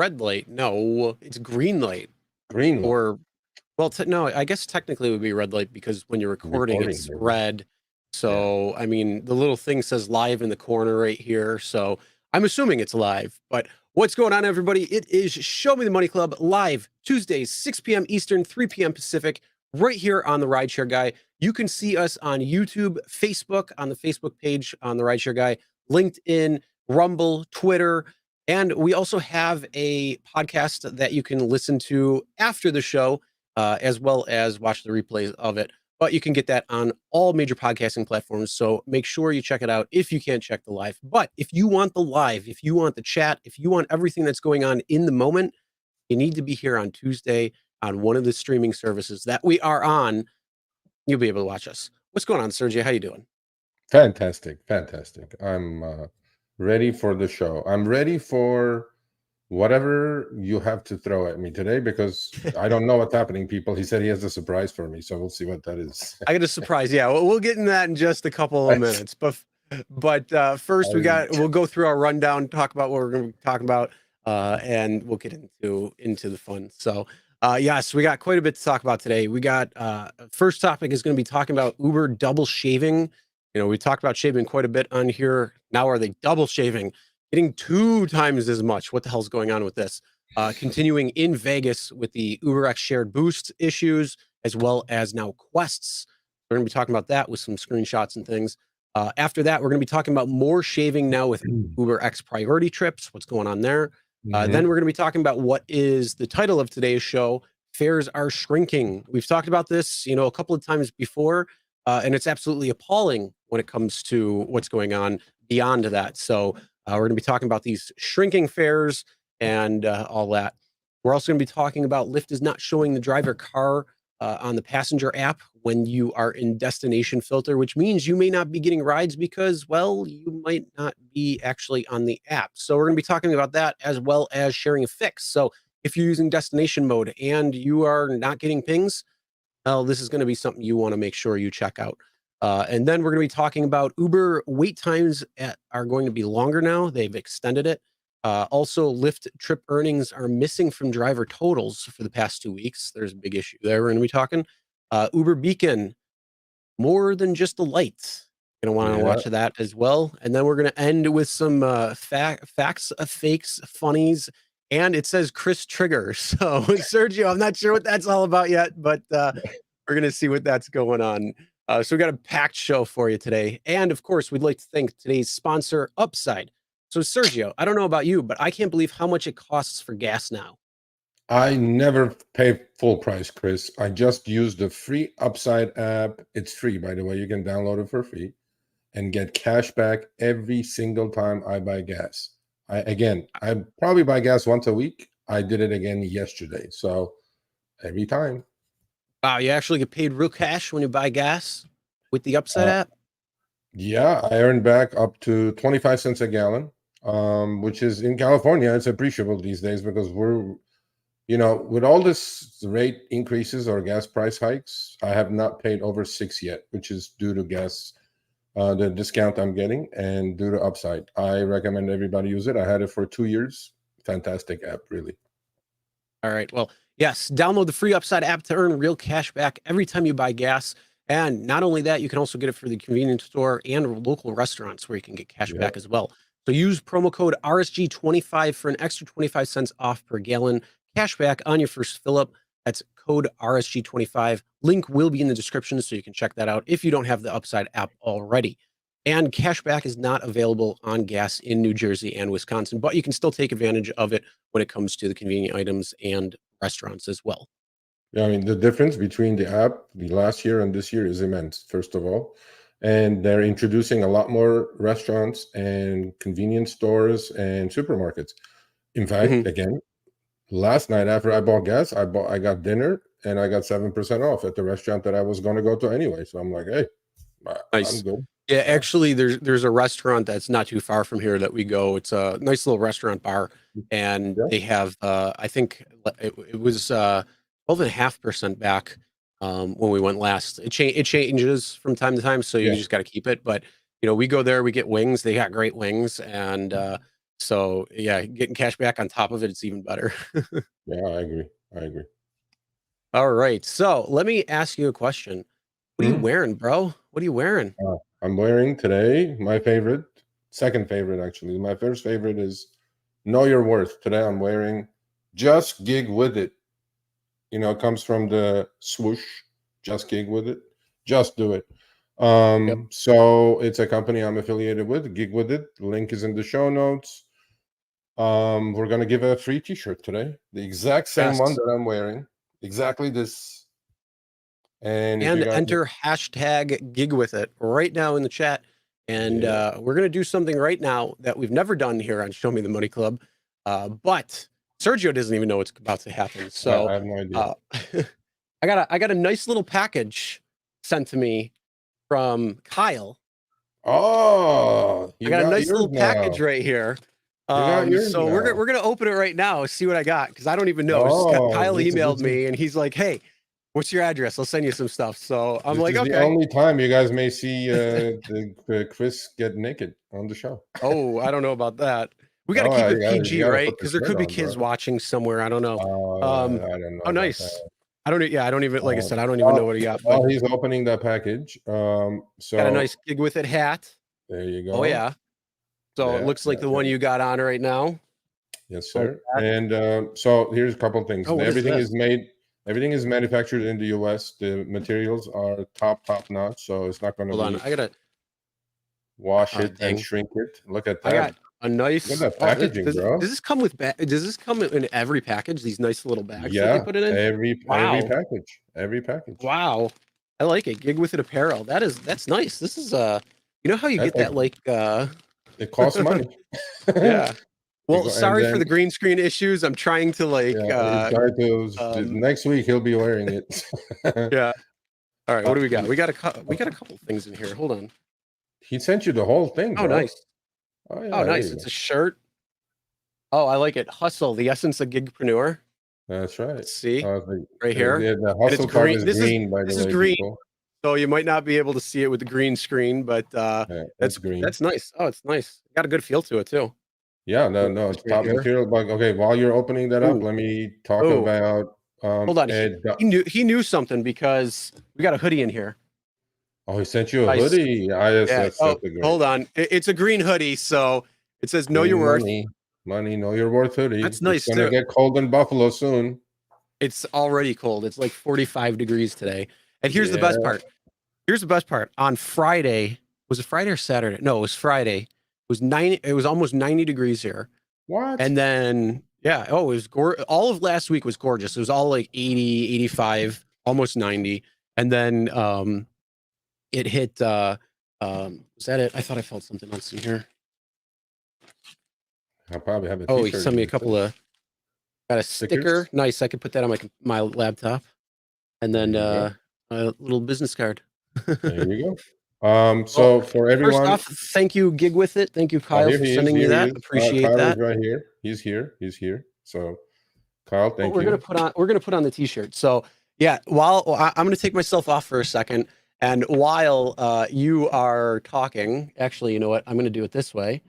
red light. No, it's green light. Green light. Or, well, no, I guess technically it would be red light because when you're recording, it's maybe. red. So, I mean, the little thing says live in the corner right here. So I'm assuming it's live. But what's going on, everybody? It is Show Me the Money Club live Tuesdays, 6 p.m. Eastern, 3 p.m. Pacific, right here on the Rideshare Guy. You can see us on YouTube, Facebook, on the Facebook page on the Rideshare Guy, LinkedIn, Rumble, Twitter. And we also have a podcast that you can listen to after the show, as well as watch the replays of it. But you can get that on all major podcasting platforms. So make sure you check it out if you can't check the live. But if you want the live, if you want the chat, if you want everything that's going on in the moment, you need to be here on Tuesday on one of the streaming services that we are on. You'll be able to watch us. What's going on, Sergio? How you doing? Fantastic. I'm ready for the show. I'm ready for whatever you have to throw at me today because I don't know what's happening, people. He said he has a surprise for me, so we'll see what that is. I got a surprise. Yeah, we'll get into that in just a couple of minutes. But first, we'll go through our rundown, talk about what we're going to be talking about, and we'll get into the fun. So, yes, we got quite a bit to talk about today. We got first topic is going to be talking about Uber double shaving. You know, we talked about shaving quite a bit on here. Now, are they double shaving? Getting 2 times as much. What the hell's going on with this? Continuing in Vegas with the UberX shared boost issues, as well as now quests. We're going to be talking about that with some screenshots and things. After that, we're going to be talking about more shaving now with UberX priority trips. What's going on there? Then we're going to be talking about what is the title of today's show. Fares are shrinking. We've talked about this, a couple of times before, and it's absolutely appalling when it comes to what's going on beyond that. So we're going to be talking about these shrinking fares and all that. We're also going to be talking about Lyft is not showing the driver car on the passenger app when you are in destination filter, which means you may not be getting rides because, well, you might not be actually on the app. So we're going to be talking about that as well as sharing a fix. So if you're using destination mode and you are not getting pings, well, this is going to be something you want to make sure you check out. And then we're going to be talking about Uber wait times are going to be longer now. They've extended it. Also, Lyft trip earnings are missing from driver totals for the past 2 weeks. There's a big issue there. We're going to be talking Uber Beacon, more than just the lights. Going to want to watch that as well. And then we're going to end with some facts, fakes, funnies, and it says Chris Trigger. So Sergio, I'm not sure what that's all about yet, but we're going to see what that's going on. So we got a packed show for you today. And of course, we'd like to thank today's sponsor, Upside. So Sergio, I don't know about you, but I can't believe how much it costs for gas now. I never pay full price, Chris. I just use the free Upside app. It's free, by the way. You can download it for free and get cash back every single time I buy gas. I probably buy gas once a week. I did it again yesterday. So every time. Wow, you actually get paid real cash when you buy gas with the Upside app? Yeah, I earned back up to 25 cents a gallon, which is in California, it's appreciable these days because we're, with all this rate increases or gas price hikes, I have not paid over 6 yet, which is due to gas, the discount I'm getting and due to Upside. I recommend everybody use it. I had it for 2 years. Fantastic app, really. All right. Well, yes, download the free Upside app to earn real cash back every time you buy gas. And not only that, you can also get it for the convenience store and local restaurants where you can get cash back as well. So use promo code RSG25 for an extra 25 cents off per gallon cash back on your first fill up. That's code RSG25. Link will be in the description so you can check that out if you don't have the Upside app already. And cashback is not available on gas in New Jersey and Wisconsin, but you can still take advantage of it when it comes to the convenient items and restaurants as well. Yeah, I mean, the difference between the app the last year and this year is immense, first of all. And they're introducing a lot more restaurants and convenience stores and supermarkets. In fact, again, last night after I bought gas, I got dinner and I got 7% off at the restaurant that I was going to go to anyway. So I'm like, hey, nice. I'm good. Yeah, actually, there's a restaurant that's not too far from here that we go. It's a nice little restaurant bar, and they have I think it was 12.5% back when we went last. It changes from time to time, so you just got to keep it. But we go there, we get wings. They got great wings, and So yeah, getting cash back on top of it, it's even better. Yeah, I agree. I agree. All right. So let me ask you a question. What are you wearing, bro? What are you wearing? I'm wearing today my favorite, second favorite actually. My first favorite is Know Your Worth. Today I'm wearing Just Gig With It. You know, it comes from the swoosh, Just Gig With It. Just do it. Yep. So it's a company I'm affiliated with, Gig With It. The link is in the show notes. We're gonna give a free t-shirt today, the exact same one Yes. that I'm wearing, exactly this. And if you And guys, enter hashtag gig with it right now in the chat. And yeah, we're going to do something right now that we've never done here on Show Me the Money Club. But Sergio doesn't even know what's about to happen. So I have no idea. I got a nice little package sent to me from Kyle. Oh, I you got a got nice yours little package now. right here. You got yours So now. we're gonna open it right now, see what I got, because I don't even know. It's just Oh, Kyle emailed me and he's like, "Hey, what's your address? I'll send you some stuff." So I'm this like, is the "Okay." only time you guys may see Chris get naked on the show. Oh, I don't know about that. We got to Oh, keep it you PG, gotta right? put the Because there shirt could be on, kids bro. watching somewhere. I don't know. Oh, I don't know Oh, about nice. that. I don't. Yeah, I don't even. Like I said, I don't even know what he got. But While he's opening that package, got a so nice gig with it hat. there you Oh go. yeah. So it Yeah, looks like the one you got on right now. yes, Like sir. that. And so here's a couple of things. Oh, what is this? Everything is manufactured in the U.S. The materials are top notch, so it's not going to Hold on. be I gotta. wash Oh it and dang. shrink it. Look at I that. got a Look nice. at that Oh, packaging, does bro. this come with does this come in every package? These nice little bags that they Yeah, put it in. every Wow. package, every package. Wow. I like it. Gig with it apparel. That's nice. This is you know how you That get that like it costs money. yeah. Well, And sorry for then the green screen issues. I'm trying to like yeah, he tried to. um Next week he'll be wearing it. yeah. All right, what Uh, do we got? We got a couple things in here. Hold on. he sent you the whole thing, Oh, bro. nice. Oh Oh, yeah, there nice. you It's go. a shirt. Oh, I like it. Hustle, the essence of gigpreneur. That's right. Let's see. The, Right here. the And it's hustle part green. is green, by the This is way, green. people. So you might not be able to see it with the green screen, but Yeah, it's green. that's nice. Oh, it's nice. Got a good feel to it too. Yeah, Look no, at this it's right top here. material. But okay, while you're opening that up, Ooh, let me talk oh, about hold on. Ed. He knew something because we got a hoodie in here. Oh, he sent you a Nice. hoodie. Ah, yes, Yeah. that's Oh, a great. hold on. It's a green hoodie, so it says "Know Your Green Worth." money, know your worth hoodie. That's It's nice gonna too. get cold in Buffalo soon. It's already cold. It's like 45 degrees today. And here's the Yeah. best part. Here's the best part. On Friday, was it Friday or Saturday? No, it was Friday. It was almost 90 degrees here. What? And then yeah, oh, it was all of last week was gorgeous. It was all like 80, 85, almost 90. And then it hit was that it? I thought I felt something else in here. I probably have a Oh, he T-shirt sent in me a here couple too. of got a sticker. Stickers. Nice. I could put that on my laptop. And There then you go. a little business card. There you go. Well, So for first everyone, off, thank you, Gig With It. Thank you, oh, Kyle, here for he is. sending me Here he that. is. Appreciate Kyle is that. right here. He's here. He's here. So, Kyle, What thank you. we're gonna put on the t-shirt. So yeah, I'm gonna take myself off for a second, and while you are talking, actually, you know what? I'm gonna do it this way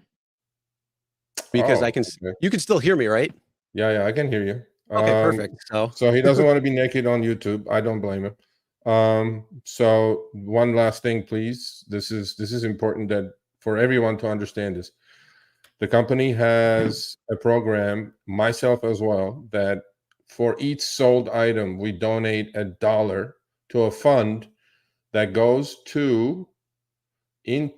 because Oh, okay. you can still hear me, right? Yeah, I can hear you. Okay, perfect. So So he doesn't want to be naked on YouTube. I don't blame him. So one last thing, please. This is important that for everyone to understand this. The company has a program, myself as well, that for each sold item, we donate $1 to a fund that goes to in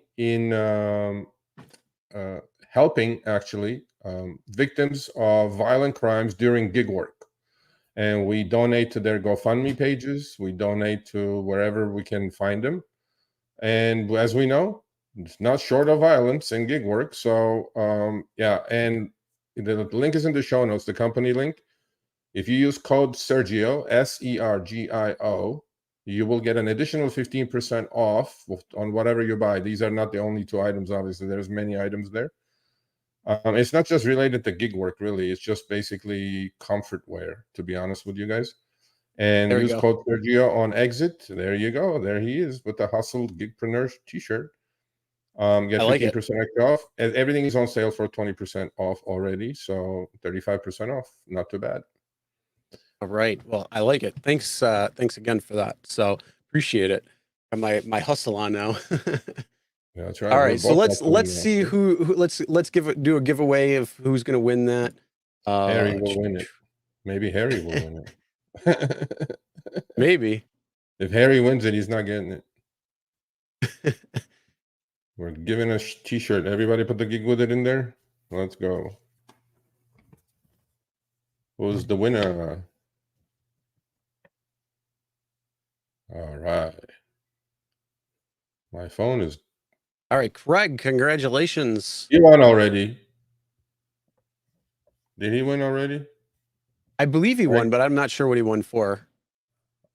helping actually victims of violent crimes during gig work. And we donate to their GoFundMe pages. We donate to wherever we can find them. And as we know, it's not short of violence in gig work. So yeah, and the link is in the show notes, the company link. If you use code Sergio, Sergio, you will get an additional 15% off on whatever you buy. These are not the only two items, obviously. There's many items there. It's not just related to gig work, really. It's just basically comfort wear, to be honest with you guys. And there we use go. code Sergio on exit. There you go. There he is with the Hustle Gigpreneur t-shirt. Get I like it. 15% extra off. And everything is on sale for 20% off already. So 35% off. Not too bad. All right. Well, I like it. Thanks. Thanks again for that. So appreciate it. Got my hustle on now. Yeah, that's right. All We're right. So both let's hustling see who let's do a giveaway of who's gonna win that. Harry will win it. Maybe Harry will win it. Maybe. If Harry wins it, he's not getting it. We're giving a t-shirt. Everybody put the gig with it in there. Let's go. Who's the winner? All right. My phone is. All right, Craig, congratulations. He won already. Did he win already? I believe he Craig? won, but I'm not sure what he won for.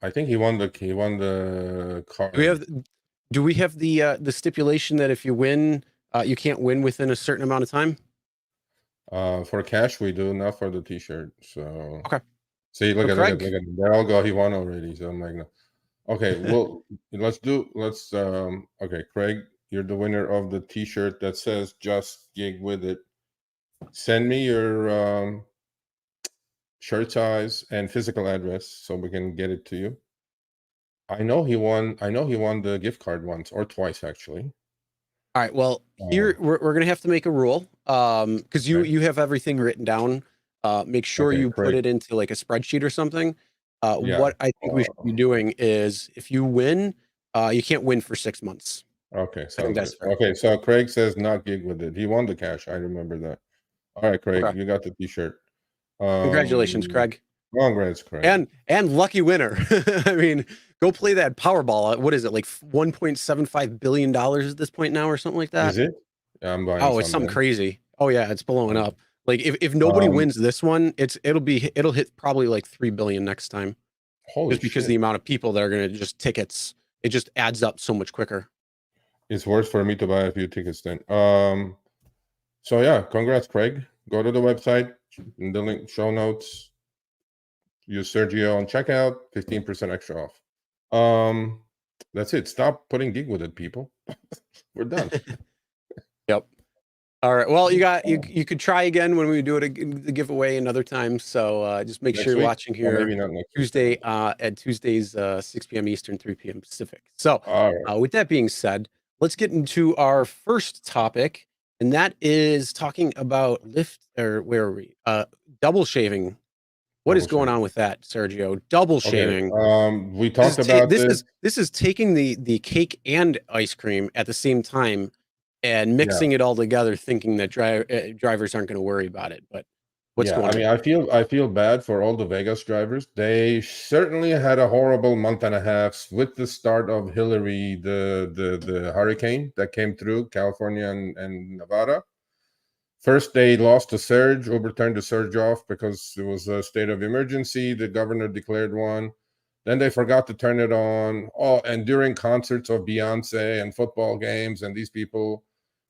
I think he won the card. Do we have the stipulation that if you win, you can't win within a certain amount of time? For cash we do, not for the t-shirt. So Okay. see, look So at Craig. they all go. He won already. So I'm like, no. Okay, well, okay, Craig, you're the winner of the t-shirt that says "Just Gig with It." Send me your shirt size and physical address so we can get it to you. I know he won the gift card once or twice actually. All right. Well, here we're gonna have to make a rule. Because you have everything written down. Make sure you put it into like a spreadsheet or something. Yeah. What I think we should be doing is if you win, you can't win for 6 months. Okay, I think sounds that's good. fair. Okay, so Craig says not gig with it. He won the cash. I remember that. All right, Craig, Okay. you got the t-shirt. Congratulations, Craig. Congrats, Craig. And lucky winner. I mean, go play that Powerball. What is it, like $1.75 billion at this point now, or something like that? Is it? Yeah, I'm buying Oh, it's something crazy. Oh yeah, it's blowing up. Like if nobody wins this one, it'll hit probably like 3 billion next time. Holy Just because shit. the amount of people that are gonna just tickets, it just adds up so much quicker. It's worth for me to buy a few tickets then. So yeah, congrats, Craig. Go to the website in the link show notes. Use Sergio on checkout, 15% extra off. That's it. Stop putting gig with it, people. We're done. Yep. All right. Well, you could try again when we do it the giveaway another time. So just make sure you're watching here maybe not next Tuesday at Tuesdays 6 p.m. Eastern, 3 p.m. Pacific. So with that being said, let's get into our first topic, and that is talking about Lyft, or where are we? Double shaving. What is going on with that, Sergio? Double shaving. We talked about this. This is taking the cake and ice cream at the same time and mixing it all together, thinking that drivers aren't going to worry about it. But what's going on? I mean, I feel bad for all the Vegas drivers. They certainly had a horrible month and a half with the start of Hillary, the hurricane that came through California and Nevada. First, they lost the surge. Uber turned the surge off because it was a state of emergency. The governor declared one. Then they forgot to turn it on. Oh, and during concerts of Beyonce and football games, and these people,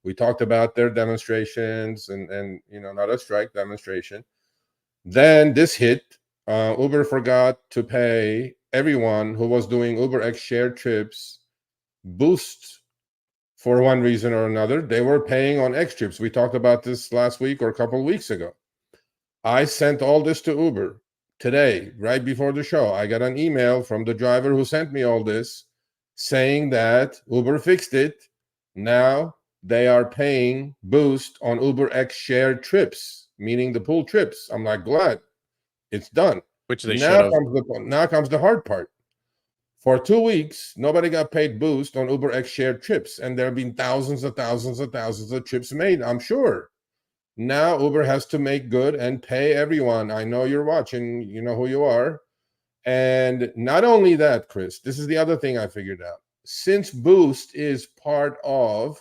we talked about their demonstrations and not a strike demonstration. Then this hit. Uber forgot to pay everyone who was doing UberX shared trips boost for one reason or another. They were paying on X trips. We talked about this last week or a couple of weeks ago. I sent all this to Uber today, right before the show. I got an email from the driver who sent me all this saying that Uber fixed it. Now they are paying boost on UberX shared trips, meaning the pool trips. I'm like, glad it's done. Which they should have. Now comes the hard part. For 2 weeks, nobody got paid boost on UberX shared trips, and there have been thousands of trips made, I'm sure. Now Uber has to make good and pay everyone. I know you're watching, you know who you are. And not only that, Chris, this is the other thing I figured out. Since Boost is part of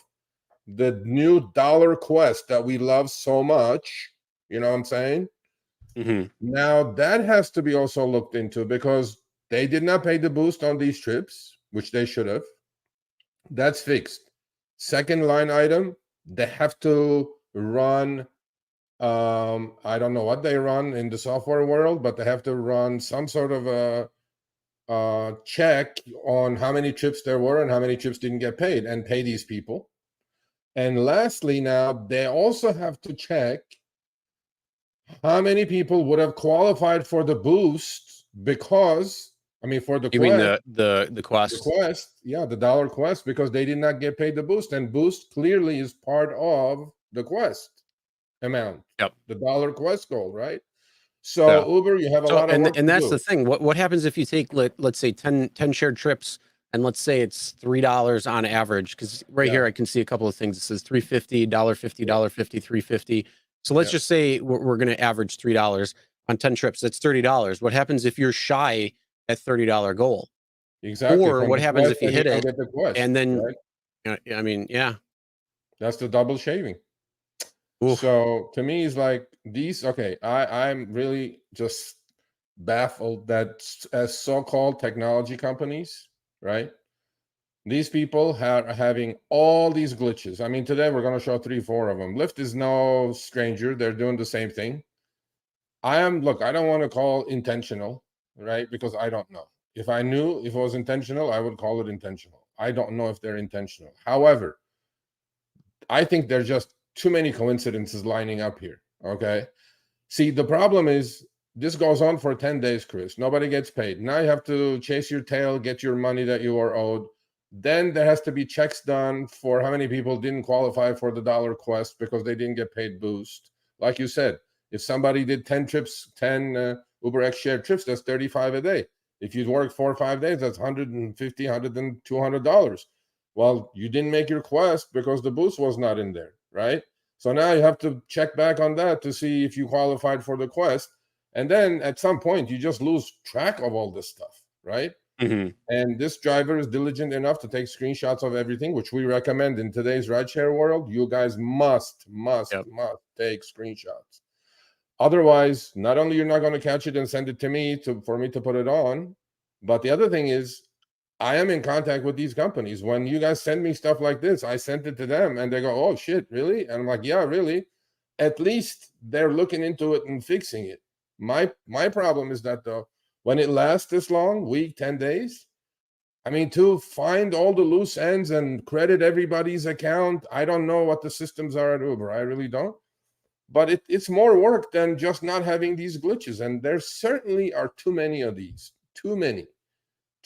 the new dollar quest that we love so much, you know what I'm saying? Mm-hmm. Now that has to be also looked into because they did not pay the boost on these trips, which they should have. That's fixed. Second line item, they have to run, I don't know what they run in the software world, but they have to run some sort of a check on how many trips there were and how many trips didn't get paid and pay these people. And lastly, now they also have to check how many people would have qualified for the boost because, I mean, for the You mean quest, the quest? yeah, the dollar quest, because they did not get paid the boost, and boost clearly is part of the quest amount, Yep. the dollar quest goal, right? Yeah. So Uber, you have a So lot of work and to that's the do. thing. What happens if you take let's say 10 shared trips, and let's say it's $3 on average? Because right Yeah, here I can see a couple of things. It says 350, $50, yeah, $50, 350. So let's yeah, just say we're going to average $3 on 10 trips. That's $30. What happens if you're shy at $30 goal? exactly. Or From what the happens quest, if you and you hit don't it get the quest, and then right? I mean, yeah. That's the double shaving. Oof. So to me, it's like these. Okay, I'm really just baffled that as so-called technology companies, right? These people are having all these glitches. I mean, today we're going to show 3, 4 of them. Lyft is no stranger; they're doing the same thing. Look, I don't want to call intentional, right? Because I don't know. If I knew if it was intentional, I would call it intentional. I don't know if they're intentional. However, I think there's just too many coincidences lining up here. Okay. See, the problem is this goes on for 10 days, Chris. Nobody gets paid. Now you have to chase your tail, get your money that you are owed. Then there has to be checks done for how many people didn't qualify for the dollar quest because they didn't get paid boost. Like you said, if somebody did 10 trips, 10 UberX shared trips, that's 35 a day. If you work 4 or 5 days, that's 150, 100, and $200. Well, you didn't make your quest because the boost was not in there, right? So now you have to check back on that to see if you qualified for the quest. And then at some point, you just lose track of all this stuff, right? Hmm. And this driver is diligent enough to take screenshots of everything, which we recommend in today's rideshare world. You guys must Yep. take screenshots. Otherwise, not only you're not going to catch it and send it to me for me to put it on, but the other thing is I am in contact with these companies. When you guys send me stuff like this, I sent it to them and they go, "Oh shit, really?" And I'm like, "Yeah, really." At least they're looking into it and fixing it. My problem is that though, when it lasts this long, week, 10 days, I mean, to find all the loose ends and credit everybody's account, I don't know what the systems are at Uber. I really don't. But it's more work than just not having these glitches. And there certainly are too many of these, too many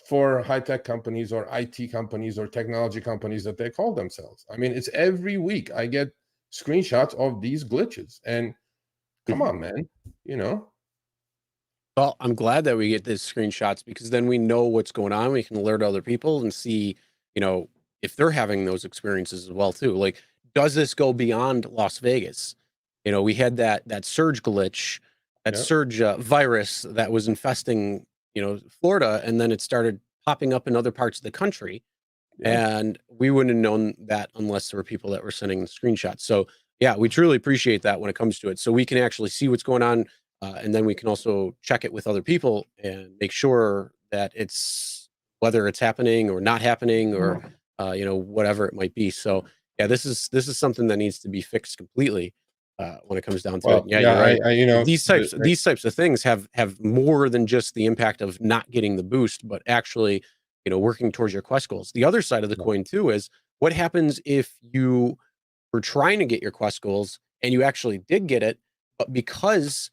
for high-tech companies or IT companies or technology companies that they call themselves. I mean, it's every week I get screenshots of these glitches. And come Mhm. on, man, you know? Well, I'm glad that we get these screenshots because then we know what's going on. We can alert other people and see, if they're having those experiences as well too. Like, does this go beyond Las Vegas? We had that surge glitch, that Yeah, surge virus that was infesting, Florida, and then it started popping up in other parts of the country. yeah. And we wouldn't have known that unless there were people that were sending the screenshots. So yeah, we truly appreciate that when it comes to it. So we can actually see what's going on, and then we can also check it with other people and make sure that it's whether it's happening or not happening or whatever it might be. So yeah, this is something that needs to be fixed completely when it comes down to it. Well, Yeah, yeah, you're right. you know, These types of things have more than just the impact of not getting the boost, but actually working towards your quest goals. The other side of the coin too is what happens if you were trying to get your quest goals and you actually did get it, but because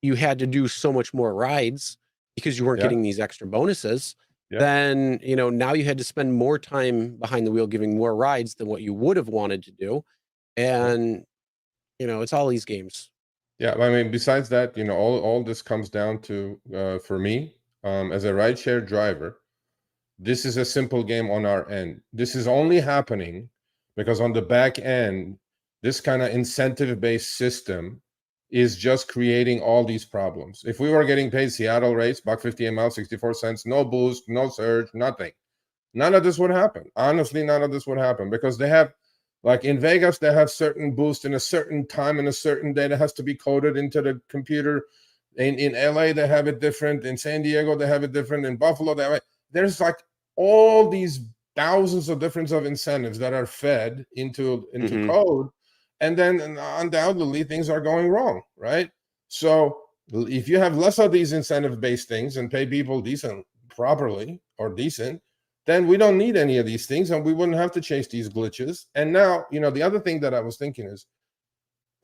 you had to do so much more rides because you weren't yeah, getting these extra bonuses, yeah. then now you had to spend more time behind the wheel giving more rides than what you would have wanted to do. Yeah. And it's all these games. Yeah, I mean, besides that, all this comes down to for me, as a rideshare driver, this is a simple game on our end. This is only happening because on the back end, this kind of incentive-based system is just creating all these problems. If we were getting paid Seattle rates, $1.50 a mile, 64 cents, no boost, no surge, nothing, none of this would happen. Honestly, none of this would happen because they have, like in Vegas, they have certain boost in a certain time and a certain day that has to be coded into the computer. In LA, they have it different. In San Diego, they have it different. In Buffalo, they have it. There's like all these thousands of different of incentives that are fed into Hmm. code, and then undoubtedly things are going wrong, right? So if you have less of these incentive-based things and pay people decent properly or decent, then we don't need any of these things and we wouldn't have to chase these glitches. And now, the other thing that I was thinking is,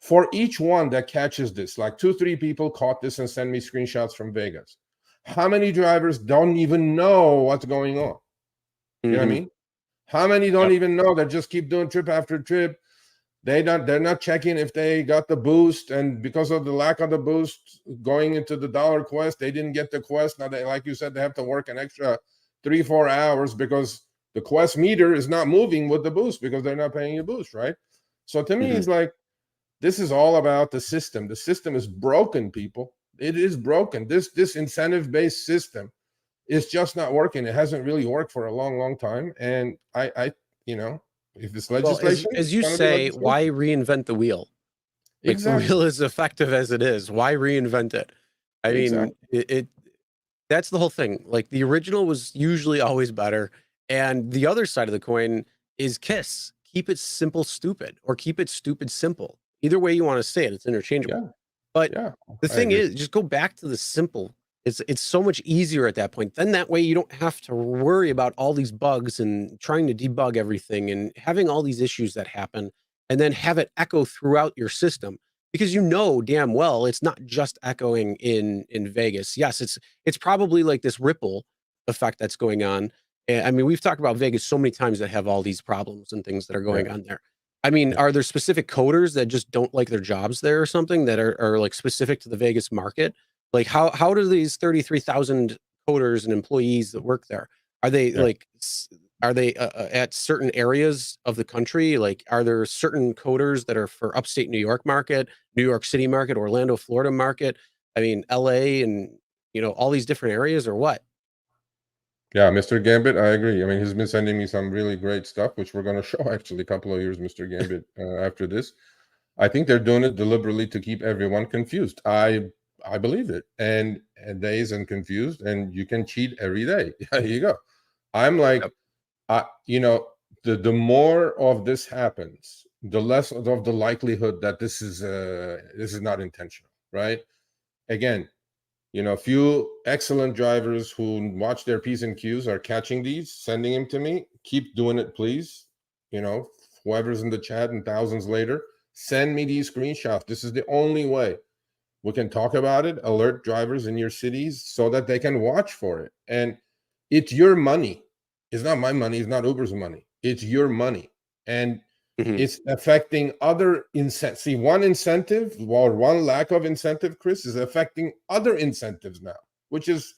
for each one that catches this, like 2-3 people caught this and send me screenshots from Vegas. How many drivers don't even know what's going on? You know what I mean? How many don't even know, that just keep doing trip after trip? They're not checking if they got the boost, and because of the lack of the boost going into the dollar quest, they didn't get the quest. Now they, like you said, they have to work an extra 3-4 hours because the quest meter is not moving with the boost because they're not paying you boost, right? So to me, it's like, this is all about the system. The system is broken, people. It is broken. This incentive-based system is just not working. It hasn't really worked for a long time. And I if it's legislation, well, as you it's gonna be say, legislation. why reinvent the wheel? Like, Exactly. the wheel is effective as it is. Why reinvent it? I mean, Exactly. that's the whole thing. Like, the original was usually always better. And the other side of the coin is KISS. Keep it simple, stupid, or keep it stupid, simple. Either way you want to say it, it's interchangeable. Yeah. But Yeah. the I thing agree. is, just go back to the simple. It's so much easier at that point. Then that way you don't have to worry about all these bugs and trying to debug everything and having all these issues that happen, and then have it echo throughout your system, because damn well it's not just echoing in Vegas. Yes, it's probably like this ripple effect that's going on. I mean, we've talked about Vegas so many times that have all these problems and things that are Yeah. going on there. I mean, Yeah. are there specific coders that just don't like their jobs there or something, that are like specific to the Vegas market? Like, how do these 33,000 coders and employees that work there, are they Yeah. like are they at certain areas of the country? Like, are there certain coders that are for upstate New York market, New York City market, Orlando, Florida market? I mean, LA, and all these different areas, or what? Yeah, Mr. Gambit, I agree. I mean, he's been sending me some really great stuff, which we're going to show actually a couple of years, Mr. Gambit, after this. I think they're doing it deliberately to keep everyone confused. I believe it, and days and confused, and you can cheat every day. Here you go. I'm like, Yep. the more of this happens, the less of the likelihood that this is not intentional, right? Again, few excellent drivers who watch their P's and Q's are catching these, sending them to me. Keep doing it, please. Whoever's in the chat and thousands later, send me these screenshots. This is the only way we can talk about it, alert drivers in your cities so that they can watch for it. And it's your money. It's not my money. It's not Uber's money. It's your money. And it's affecting other incentives. See, one incentive or one lack of incentive, Chris, is affecting other incentives now, which is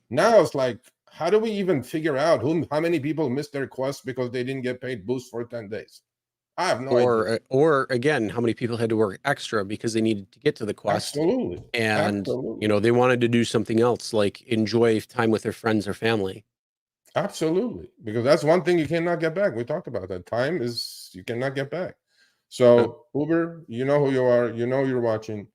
now it's like, how do we even figure out how many people missed their quest because they didn't get paid boost for 10 days? I have no idea. Or again, how many people had to work extra because they needed to get to the quest, Absolutely. and Absolutely. they wanted to do something else, like enjoy time with their friends or family. Absolutely. Because that's one thing you cannot get back. We talked about that. Time is, you cannot get back. So Uber, you know who you are, you're watching.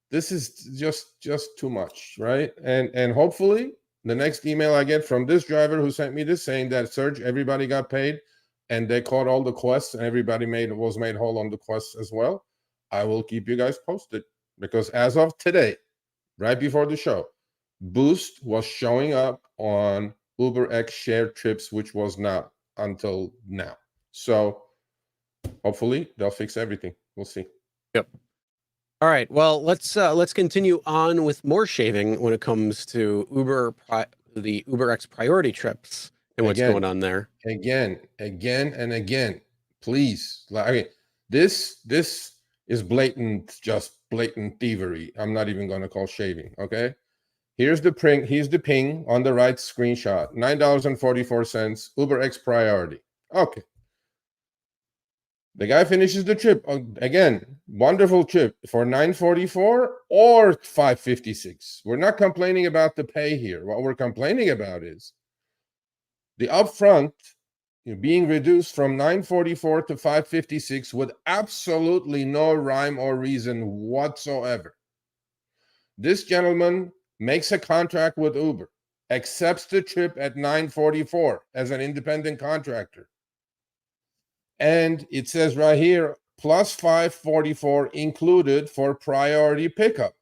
This is just too much, right? And hopefully the next email I get from this driver who sent me this saying that, Serge, everybody got paid and they caught all the quests and everybody was made whole on the quests as well. I will keep you guys posted, because as of today, right before the show, Boost was showing up on UberX shared trips, which was not until now. So hopefully they'll fix everything. We'll see. Yep. All right. Well, let's continue on with more shaving when it comes to the UberX priority trips and what's Again, going on there. again, and again. Please, this is just blatant thievery. I'm not even going to call shaving. Okay. Here's the ping on the right screenshot. $9.44, UberX priority. Okay. The guy finishes the trip again. Wonderful trip for $9.44 or $5.56. We're not complaining about the pay here. What we're complaining about is the upfront being reduced from $9.44 to $5.56 with absolutely no rhyme or reason whatsoever. This gentleman makes a contract with Uber, accepts the trip at $9.44 as an independent contractor. And it says right here, plus $5.44 included for priority pickup,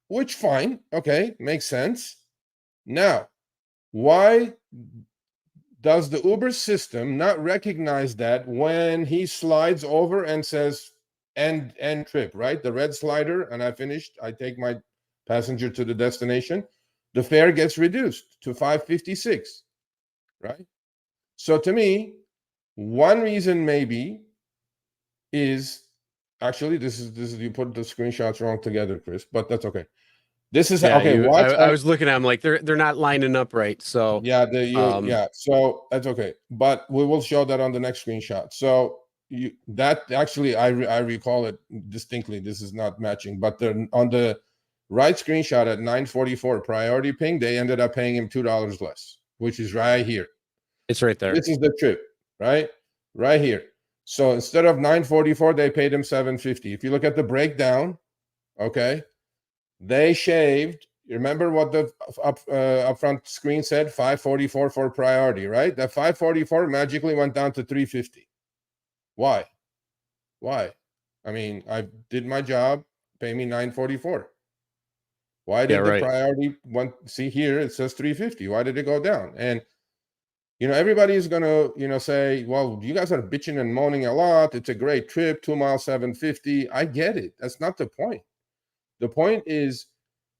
which fine. Okay, makes sense. Now, why does the Uber system not recognize that when he slides over and says end trip, right? The red slider, and I finished, I take my passenger to the destination, the fare gets reduced to $5.56, right? So to me, one reason maybe is actually this is you put the screenshots wrong together, Chris, but that's okay. This is okay. I was looking at them like they're not lining up right. So yeah, so that's okay. But we will show that on the next screenshot. So that actually I recall it distinctly. This is not matching, but on the right screenshot at 9:44 priority ping, they ended up paying him $2 less, which is right here. It's right there. This is the trip, right? Right here. So instead of 9:44, they paid him $7.50. If you look at the breakdown, okay, they shaved. You remember what the upfront screen said? $5.44 for priority, right? That $5.44 magically went down to $3.50. Why? Why? I mean, I did my job. Pay me $9.44. Why did the priority see here? It says $3.50. Why did it go down? And everybody's gonna say, well, you guys are bitching and moaning a lot. It's a great trip, 2 miles, $7.50. I get it. That's not the point. The point is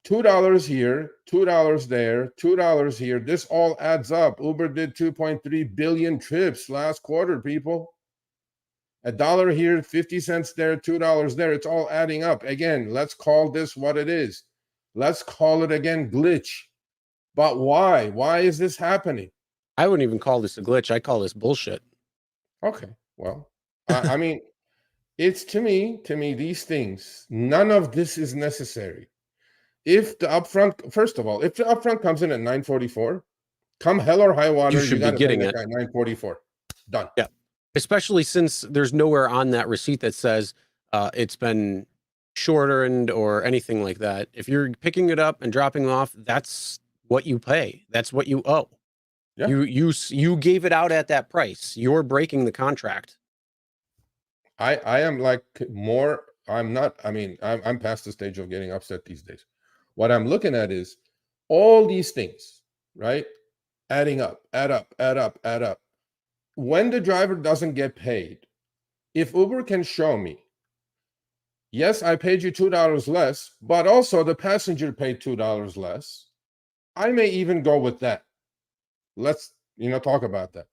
$2 here, $2 there, $2 here. This all adds up. Uber did 2.3 billion trips last quarter, people. $1 here, 50 cents there, $2 there. It's all adding up. Again, let's call this what it is. Let's call it again glitch. But why? Why is this happening? I wouldn't even call this a glitch. I call this bullshit. Okay. Well, I mean, it's to me, these things, none of this is necessary. If the upfront, first of all, if the upfront comes in at 9:44, come hell or high water, you got to pay that guy 9:44. Done. Yeah. Especially since there's nowhere on that receipt that says it's been shortened or anything like that. If you're picking it up and dropping it off, that's what you pay. That's what you owe. Yeah. You gave it out at that price. You're breaking the contract. I am like more. I'm not. I mean, I'm past the stage of getting upset these days. What I'm looking at is all these things, right? Adding up, add up. When the driver doesn't get paid, if Uber can show me, yes, I paid you $2 less, but also the passenger paid $2 less, I may even go with that. Let's talk about that.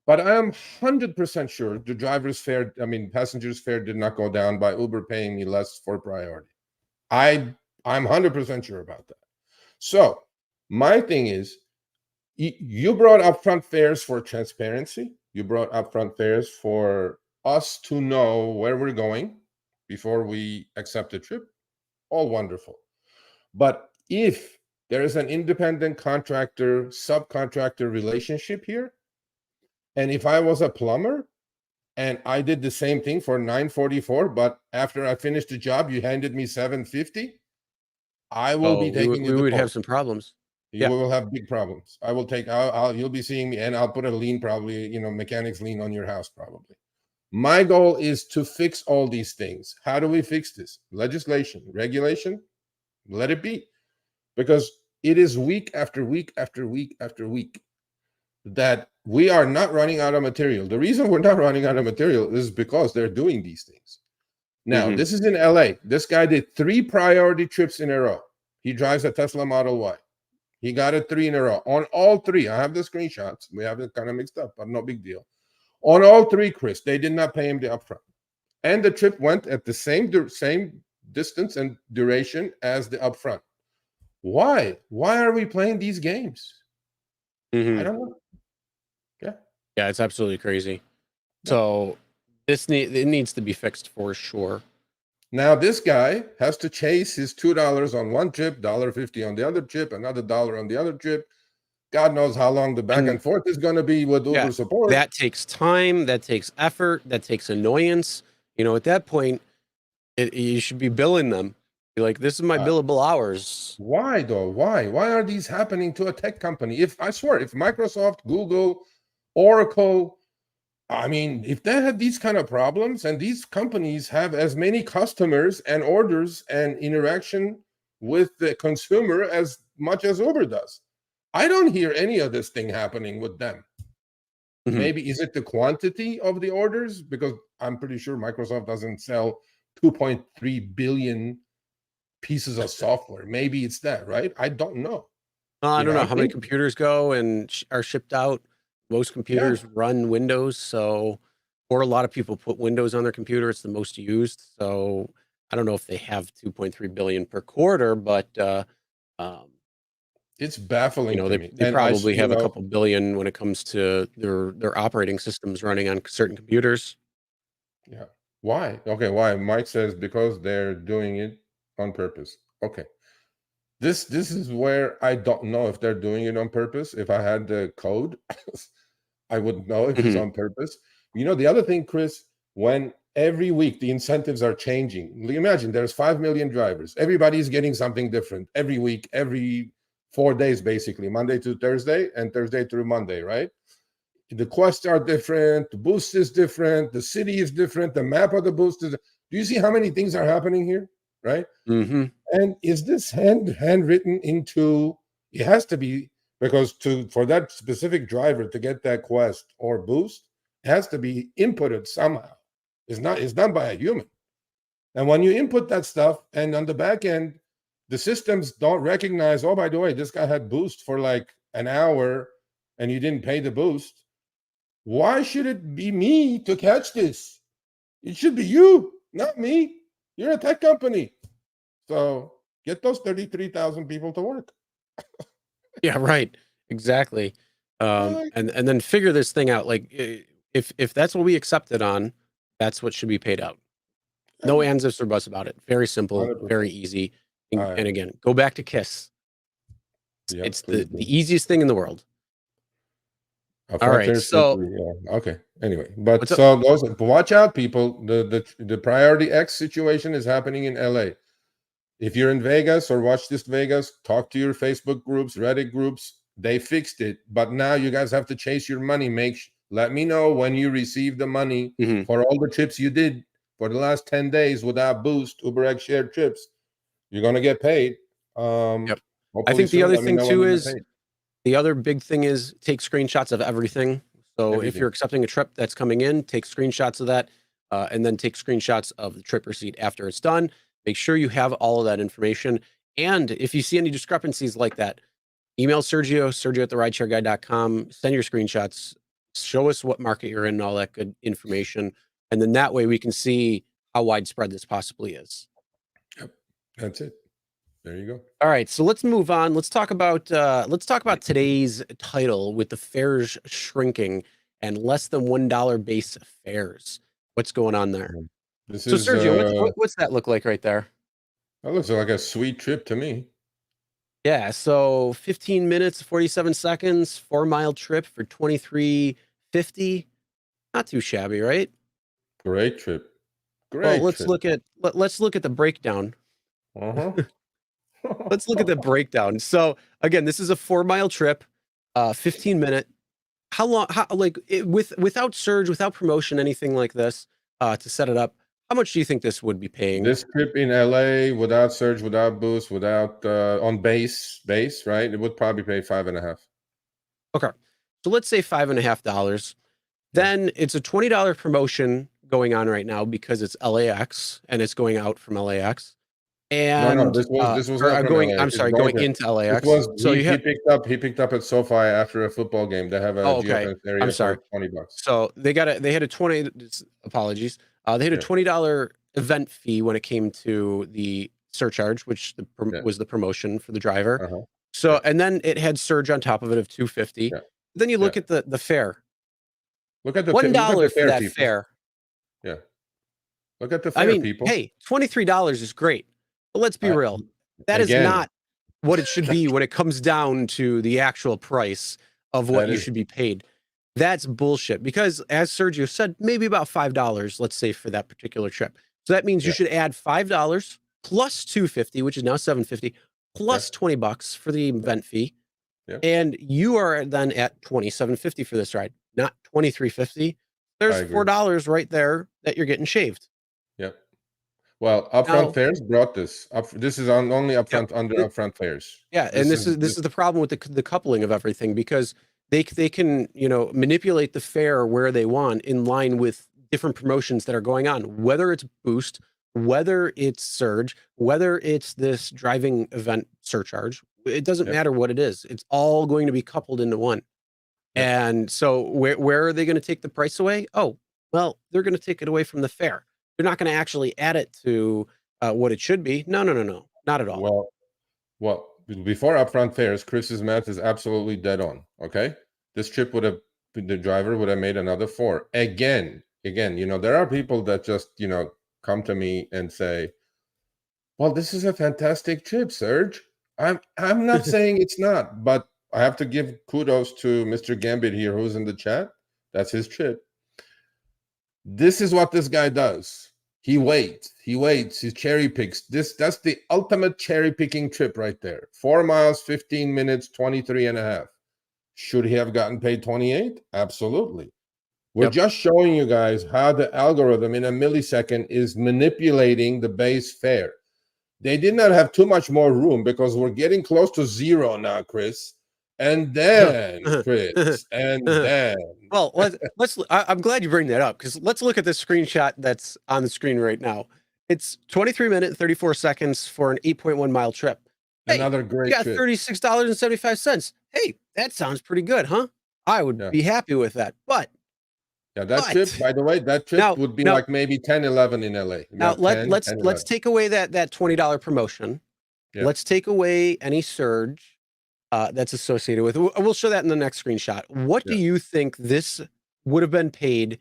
But I am 100% sure the driver's fare, passenger's fare did not go down by Uber paying me less for priority. I'm 100% sure about that. So my thing is, you brought upfront fares for transparency. You brought upfront fares for us to know where we're going before we accept a trip. All wonderful. But if there is an independent contractor, subcontractor relationship here, and if I was a plumber and I did the same thing for $9.44, but after I finished the job, you handed me $7.50, I will be taking we would have some problems. You will have big problems. I will take. You'll be seeing me, and I'll put a lien, probably, mechanics lien on your house, probably. My goal is to fix all these things. How do we fix this? Legislation, regulation, let it be, because it is week after week after week after week that we are not running out of material. The reason we're not running out of material is because they're doing these things. Now, this is in LA. This guy did 3 priority trips in a row. He drives a Tesla Model Y. He got it 3 in a row. On all 3, I have the screenshots. We have it kind of mixed up, but no big deal. On all 3, Chris, they did not pay him the upfront. And the trip went at the same distance and duration as the upfront. Why? Why are we playing these games? I don't know. Yeah, it's absolutely crazy. Yeah. So it needs to be fixed for sure. Now this guy has to chase his $2 on one trip, $1.50 on the other trip, another $1 on the other trip. God knows how long the back and forth is going to be with Uber support. That takes time. That takes effort. That takes annoyance. At that point, you should be billing them. Be like, this is my billable hours. Why though? Why are these happening to a tech company? If Microsoft, Google, Oracle, if they had these kind of problems, and these companies have as many customers and orders and interaction with the consumer as much as Uber does, I don't hear any of this thing happening with them. Mhm. Maybe is it the quantity of the orders? Because I'm pretty sure Microsoft doesn't sell 2.3 billion pieces of software. Maybe it's that, right? I don't know. I don't know I how many think, computers go and are shipped out. Most yeah, computers run Windows, so or a lot of people put Windows on their computer. It's the most used. So I don't know if they have 2.3 billion per quarter, but um, it's baffling to me. they And probably have a couple billion when it comes to their operating systems running on certain computers. yeah. Why? Okay, why? Mike says because they're doing it on purpose. Okay. This is where I don't know if they're doing it on purpose. If I had the code, I wouldn't know if it's Mhm. on purpose. The other thing, Chris, when every week the incentives are changing. Imagine there's 5 million drivers. Everybody's getting something different every week, every 4 days, basically, Monday to Thursday and Thursday through Monday, right? The quests are different, the boost is different, the city is different, the map of the boost is. Do you see how many things are happening here? Right? Mhm. And is this handwritten into? It has to be, because for that specific driver to get that quest or boost, it has to be inputted somehow. It's done by a human. And when you input that stuff, and on the back end, the systems don't recognize, oh, by the way, this guy had boost for like an hour and you didn't pay the boost. Why should it be me to catch this? It should be you, not me. You're a tech company. So get those 33,000 people to work. Yeah, right. Exactly. Like, And then figure this thing out. Like if that's what we accepted on, that's what should be paid out. No ands, ifs, or buts about it. Very simple, very 100%. easy. All And right. again, go back to KISS. Yeah, It's please the do. easiest thing in the world. All Upfront right. fares, So yeah. Okay. Anyway, but what's up? so those, watch out, people. The Priority X situation is happening in LA. If you're in Vegas or watch this Vegas, talk to your Facebook groups, Reddit groups. They fixed it, but now you guys have to chase your money. Let me know when you receive the money Mhm. for all the trips you did for the last 10 days without Boost, UberX shared trips. You're gonna get paid. Yep. I Hopefully think the soon. other Let me thing know when too you get is paid. the other big thing is take screenshots of everything. So if Everything. you're accepting a trip that's coming in, take screenshots of that, and then take screenshots of the trip receipt after it's done. Make sure you have all of that information. And if you see any discrepancies like that, email Sergio at therideshareguy.com. Send your screenshots. Show us what market you're in and all that good information. And then that way we can see how widespread this possibly is. Yep. That's it. There you go. All right, so let's move on. Let's talk about today's title with the fares shrinking and less than $1 base fares. What's going on there? This So is Sergio, what's that look like right there? that looks like a sweet trip to me. Yeah, so 15 minutes, 47 seconds, 4-mile trip for 23.50. Not too shabby, right? Great trip. Well, Great trip. let's look at the breakdown. Uh-huh. Let's look at the breakdown. So again, this is a 4-mile trip, 15-minute. How long? How like without surge, without promotion, anything like this to set it up? How much do you think this would be paying? This trip in LA without surge, without boost, without on base, right? It would probably pay 5.5. Okay, so let's say $5.50. Yeah. Then it's a $20 promotion going on right now because it's LAX and it's going out from LAX No, and this was or not from going. LA. I'm It's sorry, going going to. into This LAX. was So you he have. picked up at SoFi after a football game. They have a Oh, okay. geofence I'm area sorry. for $20. So they had a 20 apologies. They had a Yeah, $20 event fee when it came to the surcharge, which yeah, was the promotion for the driver. uh-huh. So Yeah, and then it had surge on top of it of 250. yeah, Then you yeah. look at the fare. Look at $1 the for fare, that people. fare. Yeah. Look at the I fare, mean, people. hey, $23 is great. But let's be I, real. That is again, not what it should be when it comes down to the actual price of what that you is should be paid. That's bullshit because as Sergio said, maybe about $5, let's say for that particular trip. So that means you yeah, should add $5 plus 250, which is now 750, yeah, plus $20 for the yeah, event fee. yeah. And you are then at 2750 for this ride, not 2350. I There's agree. $4 right there that you're getting shaved. Yeah. Well, upfront Now, fares brought this up. This is on only yep. upfront under upfront fares. Yeah, and This is this is the problem with the coupling of everything because they can, you know, manipulate the fare where they want in line with different promotions that are going on, whether it's Boost, whether it's Surge, whether it's this driving event surcharge. It doesn't Yep. matter what it is. It's all going to be coupled into one. Yep. And so where are they going to take the price away? Oh, well, they're going to take it away from the fare. They're not going to actually add it to what it should be. No, not at all. Well, before upfront fares, Chris's math is absolutely dead on. Okay, this trip would have, the driver would have made another 4 again. You know, there are people that just, you know, come to me and say, well, this is a fantastic trip, Serge. I'm not saying it's not, but I have to give kudos to Mr. Gambit here, who's in the chat. That's his trip. This is what this guy does. He waits, he cherry picks. That's the ultimate cherry picking trip right there. 4 miles, 15 minutes, 23 and a half. Should he have gotten paid 28? Absolutely. We're just showing you guys how the algorithm in a millisecond is manipulating the base fare. They did not have too much more room because we're getting close to 0 now, Chris. And then, Chris, and then. Well, I'm glad you bring that up, because let's look at this screenshot that's on the screen right now. It's 23 minutes, 34 seconds for an 8.1 mile trip. Hey, Another great you got trip. $36.75. Hey, that sounds pretty good, huh? I would be happy with that. But yeah, that trip, by the way, that trip would be like maybe 10, 11 in LA. Now let's take away that $20 promotion. Yeah. Let's take away any surge that's associated with it. We'll show that in the next screenshot. What do you think this would have been paid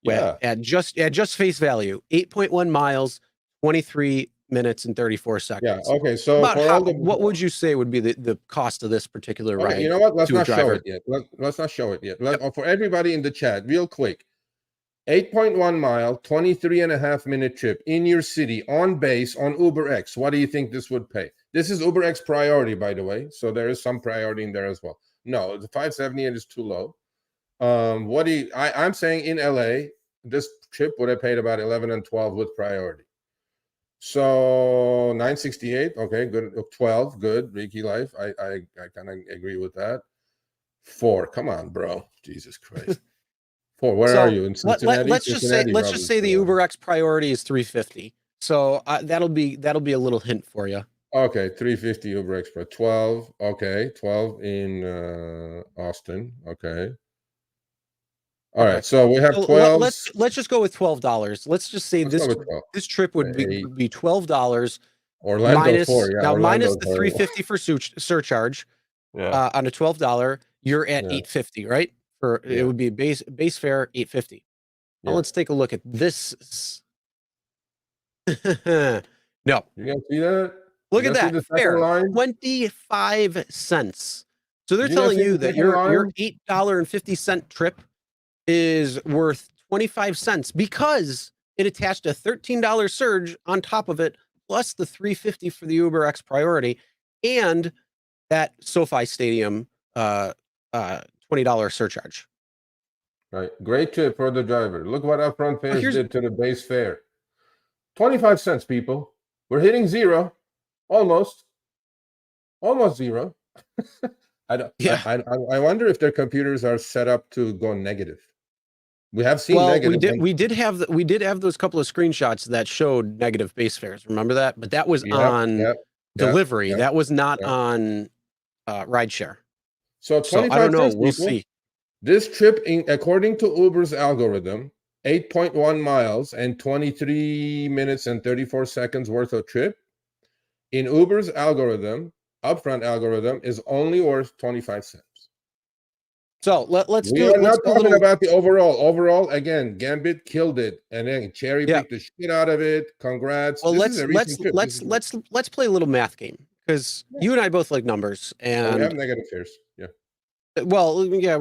at just face value? 8.1 miles, 23 minutes and 34 seconds. Yeah. Okay. So what would you say would be the cost of this particular ride? You know what? Let's not show it yet. Let's not show it yet. For everybody in the chat, real quick. 8.1 mile, 23 and a half minute trip in your city on base on UberX. What do you think this would pay? This is UberX priority, by the way. So there is some priority in there as well. No, the 578 is too low. I'm saying in LA, this trip would have paid about 11 and 12 with priority. So 968, okay, good. 12, good. Reiki life. I kind of agree with that. 4, come on, bro. Jesus Christ. 4, where are you in Cincinnati? Let's just say the UberX priority is 350. So that'll be a little hint for you. Okay, 350 UberX for 12. Okay, 12 in Austin. Okay. All right, so we have 12. Let's just go with $12. Let's just say this trip would be $12. Orlando minus, 4, yeah. Now minus the 350 for surcharge. On a $12, you're at 850, right? It would be base fare 850. Now let's take a look at this. No. You guys see that? Look at that. Fare 25 cents. So they're telling you that your $8.50 trip is worth 25 cents because it attached a $13 surge on top of it, plus the $350 for the UberX priority, and that SoFi Stadium $20 surcharge. Right. Great tip for the driver. Look what upfront fares did to the base fare. 25 cents, people. We're hitting 0. Almost 0. I wonder if their computers are set up to go negative. We have seen negative. We did have those couple of screenshots that showed negative base fares. Remember that? But that was on delivery. That was not on rideshare. So I don't know. We'll see. This trip, according to Uber's algorithm, 8.1 miles and 23 minutes and 34 seconds worth of trip. In Uber's algorithm, upfront algorithm, is only worth 25 cents. So let's we are not talking about the overall. Overall, again, Gambit killed it, and then cherry picked the shit out of it. Congrats. Well, let's play a little math game, because you and I both like numbers, and we have negative fares. Yeah. Well, yeah,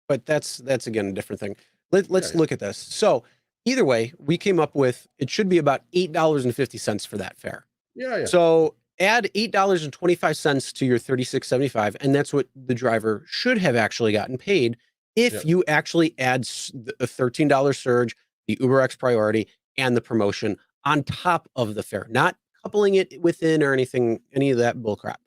but that's again a different thing. Let's look at this. So either way, we came up with it should be about $8.50 for that fare. Yeah. So add $8.25 to your $36.75, and that's what the driver should have actually gotten paid if you actually add a $13 surge, the UberX priority, and the promotion on top of the fare, not coupling it within or any of that bullcrap.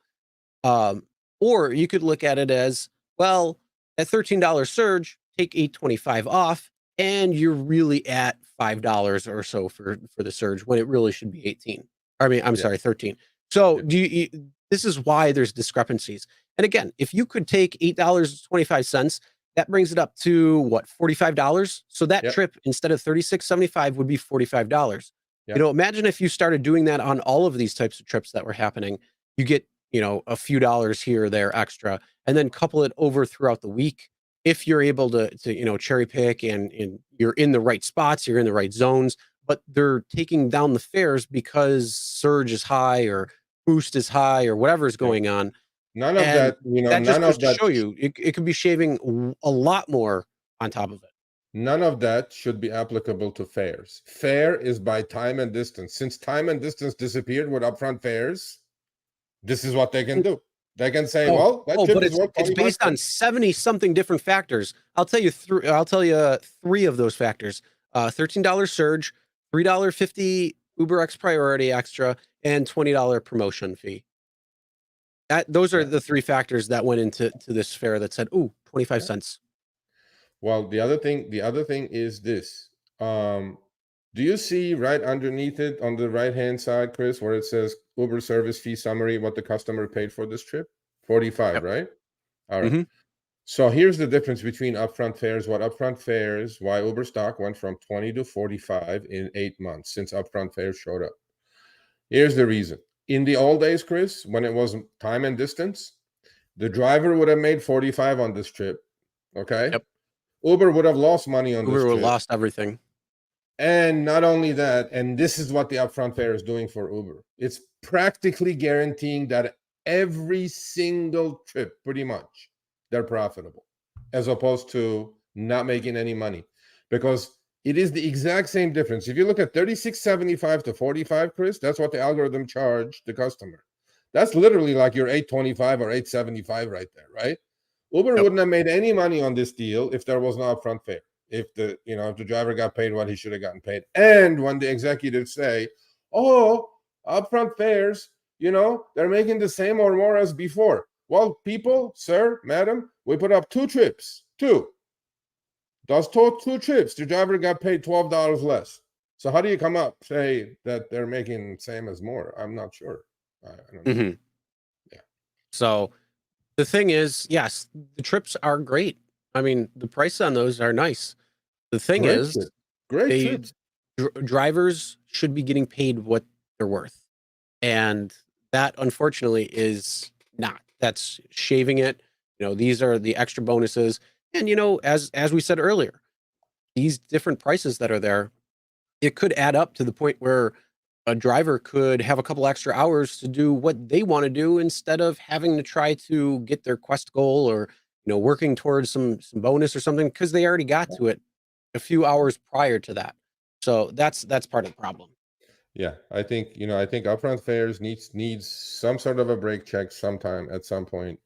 Or you could look at it as, well, That $13 surge, take $8.25 off, and you're really at $5 or so for the surge when it really should be 18. I mean, I'm sorry, 13. So this is why there's discrepancies. And again, if you could take $8.25, that brings it up to what, $45? So that trip, instead of $36.75, would be $45. You know, imagine if you started doing that on all of these types of trips that were happening. You get, you know, a few dollars here or there extra, and then couple it over throughout the week. If you're able to you know, cherry pick and you're in the right spots, you're in the right zones, but they're taking down the fares because surge is high or boost is high or whatever is going on. None of that, you know, that just none goes of to that. show you it could be shaving a lot more on top of it. None of that should be applicable to fares. Fare is by time and distance. Since time and distance disappeared with upfront fares, this is what they can do. They can say, well, that trip but is worth it's based on 70 something different factors. I'll tell you three of those factors. $13 surge, $3.50 UberX priority extra, and $20 promotion fee. Those are the three factors that went into this fare that said, ooh, 25 cents. Well, the other thing is this. Do you see right underneath it on the right-hand side, Chris, where it says Uber service fee summary, what the customer paid for this trip? 45, right? All right. So here's the difference between upfront fares. Why Uber stock went from 20 to 45 in 8 months since upfront fares showed up. Here's the reason. In the old days, Chris, when it was time and distance, the driver would have made 45 on this trip. Okay. Yep. Uber would have lost money on this trip. Uber would have lost everything. And not only that, and this is what the upfront fare is doing for Uber. It's practically guaranteeing that every single trip, pretty much, they're profitable, as opposed to not making any money. Because it is the exact same difference. If you look at 36.75 to 45, Chris, that's what the algorithm charged the customer. That's literally like your 8.25 or 8.75 right there, right? Uber wouldn't have made any money on this deal if there was no upfront fare. If the driver got paid what he should have gotten paid. And when the executives say, oh, upfront fares, they're making the same or more as before. Well, people, sir, madam, we put up 2 trips. Those 2 trips, the driver got paid $12 less. So how do you come up, say that they're making same as more? I'm not sure. I don't know. Yeah. So the thing is, yes, the trips are great. I mean, the price on those are nice. The thing is, great trips. Drivers should be getting paid what they're worth. And that, unfortunately, is not. That's shaving it. These are the extra bonuses. And, as we said earlier, these different prices that are there, it could add up to the point where a driver could have a couple extra hours to do what they want to do instead of having to try to get their quest goal or, working towards some bonus or something, because they already got to it a few hours prior to that. So that's part of the problem. Yeah, I think upfront fares needs some sort of a break check sometime at some point.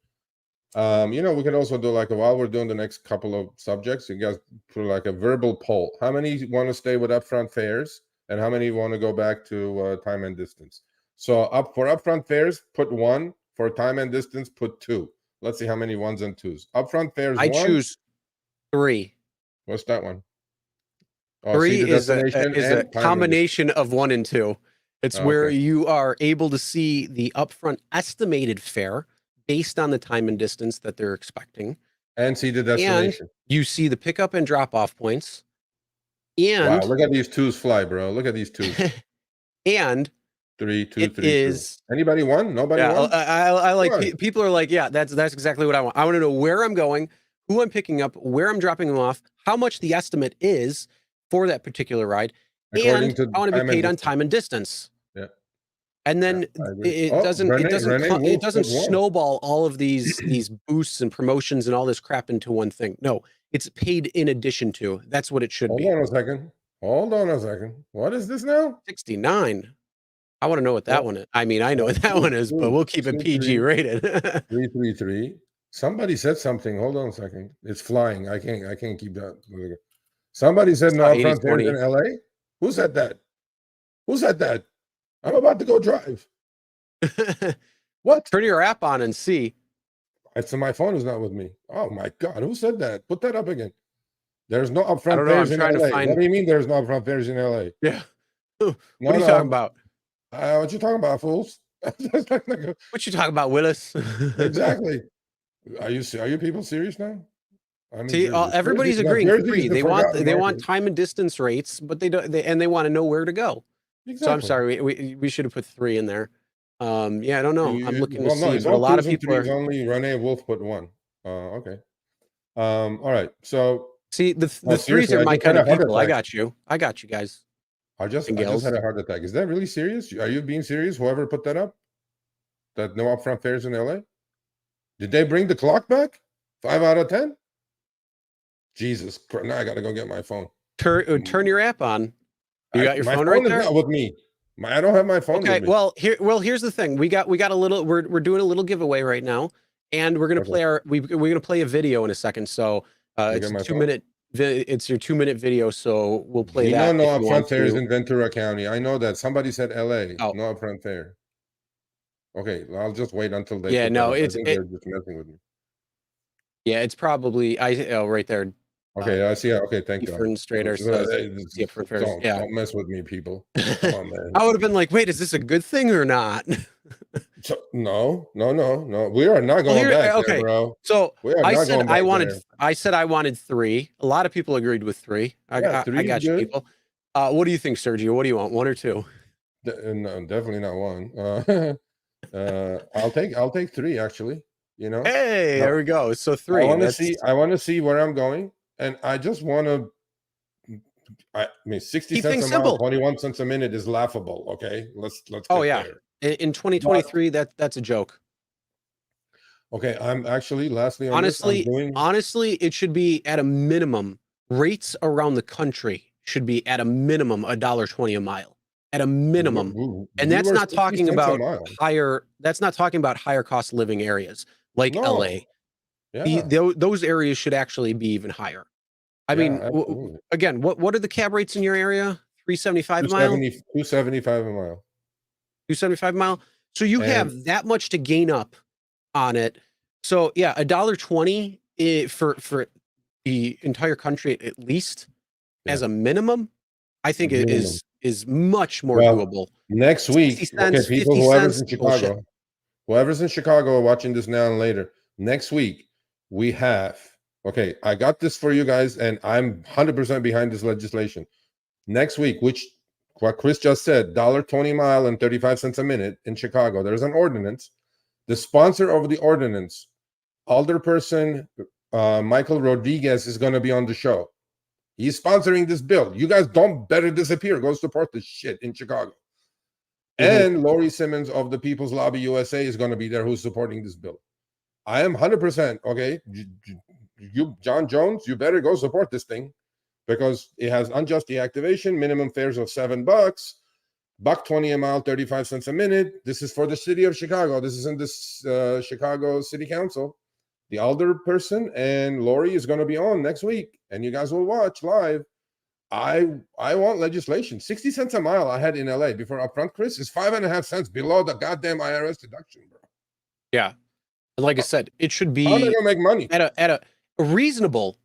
We could also do while we're doing the next couple of subjects, you guys put a verbal poll. How many want to stay with upfront fares and how many want to go back to time and distance? So for upfront fares, put 1. For time and distance, put 2. Let's see how many 1s and 2s. Upfront fares, I 1. choose 3. What's that one? 3 is a combination of 1 and 2. It's where you are able to see the upfront estimated fare based on the time and distance that they're expecting. And see the destination. And you see the pickup and drop off points. And wow, look at these 2s fly, bro. Look at these 2s. And 3, 2, 3, 2. Anybody won? Nobody won? I like people are like, yeah, that's exactly what I want. I want to know where I'm going, who I'm picking up, where I'm dropping them off, how much the estimate is for that particular ride, and I want to be paid on time and distance. Yeah. And then it doesn't snowball all of these boosts and promotions and all this crap into one thing. No, it's paid in addition to. That's what it should be. Hold on a second. What is this now? 69. I want to know what that one is. I mean, I know what that one is, but we'll keep it PG rated. 333. Somebody said something. Hold on a second. It's flying. I can't keep that. Somebody said no upfront fares in LA. Who said that? I'm about to go drive. What? Turn your app on and see. It's my phone is not with me. Oh my God, who said that? Put that up again. There's no I upfront don't know. I'm fares in trying to LA. What find. do you mean there's no upfront fares in LA? Yeah. What No, are you talking no. about? What you talking about, fools? What you talking about, Willis? Exactly. Are you people serious now? I'm in See, Jersey. Jersey, everybody's now agreeing Jersey is three. the They want forgotten they want market. time and distance rates, but they don't. And they want to know where to go. So I'm Exactly. sorry, we should have put 3 in there. Yeah, I don't know. I'm looking to Well, no, see, it's but a all lot of 2s and people 3s. are. Only Renee Wolf put 1. Okay. All right. So, See, the no, threes seriously, are I my just had kind a of heart people. I attack. got you. I got you guys I just and had gals. a heart attack. Is that really serious? Are you being serious? Whoever put that up? That no upfront fares in LA? Did they bring the clock back? 5 out of 10? Jesus Christ. Now I gotta go get my phone. Turn your app on. You got your My phone right phone is there? not with me. I don't have my phone with Okay. me. Well, here's the thing. We got a little. We're doing a little giveaway right now, and we're gonna Okay. play we're gonna play a video in a second. So You it's get a my 2 phone? minute. It's your 2 minute video. So we'll play Gino, that no if you want upfront fares to. in Ventura County. I know that. Somebody said LA. Oh, No upfront fare. Okay, I'll just wait until they yeah. put that No, up. I think they're just messing with me. yeah. It's probably right there. Okay, I see. Okay, thank God. Administrator says see up for fares. Yeah. Don't mess with me, people. Come on, man. I would have been like, wait, is this a good thing or not? So, no. We are not Well, going back there, okay. bro. So We are I not said going back there. I said I wanted 3. A lot of people agreed with 3. Yeah, I 3 is got you, good. people. What do you think, Sergio? What do you want? 1 or 2? No, definitely not 1. I'll take 3 actually. You know, Hey, but there we go. So 3. I want to see where I'm going, and I just want to. I mean, 60 Keep cents things a mile, simple. 21 cents a minute is laughable. Okay, let's Oh get yeah. there. In But 2023, that's a joke. okay, I'm actually lastly on this. I'm doing Honestly, it should be at a minimum. Rates around the country should be at a minimum $1.20 a mile. At a minimum. And we that's were not 60 talking cents a about mile. higher cost living areas like No, LA. yeah, Those areas should actually be even higher. I yeah, mean, absolutely. again, what are the cab rates in your area? 375 a mile? 275 a mile. 275 a mile? So you And have that much to gain up on it. So yeah, $1.20 for the entire country at least yeah, as a minimum, I think it minimum. is much more Well, doable. next 60 week, okay, cents, people, 50 cents, bullshit. whoever's in Chicago watching this now and later, next week we have, okay, I got this for you guys, and I'm 100% behind this legislation. Next week, which what Chris just said, $1.20 mile and 35 cents a minute in Chicago, there's an ordinance. The sponsor of the ordinance, Alderperson Michael Rodriguez, is going to be on the show. He's sponsoring this bill. You guys don't better disappear. Go support this shit in Chicago. And Lori Simmons of the People's Lobby USA is going to be there, who's supporting this bill. I am 100%, okay? You, John Jones, you better go support this thing because it has unjust deactivation, minimum fares of $7, $1.20 a mile, 35 cents a minute. This is for the city of Chicago. This is in this Chicago City Council. The alder person and Lori is going to be on next week, and you guys will watch live. I want legislation. 60 cents a mile I had in LA before upfront, Chris, is 5.5 cents below the goddamn IRS deduction, bro. Yeah. And like I said, it should How am I be gonna make money? at a reasonable.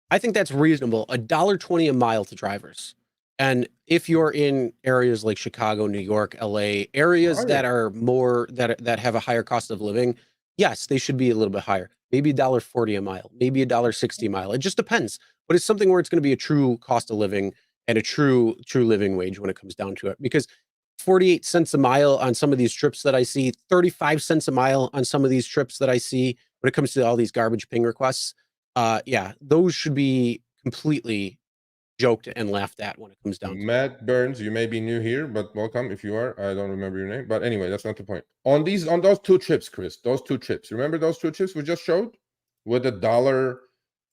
I think that's reasonable. $1.20 a mile to drivers. And if you're in areas like Chicago, New York, LA, areas that are more that have a higher cost of living, yes, they should be a little bit higher. Maybe $1.40 a mile, maybe $1.60 a mile. It just depends. But it's something where it's going to be a true cost of living and a true living wage when it comes down to it. Because 48 cents a mile on some of these trips that I see, 35 cents a mile on some of these trips that I see when it comes to all these garbage ping requests. Yeah, those should be completely joked and laughed at when it comes down to it. Matt Burns, you may be new here, but welcome if you are. I don't remember your name, but anyway, that's not the point. On those 2 trips, Chris, those 2 trips. Remember those 2 trips we just showed with $1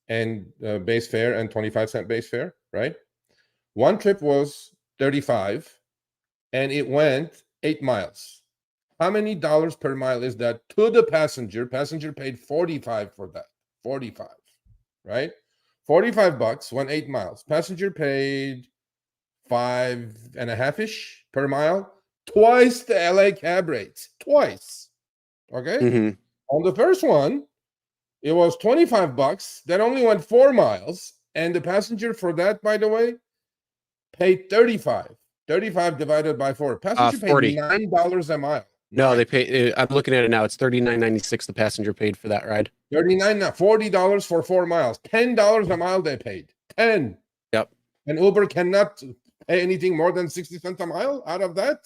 and base fare and 25-cent base fare, right? One trip was 35, and it went 8 miles. How many dollars per mile is that to the passenger? Passenger paid 45 for that. 45, right? $45 went 8 miles. Passenger paid 5.5-ish per mile. Twice the LA cab rates. Twice. Okay. On the first one, It was $25 that only went 4 miles, and the passenger for that, by the way, paid 35. 35 divided by 4. Passenger paid 40. $9 a mile. No, they pay. I'm looking at it now. It's $39.96. The passenger paid for that ride. $40 for 4 miles. $10 a mile they paid. 10. Yep. And Uber cannot pay anything more than 60 cents a mile out of that.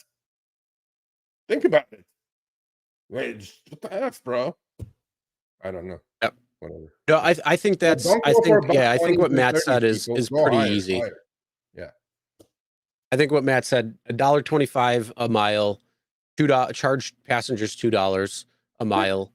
Think about it. Wait, what the F, bro? I don't know. Yep. Whatever. No, I think that's. I think what Matt said is pretty easy. Yeah. I think what Matt said: $1.25 a mile, $2 charge passengers $2 a mile,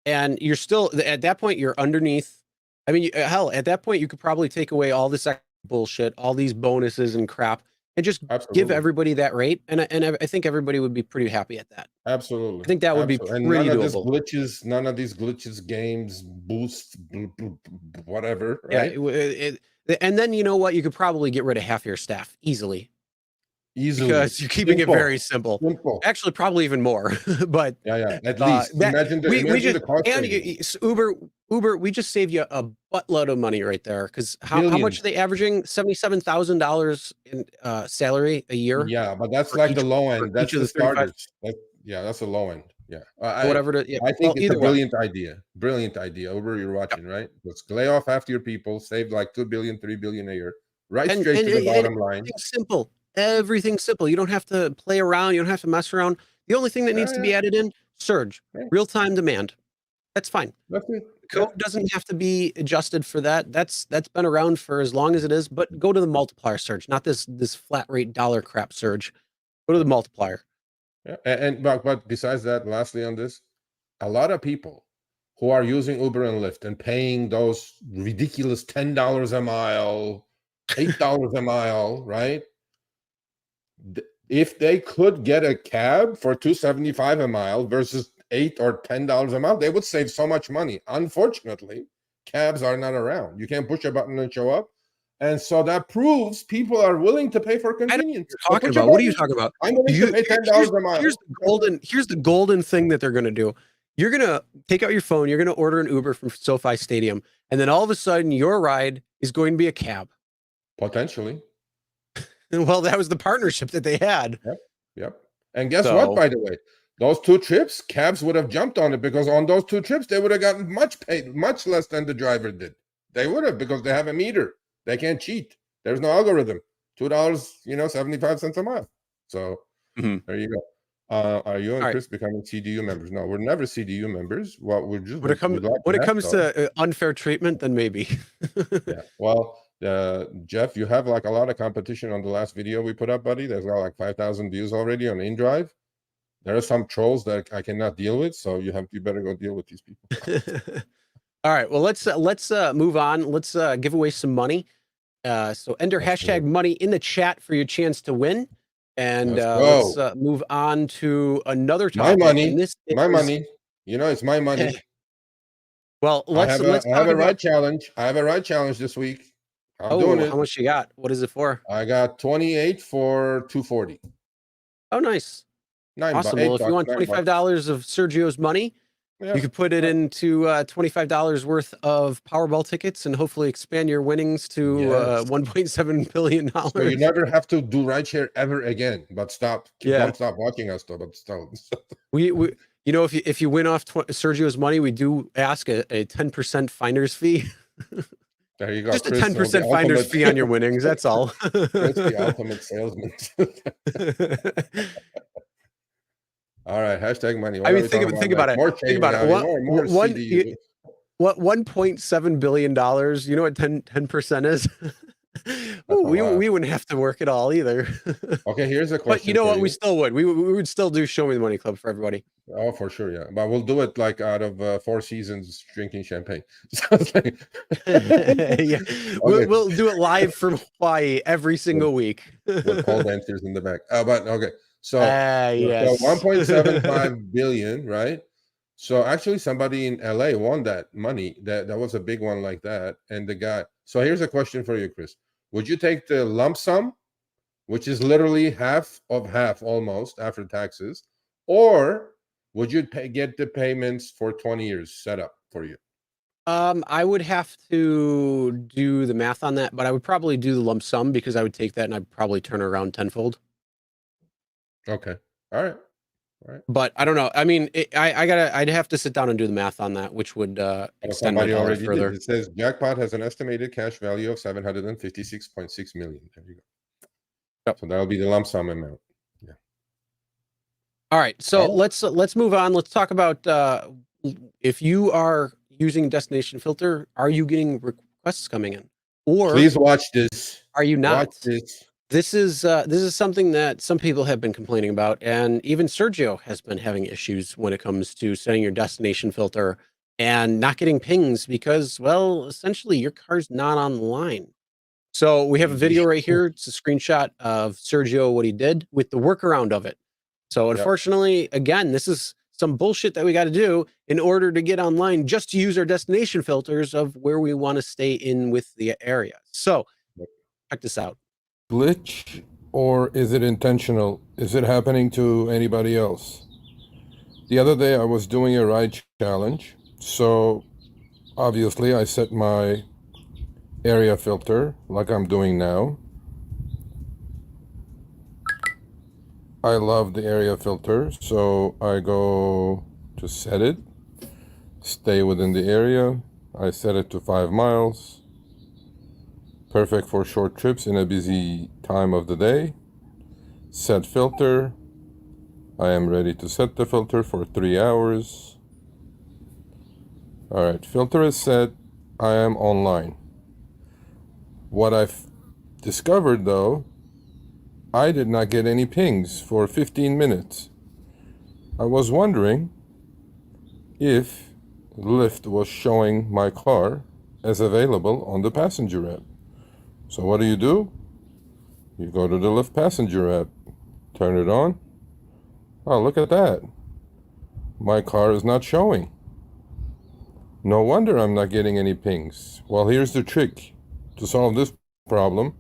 and you're still at that point. You're underneath. I mean, hell, at that point, you could probably take away all this bullshit, all these bonuses and crap, and just give everybody that rate. And I think everybody would be pretty happy at that. Absolutely. I think that would be pretty doable. None of these glitches, games, boost, whatever. Right? Yeah. And then you know what? You could probably get rid of half your staff easily. Because you're keeping it very simple. Actually, probably even more. But yeah. At least imagine the cost. And Uber, we just saved you a buttload of money right there. Because how much are they averaging? $77,000 in salary a year. Yeah, but that's like the low end. That's the starters. That's the low end. Yeah, whatever. I think it's a brilliant idea. Brilliant idea. Uber, you're watching, right? Let's lay off half your people, save like 2 billion, 3 billion a year, right straight to the bottom line. Simple. Everything's simple. You don't have to play around. You don't have to mess around. The only thing that needs to be added in, surge, real-time demand. That's fine. That's it. Code doesn't have to be adjusted for that. That's been around for as long as it is. But go to the multiplier surge, not this flat rate dollar crap surge. Go to the multiplier. Yeah, but besides that, lastly on this, a lot of people who are using Uber and Lyft and paying those ridiculous $10 a mile, $8 a mile, right? If they could get a cab for $2.75 a mile versus $8 or $10 a mile, they would save so much money. Unfortunately, cabs are not around. You can't push a button and show up. And so that proves people are willing to pay for convenience. What are you talking about? I'm willing to pay $10 a mile. Here's the golden thing that they're going to do. You're going to take out your phone. You're going to order an Uber from SoFi Stadium. And then all of a sudden, your ride is going to be a cab. Potentially. Well, that was the partnership that they had. Yep. And guess what, by the way? Those 2 trips, cabs would have jumped on it because on those 2 trips, they would have gotten much less than the driver did. They would have because they have a meter. They can't cheat. There's no algorithm. $2, 75 cents a mile. So there you go. Are you and Chris becoming CDU members? No, we're never CDU members. Well, we're just when it comes to unfair treatment, then maybe. Yeah. Well, Jeff, you have like a lot of competition on the last video we put up, buddy. There's got like 5,000 views already on InDrive. There are some trolls that I cannot deal with, so you better go deal with these people. All right. Well, let's move on. Let's give away some money. So enter hashtag money in the chat for your chance to win. And let's move on to another topic. My money. Money. It's my money. Well, I have a ride challenge. I have a ride challenge this week. I'm doing it. How much you got? What is it for? I got 28 for 240. Oh, nice. Awesome. Well, if you want $25 of Sergio's money, you could put it into $25 worth of Powerball tickets and hopefully expand your winnings to $1.7 billion. So you never have to do rideshare ever again. But stop watching us though. But still, we if you win off Sergio's money, we do ask a 10% finder's fee. There you go. Just Chris, a 10% finder's fee on your winnings. That's all. That's the ultimate salesman. All right, hashtag money. I mean, think about it. Think about it. What $1.7 billion? You know what 10% is? We wouldn't have to work at all either. Okay, here's a question. But you know what? We still would. We would still do Show Me the Money Club for everybody. Oh, for sure, yeah. But we'll do it like out of 4 seasons drinking champagne. Yeah, we'll do it live from Hawaii every single week. With pole dancers in the back. But okay. So 1.75 billion, right? So actually somebody in LA won that money. That was a big one like that. And the guy, so here's a question for you, Chris. Would you take the lump sum, which is literally half of half almost after taxes, or would you get the payments for 20 years set up for you? I would have to do the math on that, but I would probably do the lump sum because I would take that and I'd probably turn it around tenfold. Okay. All right. All right. But I don't know. I mean, I'd have to sit down and do the math on that, which would extend my Somebody dollar already further. did. It says jackpot has an estimated cash value of 756.6 million. There you go. Yep. So that'll be the lump sum amount. Yeah. All right. So All right. let's move on. Let's talk about if you are using destination filter, are you getting requests coming in? Or please watch this. are you not? Watch this. This is something that some people have been complaining about, and even Sergio has been having issues when it comes to setting your destination filter and not getting pings because, well, essentially your car's not online. So we have a video right here. It's a screenshot of Sergio, what he did with the workaround of it. So unfortunately, again, this is some bullshit that we got to do in order to get online just to use our destination filters of where we want to stay in with the area. So check this out. Glitch, or is it intentional? Is it happening to anybody else? The other day I was doing a ride challenge, so obviously I set my area filter like I'm doing now. I love the area filter, so I go to set it, stay within the area. I set it to 5 miles. Perfect for short trips in a busy time of the day. Set filter. I am ready to set the filter for 3 hours. All right, filter is set. I am online. What I've discovered though, I did not get any pings for 15 minutes. I was wondering if Lyft was showing my car as available on the passenger app. So what do? You go to the Lyft passenger app, turn it on. Oh, look at that. My car is not showing. No wonder I'm not getting any pings. Well, here's the trick to solve this problem.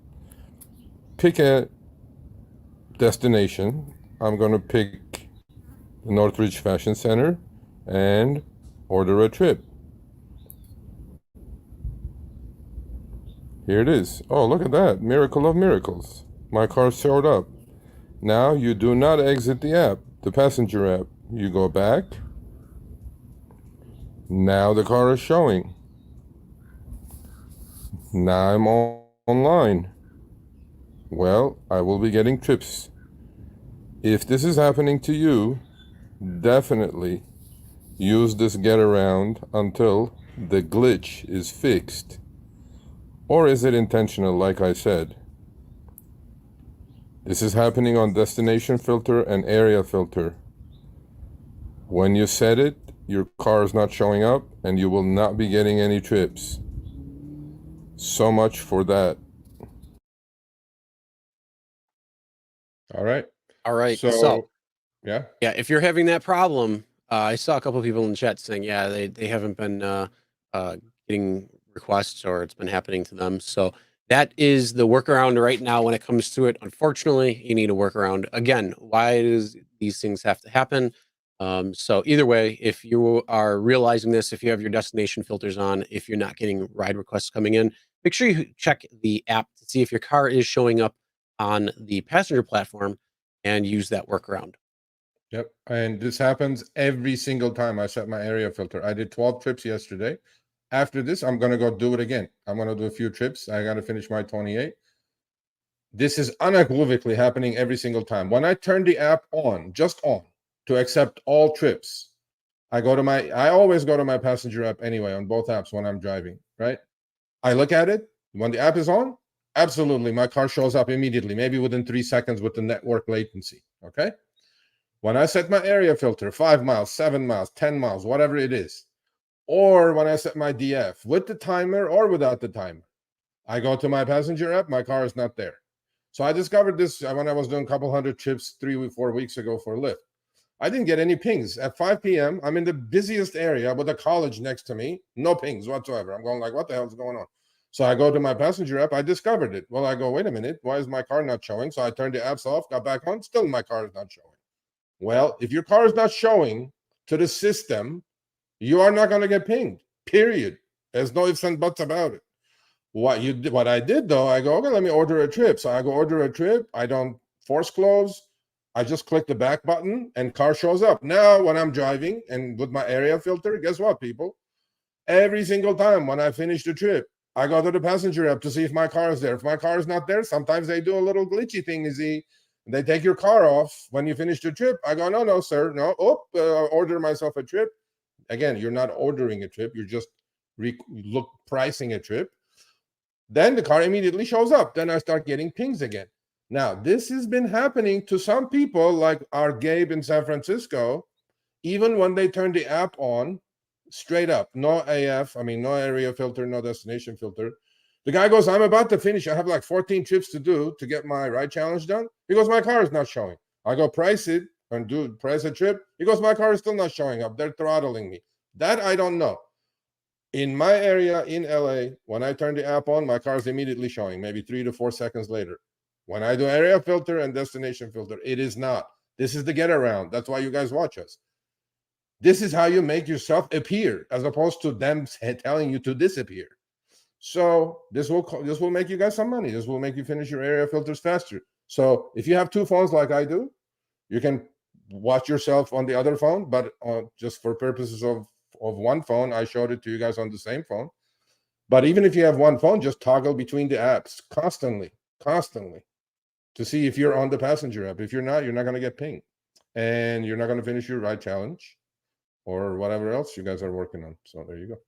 Pick a destination. I'm going to pick the Northridge Fashion Center and order a trip. Here it is. Oh, look at that. Miracle of miracles. My car showed up. Now you do not exit the app, the passenger app. You go back. Now the car is showing. Now I'm online. Well, I will be getting trips. If this is happening to you, definitely use this get around until the glitch is fixed. Or is it intentional, like I said? This is happening on destination filter and area filter. When you set it, your car is not showing up and you will not be getting any trips. So much for that. All right. All right. So yeah. If you're having that problem, I saw a couple of people in the chat saying, yeah, they haven't been getting requests or it's been happening to them. So that is the workaround right now when it comes to it. Unfortunately, you need a workaround. Again, why does these things have to happen? So either way, if you are realizing this, if you have your destination filters on, if you're not getting ride requests coming in, make sure you check the app to see if your car is showing up on the passenger platform and use that workaround. Yep. And this happens every single time I set my area filter. I did 12 trips yesterday. After this, I'm going to go do it again. I'm going to do a few trips. I got to finish my 28. This is unequivocally happening every single time. When I turn the app on, just on, to accept all trips, I always go to my passenger app anyway on both apps when I'm driving, right? I look at it. When the app is on, absolutely, my car shows up immediately, maybe within 3 seconds with the network latency, okay? When I set my area filter, 5 miles, 7 miles, 10 miles, whatever it is, or when I set my DF with the timer or without the timer, I go to my passenger app, my car is not there. So I discovered this when I was doing a couple hundred trips 3 or 4 weeks ago for Lyft. I didn't get any pings. At 5 p.m., I'm in the busiest area with a college next to me. No pings whatsoever. I'm going like, what the hell is going on? So I go to my passenger app. I discovered it. Well, I go, wait a minute. Why is my car not showing? So I turned the apps off, got back on. Still, my car is not showing. Well, if your car is not showing to the system, you are not going to get pinged, period. There's no ifs and buts about it. What I did though, I go, okay, let me order a trip. So I go order a trip. I don't force close. I just click the back button and car shows up. Now, when I'm driving and with my area filter, guess what, people? Every single time when I finish the trip, I go to the passenger app to see if my car is there. If my car is not there, sometimes they do a little glitchy thing. They take your car off when you finish the trip. I go, no, sir, no. Order myself a trip. Again, you're not ordering a trip. You're just pricing a trip. Then the car immediately shows up. Then I start getting pings again. Now, this has been happening to some people, like our Gabe in San Francisco, even when they turn the app on, straight up, no AF, no area filter, no destination filter. The guy goes, I'm about to finish. I have like 14 trips to do to get my ride challenge done. He goes, my car is not showing. I go price it and price a trip. He goes, my car is still not showing up. They're throttling me. That I don't know. In my area in LA, when I turn the app on, my car is immediately showing, maybe 3 to 4 seconds later. When I do area filter and destination filter, it is not. This is the get around. That's why you guys watch us. This is how you make yourself appear, as opposed to them telling you to disappear. So this will make you guys some money. This will make you finish your area filters faster. So if you have two phones like I do, you can watch yourself on the other phone, but just for purposes of one phone, I showed it to you guys on the same phone. But even if you have one phone, just toggle between the apps constantly to see if you're on the passenger app. If you're not going to get pinged, and you're not going to finish your ride challenge or whatever else you guys are working on. So there you go.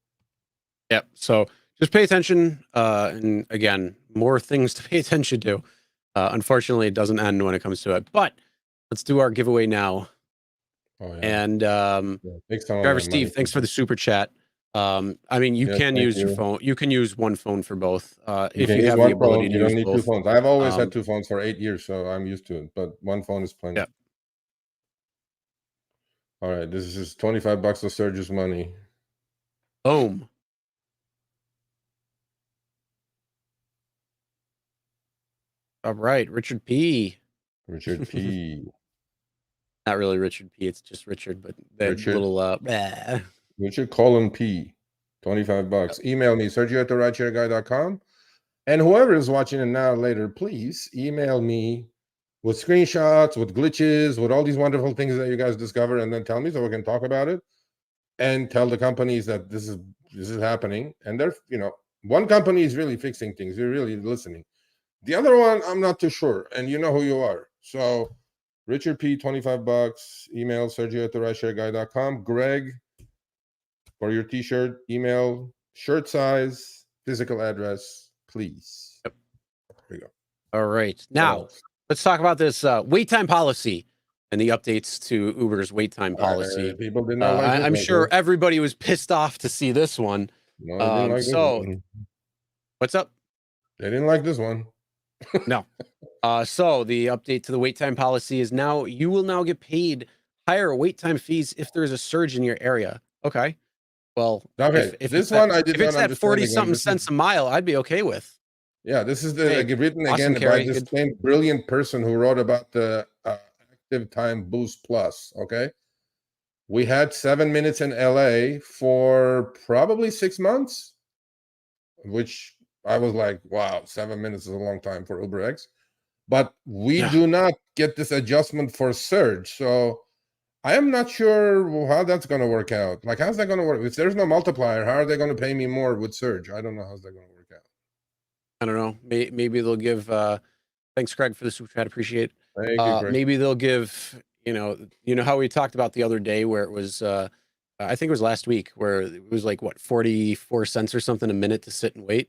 Yep. So just pay attention. And again, more things to pay attention to. Unfortunately, it doesn't end when it comes to it. But let's do our giveaway now. Oh, yeah. And Driver Steve, thanks for the super chat. You can use your phone. You can use one phone for both. If you have the ability to use both. You don't need two phones. I've always had two phones for 8 years, so I'm used to it. But one phone is plenty. Yeah. All right, this is $25 of Sergio's money. Boom. All right, Richard P. Richard P. Not really Richard P. It's just Richard, but that little Richard Colin P. $25. Email me, Sergio@therideshareguy.com. And whoever is watching it now or later, please email me with screenshots, with glitches, with all these wonderful things that you guys discover, and then tell me so we can talk about it and tell the companies that this is happening. And they're, one company is really fixing things. You're really listening. The other one, I'm not too sure. And you know who you are. So Richard P, $25. Email Sergio@therideshareguy.com. Greg, for your t-shirt, email, shirt size, physical address, please. Yep. There you go. All right. Now, let's talk about this wait time policy and the updates to Uber's wait time policy. People did not like I'm sure everybody was pissed off to see this one. No, they didn't like this one. What's up? They didn't like this one. No. So the update to the wait time policy is now you will now get paid higher wait time fees if there's a surge in your area. Okay. Well, okay. If it's that 40-something cents a mile, I'd be okay with. Yeah, this is written again by this same brilliant person who wrote about the Active Time Boost Plus. Okay, we had 7 minutes in LA for probably 6 months, which I was like, wow, 7 minutes is a long time for UberX. But we do not get this adjustment for surge. So I am not sure how that's going to work out. Like, how's that going to work? If there's no multiplier, how are they going to pay me more with surge? I don't know how's that going to work out. I don't know. Maybe they'll give. Thanks, Craig, for the super chat. Appreciate it. Thank you, Craig. Maybe they'll give. You know how we talked about the other day where it was. I think it was last week where it was like 44 cents or something a minute to sit and wait.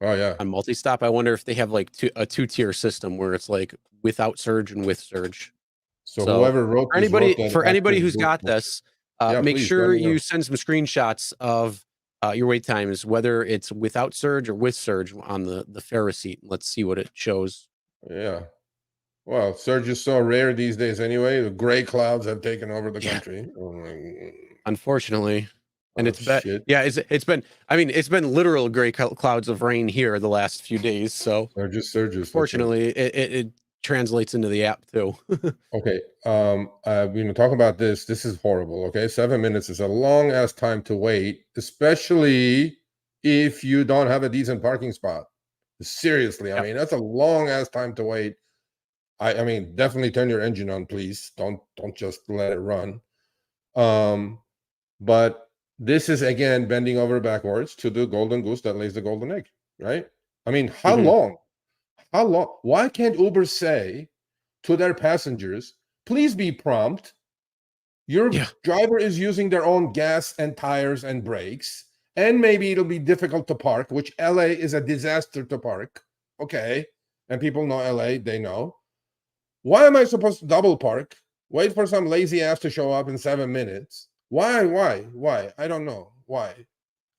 Oh yeah. On multi-stop. I wonder if they have like a two-tier system where it's like without surge and with surge. So whoever wrote for anybody who's got this, make sure you send some screenshots of your wait times, whether it's without surge or with surge on the fare receipt. Let's see what it shows. Yeah. Well, surge is so rare these days anyway. The gray clouds have taken over the country. Unfortunately. And it's been, it's been literal gray clouds of rain here the last few days. So surges. Fortunately, it translates into the app too. Okay. Talk about this. This is horrible. Okay. 7 minutes is a long ass time to wait, especially if you don't have a decent parking spot. Seriously, I mean, that's a long ass time to wait. I mean, definitely turn your engine on, please. Don't just let it run. But this is again bending over backwards to the golden goose that lays the golden egg, right? I mean, how long? How long? Why can't Uber say to their passengers, please be prompt? Your driver is using their own gas and tires and brakes, and maybe it'll be difficult to park, which LA is a disaster to park. Okay. And people know LA, they know. Why am I supposed to double park? Wait for some lazy ass to show up in 7 minutes. Why? I don't know. Why?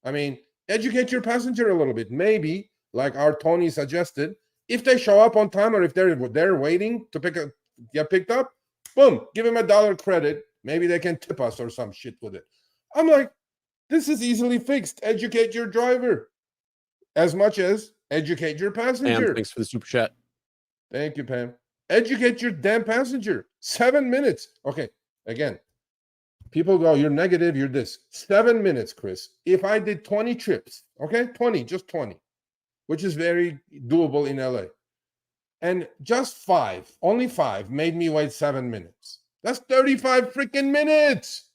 I mean, educate your passenger a little bit. Maybe, like our Tony suggested, if they show up on time or if they're waiting to get picked up, boom, give them $1 credit. Maybe they can tip us or some shit with it. I'm like, this is easily fixed. Educate your driver as much as educate your passenger. Pam, thanks for the super chat. Thank you, Pam. Educate your damn passenger. 7 minutes. Okay, again, people go, you're negative, you're this. 7 minutes, Chris. If I did 20 trips, okay, 20, just 20, which is very doable in LA. And just 5, only 5 made me wait 7 minutes. That's 35 freaking minutes.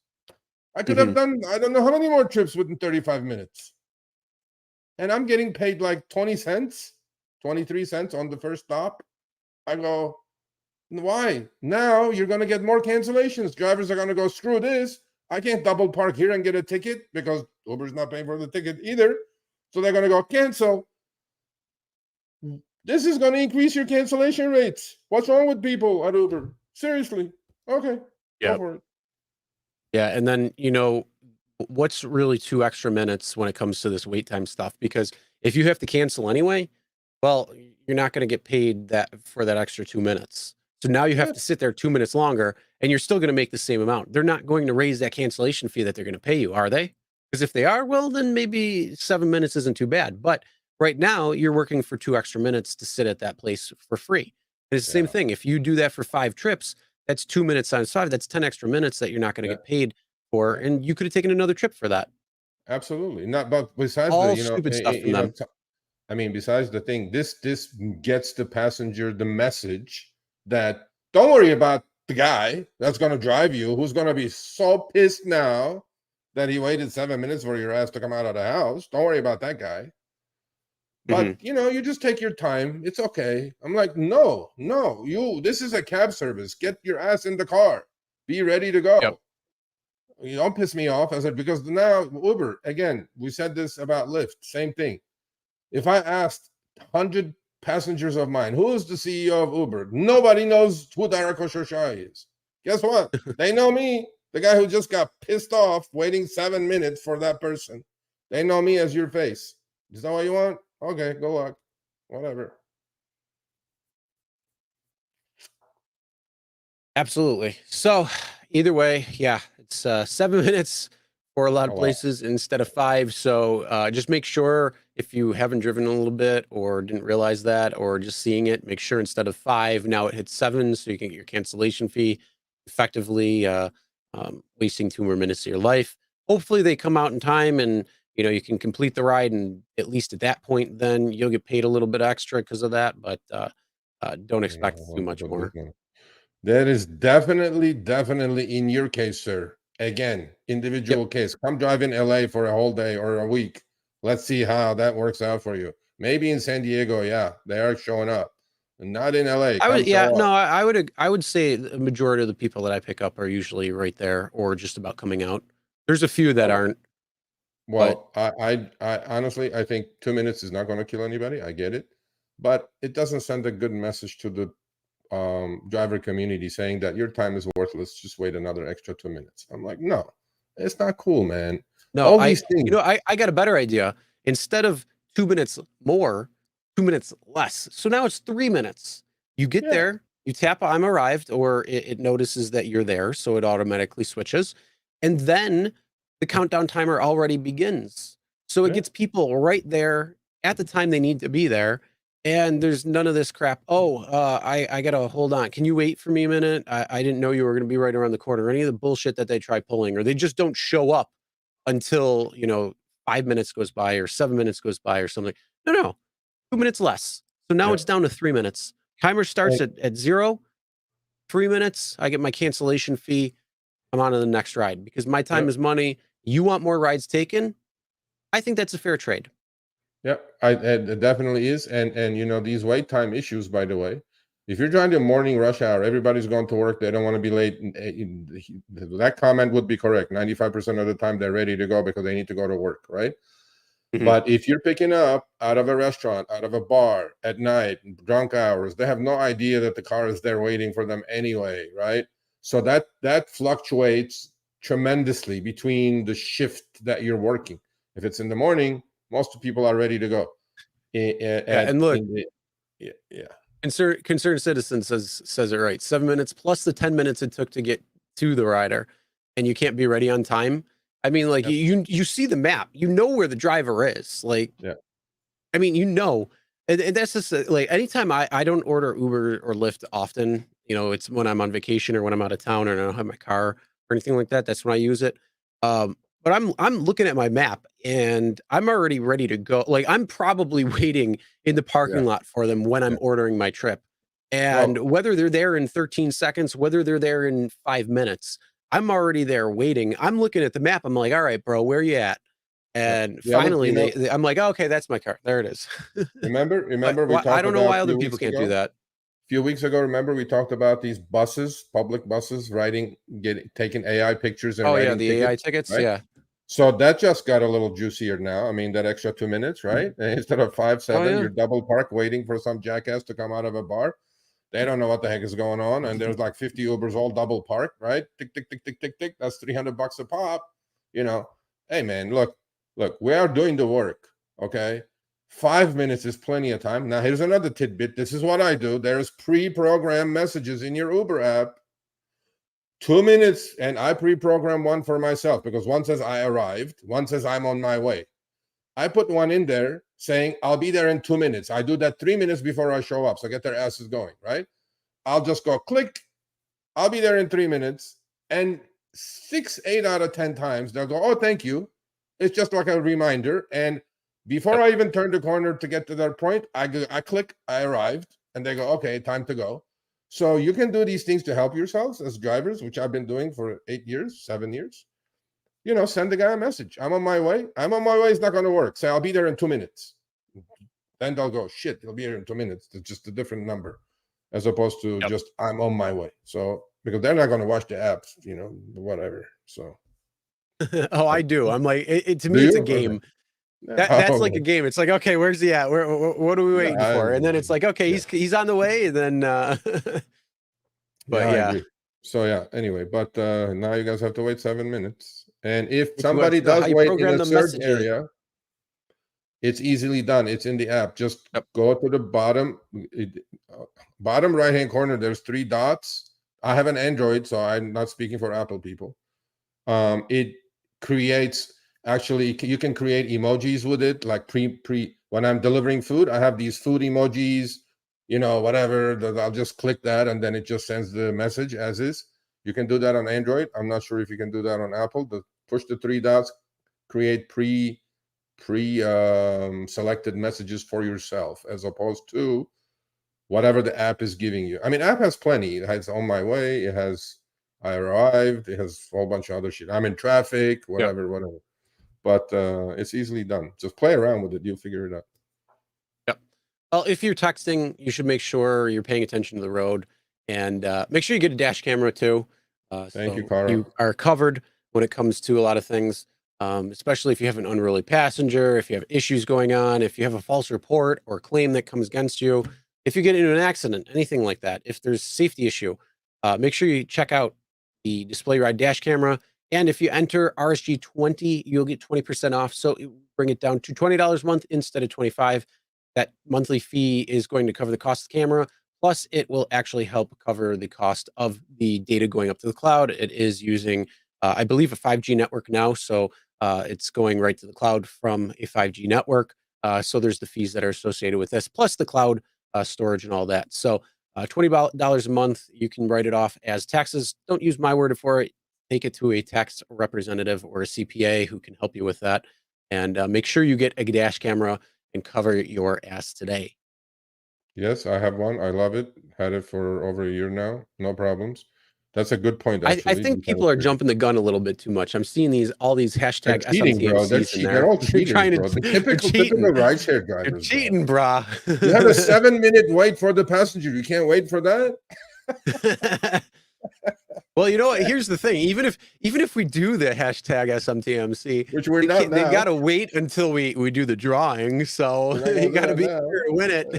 I could have done, I don't know how many more trips within 35 minutes. And I'm getting paid like 20 cents, 23 cents on the first stop. I go, why? Now you're going to get more cancellations. Drivers are going to go, screw this. I can't double park here and get a ticket because Uber's not paying for the ticket either. So they're going to go cancel. This is going to increase your cancellation rates. What's wrong with people at Uber? Seriously. Okay. Yeah. Go for it. Yeah. And then, you know, what's really 2 extra minutes when it comes to this wait time stuff? Because if you have to cancel anyway, well, you're not going to get paid that for that extra 2 minutes. So now you have to sit there 2 minutes longer and you're still going to make the same amount. They're not going to raise that cancellation fee that they're going to pay you, are they? Because if they are, well, then maybe 7 minutes isn't too bad. But right now you're working for 2 extra minutes to sit at that place for free. And it's the same thing. If you do that for 5 trips, that's 2 minutes times 5. That's 10 extra minutes that you're not going to get paid for. And you could have taken another trip for that. Absolutely. Not, but besides all the, stupid stuff from them. I mean, besides the thing, this gets the passenger the message that don't worry about the guy that's going to drive you, who's going to be so pissed now that he waited 7 minutes for your ass to come out of the house. Don't worry about that guy. But, you know, you just take your time. It's okay. I'm like, no, this is a cab service. Get your ass in the car. Be ready to go. Yep. You don't piss me off. I said, because now Uber, again, we said this about Lyft, same thing. If I asked 100 passengers of mine, who is the CEO of Uber? Nobody knows who Darako Shoshai is. Guess what? They know me, the guy who just got pissed off waiting 7 minutes for that person. They know me as your face. Is that what you want? Okay, good luck. Whatever. Absolutely. So either way, yeah, it's 7 minutes for a lot of places instead of 5. So just make sure if you haven't driven a little bit or didn't realize that, or just seeing it, make sure instead of 5, now it hits 7 so you can get your cancellation fee, effectively wasting 2 more minutes of your life. Hopefully they come out in time and, you know, you can complete the ride, and at least at that point, then you'll get paid a little bit extra because of that. But don't expect too much more. That is definitely in your case, sir. Again, individual case. Come drive in LA for a whole day or a week. Let's see how that works out for you. Maybe in San Diego, yeah, they are showing up, and not in LA. I would say the majority of the people that I pick up are usually right there or just about coming out. There's a few that aren't. Well, I honestly, I think 2 minutes is not going to kill anybody. I get it, but it doesn't send a good message to the driver community saying that your time is worthless. Just wait another extra 2 minutes. I'm like, no, it's not cool, man. No, all these things. You know, I got a better idea. Instead of 2 minutes more, 2 minutes less. So now it's 3 minutes. You get there, you tap I'm arrived, or it notices that you're there, so it automatically switches. And then the countdown timer already begins. So it gets people right there at the time they need to be there. And there's none of this crap. Oh, I gotta hold on. Can you wait for me a minute? I didn't know you were gonna be right around the corner. Any of the bullshit that they try pulling, or they just don't show up until, you know, 5 minutes goes by or 7 minutes goes by or something. No, 2 minutes less. So now Yeah. it's down to 3 minutes. Timer starts at 0, 3 minutes. I get my cancellation fee. I'm on to the next ride because my time is money. You want more rides taken? I think that's a fair trade. Yeah, it definitely is. And you know, these wait time issues, by the way, if you're trying to morning rush hour, everybody's going to work, they don't want to be late. That comment would be correct. 95% of the time they're ready to go because they need to go to work, right? But if you're picking up out of a restaurant, out of a bar at night, drunk hours, they have no idea that the car is there waiting for them anyway, right? So that fluctuates tremendously between the shift that you're working. If it's in the morning, most people are ready to go. And look, Yeah. Concerned Citizen says it right. 7 minutes plus the 10 minutes it took to get to the rider, and you can't be ready on time. I mean, like you see the map, you know where the driver is. Like, I mean, you know, and that's just like anytime I don't order Uber or Lyft often. You know, it's when I'm on vacation or when I'm out of town or I don't have my car or anything like that. That's when I use it. But I'm looking at my map and I'm already ready to go. Like I'm probably waiting in the parking lot for them when I'm ordering my trip. And whether they're there in 13 seconds, whether they're there in 5 minutes, I'm already there waiting. I'm looking at the map. I'm like, all right, bro, where you at? And finally, I'm like, oh, okay, that's my car. There it is. Remember, we talked I don't know about why other people can't do that. A few weeks ago, remember we talked about these buses, public buses, taking AI pictures and writing the tickets, AI tickets, right? So that just got a little juicier now. I mean, that extra 2 minutes, right? Instead of 5, 7, you're double parked waiting for some jackass to come out of a bar. They don't know what the heck is going on, and there's like 50 Ubers all double parked, right? Tick, tick, tick, tick, tick, tick. That's $300 a pop. You know, hey man, look, we are doing the work, okay? 5 minutes is plenty of time. Now, here's another tidbit. This is what I do. There's pre-programmed messages in your Uber app. 2 minutes, and I pre-program one for myself because one says I arrived, one says I'm on my way. I put one in there saying I'll be there in 2 minutes. I do that 3 minutes before I show up, so get their asses going, right? I'll just go click. I'll be there in 3 minutes, and 6, 8 out of 10 times they'll go, oh, thank you. It's just like a reminder. And before I even turn the corner to get to that point, I click, I arrived, and they go, okay, time to go. So you can do these things to help yourselves as drivers, which I've been doing for 8 years, 7 years. You know, send the guy a message. I'm on my way. I'm on my way. It's not going to work. Say, I'll be there in 2 minutes. Then they'll go, shit, he'll be here in 2 minutes. It's just a different number as opposed to just I'm on my way. So because they're not going to watch the apps, you know, whatever. So. Oh, I do. I'm like, to me, it's a game. That's like a game. It's like, okay, where's he at? What are we waiting for? And then it's like, okay, he's on the way. And then, but I agree. So anyway, but now you guys have to wait 7 minutes. And if somebody does wait in a certain area, it's easily done. It's in the app. Just go to the bottom right-hand corner. There's 3 dots. I have an Android, so I'm not speaking for Apple people. It creates, actually, you can create emojis with it. Like when I'm delivering food, I have these food emojis, you know, whatever. I'll just click that, and then it just sends the message as is. You can do that on Android. I'm not sure if you can do that on Apple. But push the 3 dots, create selected messages for yourself, as opposed to whatever the app is giving you. I mean, app has plenty. It has on my way. It has I arrived. It has a whole bunch of other shit. I'm in traffic, whatever. But it's easily done. Just play around with it. You'll figure it out. Yep. Well, if you're texting, you should make sure you're paying attention to the road, and make sure you get a dash camera too. Thank you, Carl. You are covered when it comes to a lot of things, especially if you have an unruly passenger, if you have issues going on, if you have a false report or claim that comes against you, if you get into an accident, anything like that. If there's a safety issue, make sure you check out the Displayride dash camera. And if you enter RSG20, you'll get 20% off. So bring it down to $20 a month instead of $25. That monthly fee is going to cover the cost of the camera. Plus, it will actually help cover the cost of the data going up to the cloud. It is using, I believe, a 5G network now. So it's going right to the cloud from a 5G network. So there's the fees that are associated with this, plus the cloud storage and all that. So $20 a month, you can write it off as taxes. Don't use my word for it. Take it to a tax representative or a CPA who can help you with that. And make sure you get a dash camera and cover your ass today. Yes, I have one. I love it. Had it for over a year now. No problems. That's a good point, I actually. think people are jumping the gun a little bit too much. I'm seeing all these They're hashtag cheating, bro. SMTMCs in there. They're all cheaters, trying bro. The they're typical cheating. rideshare They're drivers, cheating, bro. brah. You have a 7-minute wait for the passenger. You can't wait for that? Well, you know what? Here's the thing. Even if we do the hashtag SMTMC, Which we're not now. They gotta wait until we do the drawing. So you gotta be here to win it.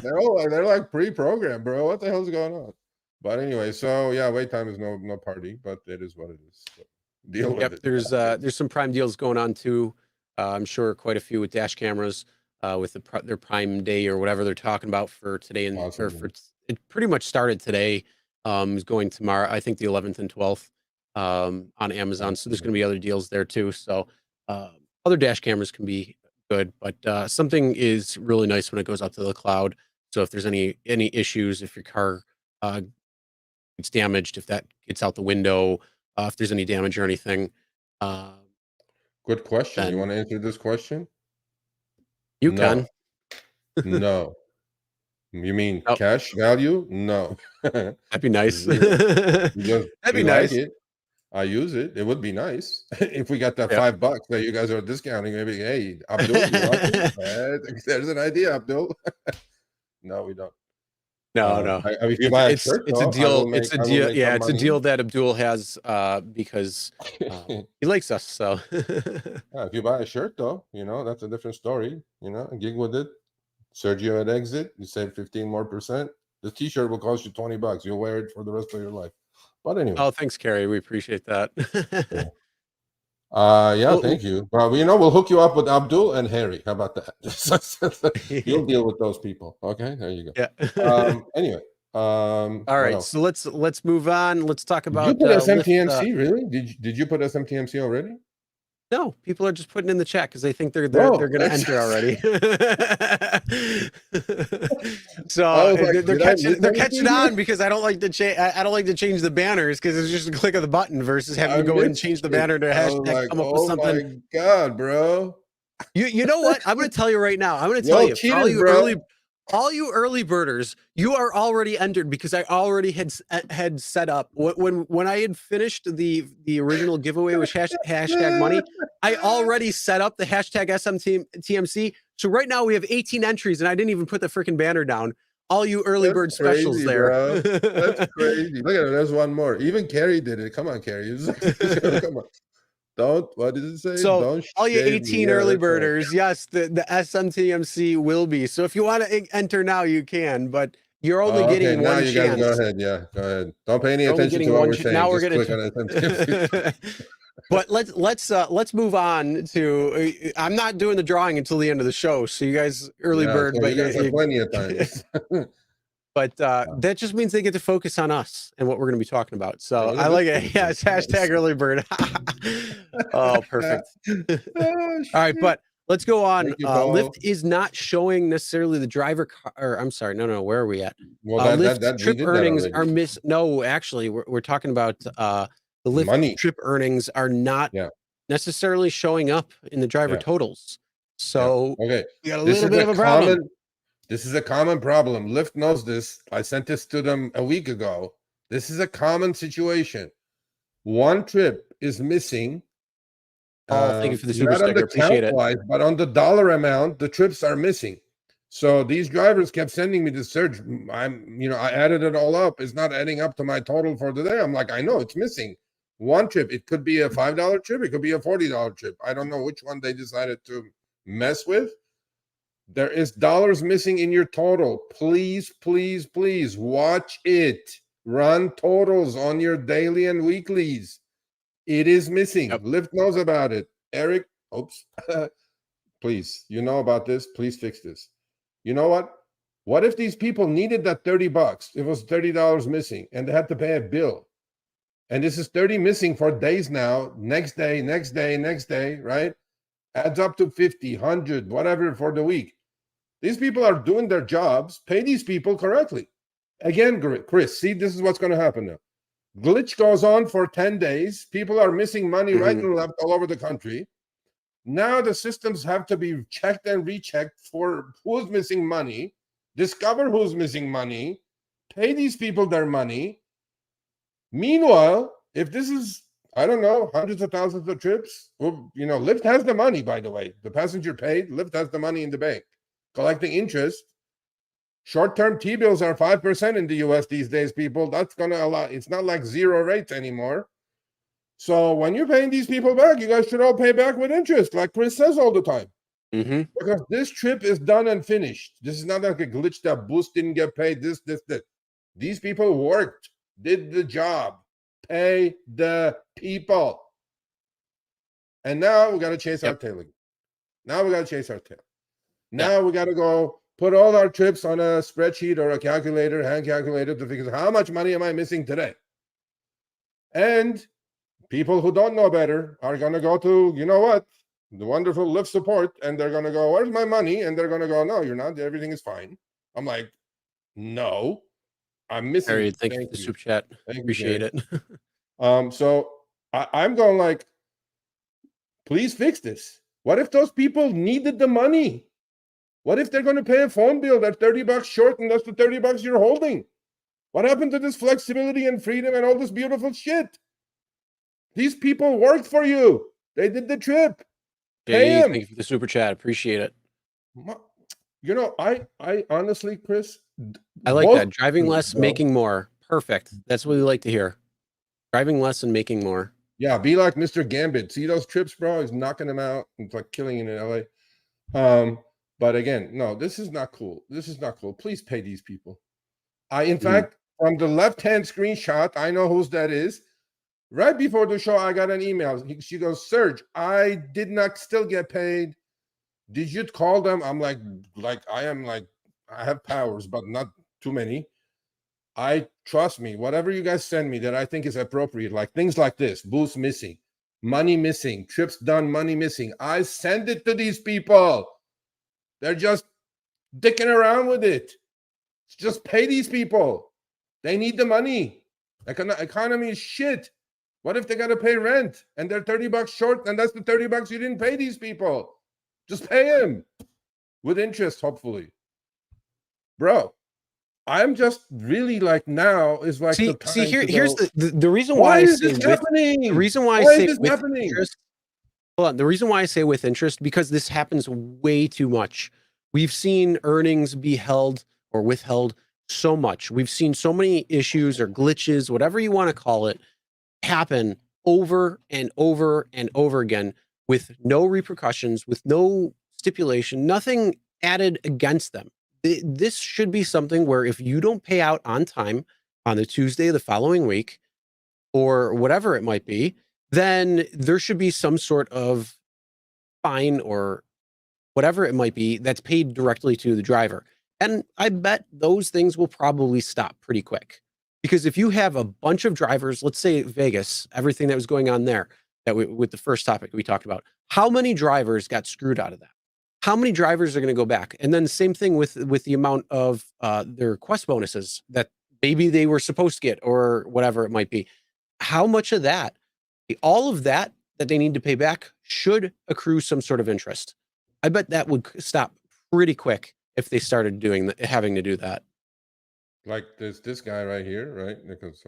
They're like pre-programmed, bro. What the hell's going on? But anyway, so yeah, wait time is no party, but it is what it is. So deal with it. There's some Prime deals going on too. I'm sure quite a few with dash cameras, with their Prime Day or whatever they're talking about for today it pretty much started today. Is going tomorrow. I think the 11th and 12th on Amazon. So there's going to be other deals there too. So other dash cameras can be good, but something is really nice when it goes out to the cloud. So if there's any issues, if your car gets damaged, if that gets out the window, if there's any damage or anything. Good question. You want to answer this question? You can. No. You mean cash value? No. That'd be nice. That'd be nice. Like it. I use it. It would be nice if we got that $5 that you guys are discounting. Maybe, hey, Abdul, you want it? There's an idea, Abdul. No, we don't. No. If you buy a shirt, it's a deal. It's a deal. Yeah, it's a deal that Abdul has because he likes us. So if you buy a shirt, though, that's a different story. Gig with it. Sergio at exit, you save 15% more. The t-shirt will cost you $20. You'll wear it for the rest of your life. But anyway. Oh, thanks, Carrie. We appreciate that. Thank you. Well, we'll hook you up with Abdul and Harry. How about that? You'll deal with those people. Okay, there you go. Yeah. Anyway. All right. So let's move on. Let's talk about. Did you put SMTMC really? Did you put SMTMC already? No, people are just putting in the chat because they think they're going to enter already. So they're catching on because I don't like to change. I don't like to change the banners because it's just a click of the button versus having to go and change the banner to hashtag come up with something. Oh my god, bro! You know what? I'm going to tell you right now. I'm going to tell you, all you early birders, you are already entered because I already had set up when I had finished the original giveaway with hashtag money. I already set up the hashtag SMTMC. So right now we have 18 entries, and I didn't even put the freaking banner down. All you early bird specials there. Bro. That's crazy. Look at it. There's one more. Even Carrie did it. Come on, Carrie. Come on. What did it say? So all you 18 early birders, yes, the SMTMC will be. So if you want to enter now, you can, but you're only getting one chance. Guys go ahead. Yeah, go ahead. Don't pay any attention to what we're saying. Now Just click on SMTMC. But let's move on to. I'm not doing the drawing until the end of the show, so you guys early bird, so but you guys have plenty of time. But that just means they get to focus on us and what we're going to be talking about. So I like it. Yeah, it's hashtag early bird. Oh, perfect. All right, but let's go on. Lyft is not showing necessarily the driver car, or I'm sorry, no. Where are we at? Well, Lyft trip earnings are No, actually, we're talking about the Lyft trip earnings are not necessarily showing up in the driver totals. So okay, we got a little bit of a problem. This is a common problem. Lyft knows this. I sent this to them a week ago. This is a common situation. One trip is missing. Thank you for the super sticker. Appreciate it. But on the dollar amount, the trips are missing. So these drivers kept sending me the surge. I added it all up. It's not adding up to my total for the day. I'm like, I know it's missing. One trip. It could be a $5 trip. It could be a $40 trip. I don't know which one they decided to mess with. There is dollars missing in your total. Please, please, please watch it. Run totals on your daily and weeklies. It is missing. Lyft knows about it. Eric, please, you know about this. Please fix this. You know what? What if these people needed that $30? It was $30 missing, and they had to pay a bill. And this is 30 missing for days now. Next day, right? Adds up to 50, 100, whatever for the week. These people are doing their jobs. Pay these people correctly. Again, Chris, see, this is what's going to happen now. Glitch goes on for 10 days. People are missing money right and left all over the country. Now the systems have to be checked and rechecked for who's missing money, discover who's missing money, pay these people their money. Meanwhile, if this is, I don't know, hundreds of thousands of trips, well, you know, Lyft has the money, by the way. The passenger paid, Lyft has the money in the bank, collecting interest. Short-term T-bills are 5% in the US these days, people. That's going to allow, it's not like zero rates anymore. So when you're paying these people back, you guys should all pay back with interest, like Chris says all the time. Because this trip is done and finished. This is not like a glitch that Boost didn't get paid, this. These people worked, did the job, pay the people. And now we got to chase our tail again. Now we got to chase our tail. Now we got to go put all our trips on a spreadsheet or a calculator, hand calculator, to figure out how much money am I missing today. And people who don't know better are going to go to, you know what, the wonderful Lyft support, and they're going to go, where's my money? And they're going to go, no, you're not. Everything is fine. I'm like, no, I'm missing. Harry, thank you for the super chat. Appreciate it. So I'm going like, please fix this. What if those people needed the money? What if they're going to pay a phone bill that's $30 short and that's the $30 you're holding? What happened to this flexibility and freedom and all this beautiful shit? These people worked for you. They did the trip. Pay them. Thank you for the super chat. Appreciate it. You know, I honestly, Chris, I like that. Driving less, making more. Perfect. That's what we like to hear. Driving less and making more. Yeah, be like Mr. Gambit. See those trips, bro? He's knocking them out. It's like killing it in LA. But again, no, this is not cool. This is not cool. Please pay these people. In fact, from the left-hand screenshot, I know whose that is. Right before the show, I got an email. She goes, Serge, I did not still get paid. Did you call them? I'm like I have powers, but not too many. Trust me, whatever you guys send me that I think is appropriate, like things like this, boost missing, money missing, trips done, money missing. I send it to these people. They're just dicking around with it. Just pay these people. They need the money. Economy is shit. What if they got to pay rent and they're $30 short and that's the $30 you didn't pay these people? Just pay them with interest, hopefully. Bro, I'm just really like now is like the time here's the reason why is this happening? The reason why I say with interest. Hold on. The reason why I say with interest, because this happens way too much. We've seen earnings be held or withheld so much. We've seen so many issues or glitches, whatever you want to call it, happen over and over and over again with no repercussions, with no stipulation, nothing added against them. This should be something where if you don't pay out on time on the Tuesday of the following week or whatever it might be, then there should be some sort of fine or whatever it might be that's paid directly to the driver. And I bet those things will probably stop pretty quick. Because if you have a bunch of drivers, let's say Vegas, everything that was going on there, with the first topic we talked about, how many drivers got screwed out of that? How many drivers are going to go back? And then the same thing with the amount of their Quest bonuses that maybe they were supposed to get or whatever it might be. How much of that, all of that they need to pay back should accrue some sort of interest. I bet that would stop pretty quick if they started having to do that. Like this guy right here, right? Because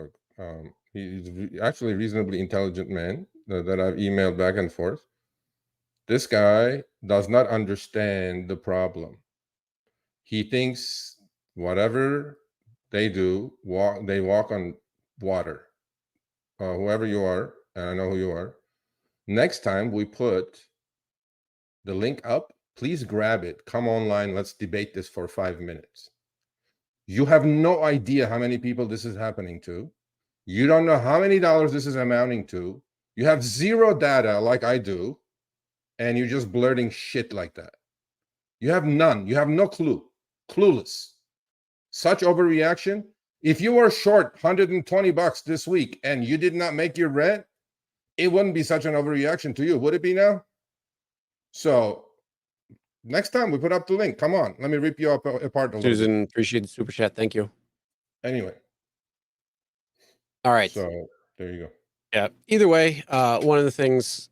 he's actually a reasonably intelligent man that I've emailed back and forth. This guy does not understand the problem. He thinks whatever they do, they walk on water. Whoever you are, and I know who you are. Next time we put the link up, please grab it. Come online. Let's debate this for 5 minutes. You have no idea how many people this is happening to. You don't know how many dollars this is amounting to. You have zero data like I do, and you're just blurting shit like that. You have none. You have no clue. Clueless. Such overreaction. If you were short $120 this week and you did not make your rent, it wouldn't be such an overreaction to you, would it be now? So next time we put up the link, come on, let me rip you apart a little Susan, appreciate the super chat. Thank you. Anyway. All right. So there you go. Yeah. Either way, one of the things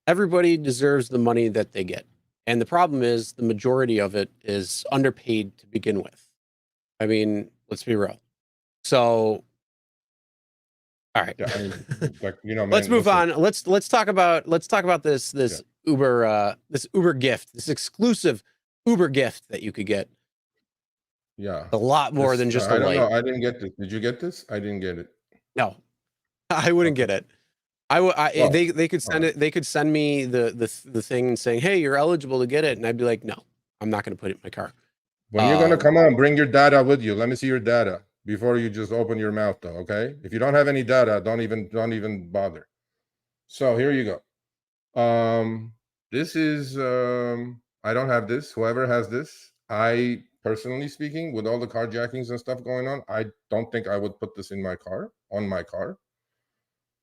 everybody deserves the money that they get. And the problem is the majority of it is underpaid to begin with. I mean, let's be real. So, all right. Yeah, I mean, like, man, Let's move listen, on. Let's talk about this Yeah. Uber gift, this exclusive Uber gift that you could get. Yeah. A lot more than just a I don't know. light. I didn't get this. Did you get this? I didn't get it. No, I wouldn't get it. Well, They could send it. They could send me the thing saying, "Hey, you're eligible to get it," and I'd be like, "No, I'm not going to put it in my car." When you're gonna come on, bring your data with you. Let me see your data before you just open your mouth, though. Okay. If you don't have any data, don't even bother. So here you go. This is I don't have this. Whoever has this, I personally speaking, with all the carjackings and stuff going on, I don't think I would put this in my car, on my car.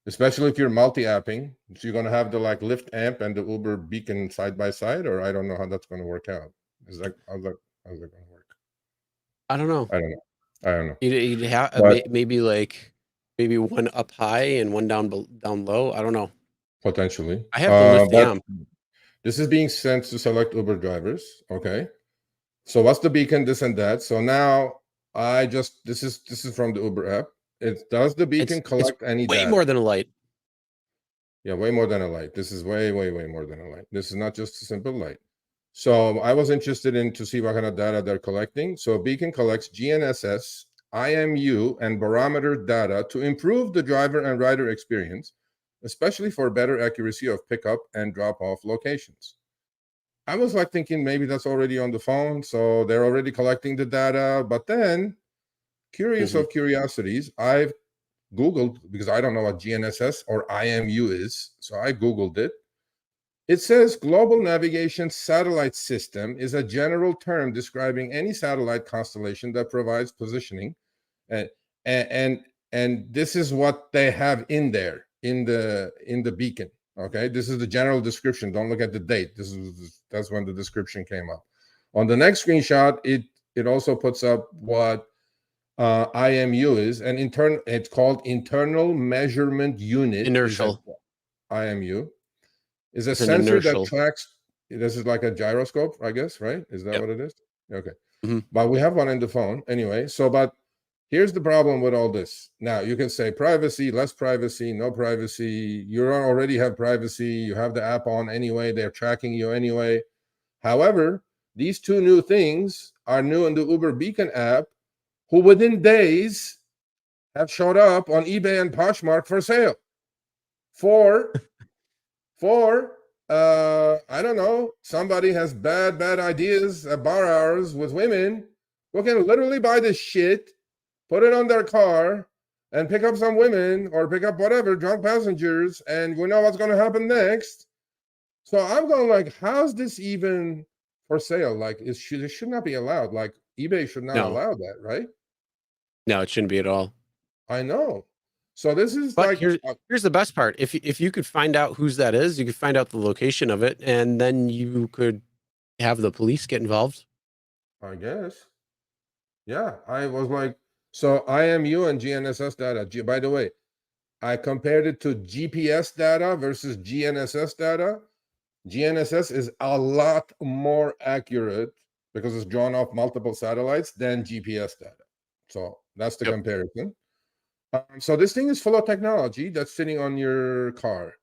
Especially if you're multi-apping. So you're gonna have the like Lyft amp and the Uber beacon side by side, or I don't know how that's gonna work out. How's that gonna work? I don't know. I don't know. You'd have But maybe one up high and one down low. I don't know. potentially. I have the Lyft But amp. this is being sent to select Uber drivers. Okay. So what's the beacon, this and that? So now this is from the Uber app. Does the beacon collect any way data? more than a light. Yeah, way more than a light. This is way more than a light. This is not just a simple light. So I was interested in to see what kind of data they're collecting. So Beacon collects GNSS, IMU, and barometer data to improve the driver and rider experience, especially for better accuracy of pickup and drop-off locations. I was like thinking maybe that's already on the phone, so they're already collecting the data. But then, curious of curiosities, I've Googled, because I don't know what GNSS or IMU is, so I Googled it. It says Global Navigation Satellite System is a general term describing any satellite constellation that provides positioning, and this is what they have in there in the beacon. Okay, this is the general description. Don't look at the date. That's when the description came up. On the next screenshot, it also puts up what IMU is, and it's called Internal Measurement Unit. Inertial. IMU is a It's an sensor inertial. that tracks. This is like a gyroscope, I guess, right? Is that Yep. what it is? Okay. Mhm. But we have one in the phone anyway. So, but here's the problem with all this. Now, you can say privacy, less privacy, no privacy. You don't already have privacy. You have the app on anyway. They're tracking you anyway. However, these two new things are new in the Uber Beacon app, who within days have showed up on eBay and Poshmark for sale. For I don't know, somebody has bad ideas at bar hours with women who can literally buy this shit, put it on their car, and pick up some women or pick up whatever drunk passengers, and we know what's going to happen next. So I'm going like, how's this even for sale? Like, it should not be allowed. Like, eBay should not allow that, right? No, it shouldn't be at all. I know. So this is But like, here's the best part. If you could find out whose that is, you could find out the location of it, and then you could have the police get involved. I guess. Yeah, I was like, so IMU and GNSS data. By the way, I compared it to GPS data versus GNSS data. GNSS is a lot more accurate because it's drawn off multiple satellites than GPS data. So that's the comparison. So this thing is full of technology that's sitting on your car.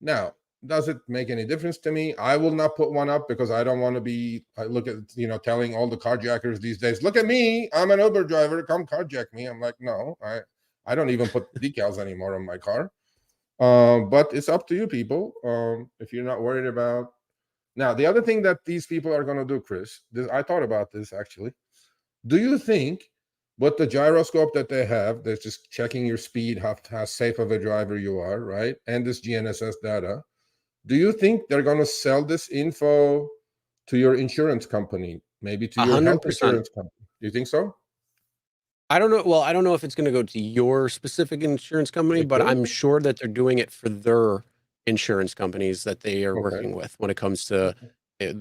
Now, does it make any difference to me? I will not put one up because I don't want to be telling all the carjackers these days, look at me, I'm an Uber driver, come carjack me. I'm like, no, I don't even put decals anymore on my car. But it's up to you people. If you're not worried about. Now, the other thing that these people are going to do, Chris, I thought about this actually. Do you think with the gyroscope that they have, that's just checking your speed, how safe of a driver you are, right? And this GNSS data, do you think they're going to sell this info to your insurance company, maybe to your health 100%. insurance company? Do you think so? I don't know. Well, I don't know if it's going to go to your specific insurance company, but I'm sure that they're doing it for their insurance companies that they are working with when it comes to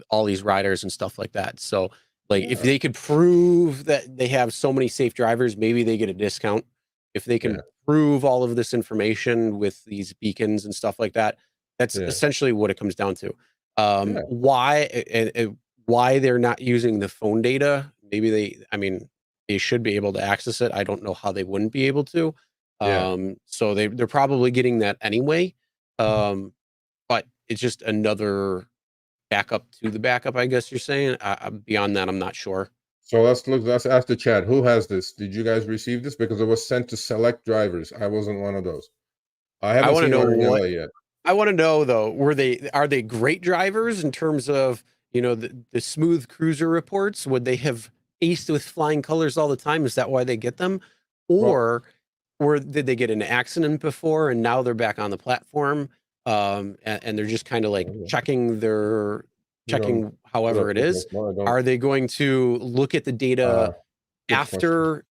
all these riders and stuff like that. So, like, if they could prove that they have so many safe drivers, maybe they get a discount. If they can prove all of this information with these beacons and stuff like that, That's Yeah. essentially what it comes down to. Yeah. Why they're not using the phone data? Maybe they should be able to access it. I don't know how they wouldn't be able to. Yeah. So they're probably getting that anyway. But it's just another backup to the backup, I guess you're saying. Beyond that, I'm not sure. So let's ask the chat. Who has this? Did you guys receive this? Because it was sent to select drivers. I wasn't one of those. I I haven't want to seen know one in what LA yet. I want to know though. Are they great drivers in terms of the smooth cruiser reports? Would they have aced with flying colors all the time? Is that why they get them, Well, or did they get in an accident before and now they're back on the platform? And they're just kind of like checking you know, however it is. no, I don't. Are they going to look at the data Good after?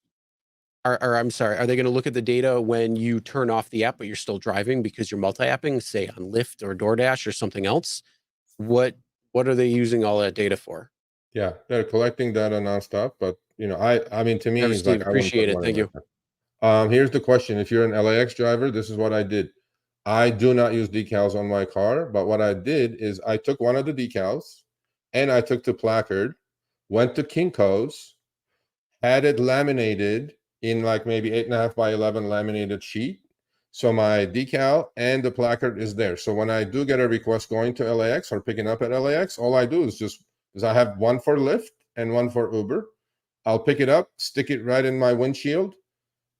Or I'm sorry, are they going to look at the data when you turn off the app, but you're still driving because you're multi-apping, say on Lyft or DoorDash or something else? What are they using all that data for? Yeah, they're collecting data nonstop. But I mean, to me, Never, it's like Steve. I wouldn't put Appreciate it. one in Thank my you. car. Here's the question: if you're an LAX driver, this is what I did. I do not use decals on my car, but what I did is I took one of the decals and I took the placard, went to Kinko's, had it laminated in like maybe 8.5 by 11 laminated sheet. So my decal and the placard is there. So when I do get a request going to LAX or picking up at LAX, all I do is I have one for Lyft and one for Uber. I'll pick it up, stick it right in my windshield.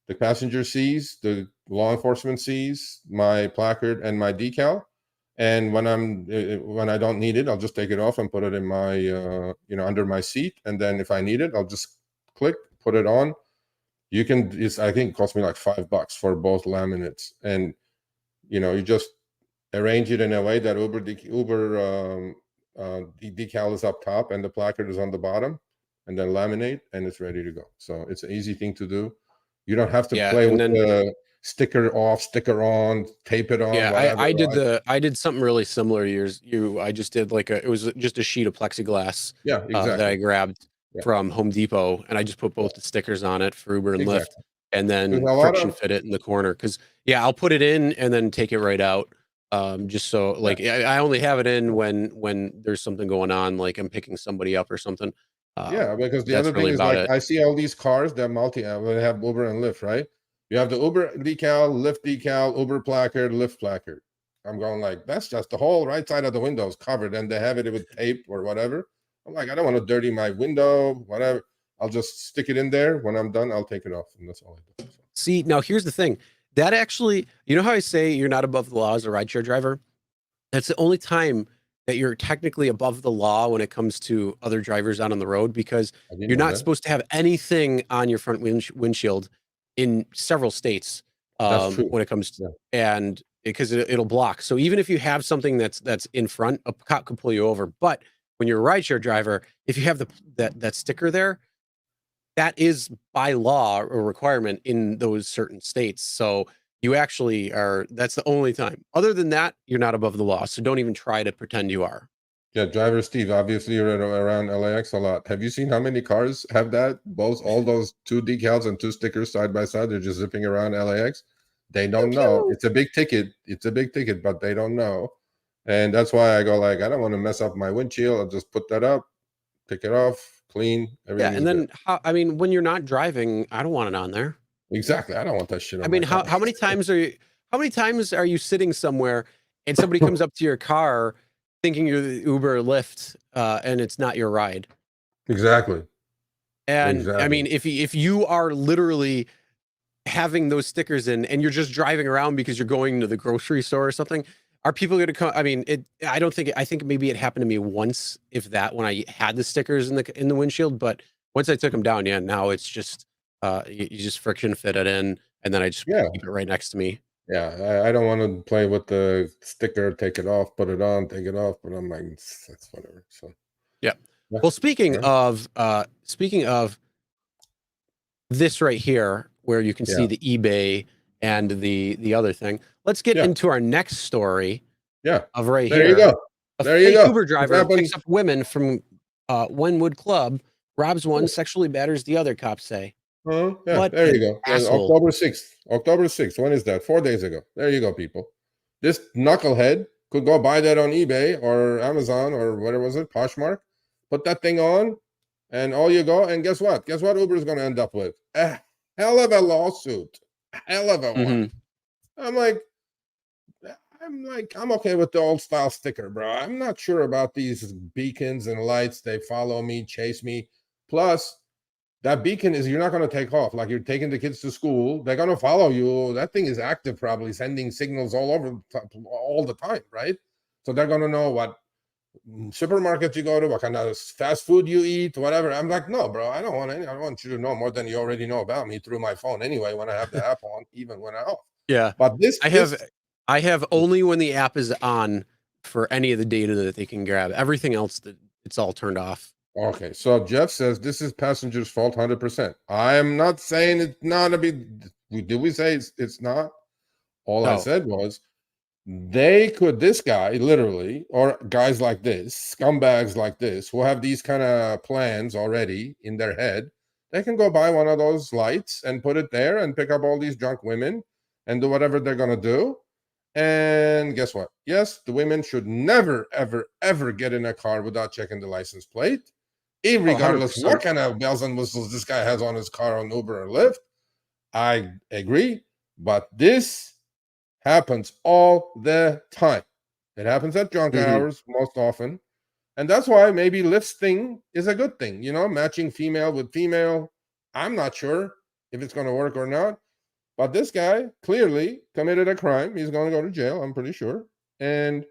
The passenger sees, the law enforcement sees my placard and my decal. And when I don't need it, I'll just take it off and put it in my under my seat. And then if I need it, I'll just click, put it on. I think it cost me like $5 for both laminates. And you just arrange it in a way that Uber decal is up top and the placard is on the bottom, and then laminate, and it's ready to go. So it's an easy thing to do. You don't have to Yeah, play and with then the sticker off, sticker on, tape it on, yeah, whatever. I did something really similar to I just did it was just a sheet of plexiglass Yeah, that I exactly. grabbed Yeah, from Home Depot, and I just put yeah, both the stickers on it for Uber and Lyft, exactly. and There's then a lot friction of fit it in the corner. Because yeah, I'll put it in and then take it right out. Just so yeah, I only have it in when there's something going on, like I'm picking somebody up or something. yeah. Because the That's other thing really is about like it. I see all these cars that they have Uber and Lyft, right? You have the Uber decal, Lyft decal, Uber placard, Lyft placard. I'm going like, that's just the whole right side of the window is covered, and they have it with tape or whatever. I'm like, I don't want to dirty my window, whatever. I'll just stick it in there. When I'm done, I'll take it off, and that's all I do. See, now here's the thing. That actually, you know how I say you're not above the law as a rideshare driver? That's the only time that you're technically above the law when it comes to other drivers out on the road, because I didn't you're know not that. supposed to have anything on your front windshield in several states That's true. when it comes to, Yeah. and because it'll block. So even if you have something that's in front, a cop can pull you over. But when you're a rideshare driver, if you have that sticker there, that is by law a requirement in those certain states. So you actually that's the only time. Other than that, you're not above the law. So don't even try to pretend you are. Yeah, driver Steve, obviously you're around LAX a lot. Have you seen how many cars have that? All those two decals and two stickers side by side. They're just zipping around LAX. They Pew don't know. pew. It's a big ticket. It's a big ticket, but they don't know. And that's why I go like, I don't want to mess up my windshield. I'll just put that up, pick it off, clean, Yeah, everything is and good. then when you're not driving, I don't want it on there. Exactly. I don't want that shit I on mean, my car. how many times are you sitting somewhere and somebody comes up to your car thinking you're the Uber or Lyft, and it's not your ride? Exactly. And I Exactly. mean, if you are literally having those stickers in and you're just driving around because you're going to the grocery store or something, are people going to come? I mean, I think maybe it happened to me once, if that, when I had the stickers in the windshield. But once I took them down, yeah, now it's just you just friction fit it in, and then I just Yeah. keep it right next to me. Yeah. I don't want to play with the sticker, take it off, put it on, take it off, but I'm like, that's whatever. So Yeah. yeah. Well, All right. speaking of this right here, where you can see Yeah. the eBay and the other thing, let's get Yeah. into our next story Yeah. of right There you here. go. A There you fake go. Uber It driver happened. picks up women from Wynwood Club, robs one, sexually batters the other, cops say. Yeah, What there you an go. asshole. October 6th. October 6th. When is that? 4 days ago. There you go, people. This knucklehead could go buy that on eBay or Amazon or whatever was it, Poshmark. Put that thing on, and all you go. And guess what? Guess what Uber is going to end up with? A hell of a lawsuit. A hell of a one. I'm like, I'm okay with the old style sticker, bro. I'm not sure about these beacons and lights. They follow me, chase me. Plus, that beacon is you're not going to take off. Like you're taking the kids to school, they're going to follow you. That thing is active, probably sending signals all over all the time, right? So they're going to know what supermarket you go to, what kind of fast food you eat, whatever. I'm like, no, bro, I don't want any. I want you to know more than you already know about me through my phone anyway. When I have the app on, even when I'm off. Yeah, but I have only when the app is on for any of the data that they can grab. Everything else, that it's all turned off. Okay, so Jeff says this is passengers' fault 100%. I am not saying it's not a big. Did we say it's not? All I said was they could, this guy literally, or guys like this, scumbags like this, who have these kind of plans already in their head, they can go buy one of those lights and put it there and pick up all these drunk women and do whatever they're going to do. And guess what? Yes, the women should never, ever, ever get in a car without checking the license plate, regardless what kind of bells and whistles this guy has on his car on Uber or Lyft. I agree, but this happens all the time. It happens at drunk hours most often. And that's why maybe Lyft's thing is a good thing, matching female with female. I'm not sure if it's going to work or not. But this guy clearly committed a crime. He's going to go to jail, I'm pretty sure. And,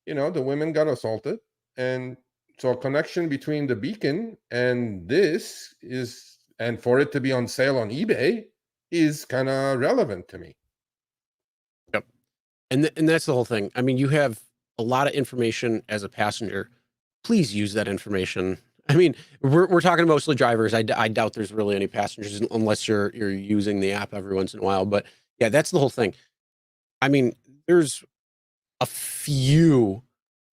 the women got assaulted. And so a connection between the beacon and this is, and for it to be on sale on eBay is kind of relevant to me. Yep. And that's the whole thing. I mean, you have a lot of information as a passenger. Please use that information. I mean, we're talking mostly drivers. I doubt there's really any passengers unless you're using the app every once in a while. But yeah, that's the whole thing. I mean, there's a few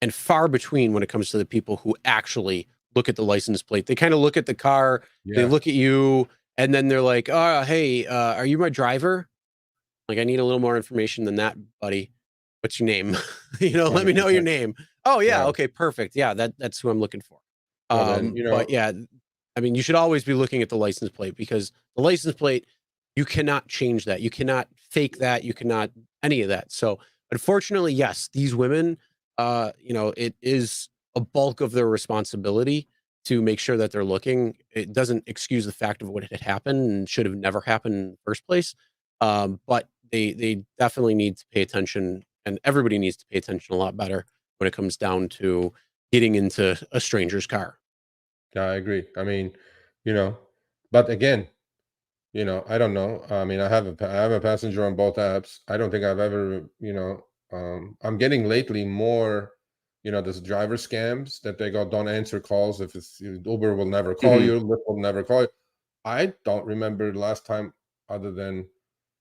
and far between when it comes to the people who actually look at the license plate. They kind of look at the car, they look at you, and then they're like, "Oh, hey, are you my driver? Like, I need a little more information than that, buddy. What's your name? Let me know your name. Oh yeah, okay, perfect. Yeah, that's who I'm looking for." But yeah, I mean, you should always be looking at the license plate, because the license plate, you cannot change that. You cannot fake that. You cannot any of that. So unfortunately, yes, these women, it is a bulk of their responsibility to make sure that they're looking. It doesn't excuse the fact of what had happened and should have never happened in the first place. But they definitely need to pay attention, and everybody needs to pay attention a lot better when it comes down to getting into a stranger's car. Yeah, I agree. I mean, but again, I don't know. I mean, I have a passenger on both apps. I don't think I've ever, I'm getting lately more, this driver scams that they go, don't answer calls. If it's Uber will never call you, Lyft will never call you. I don't remember the last time, other than,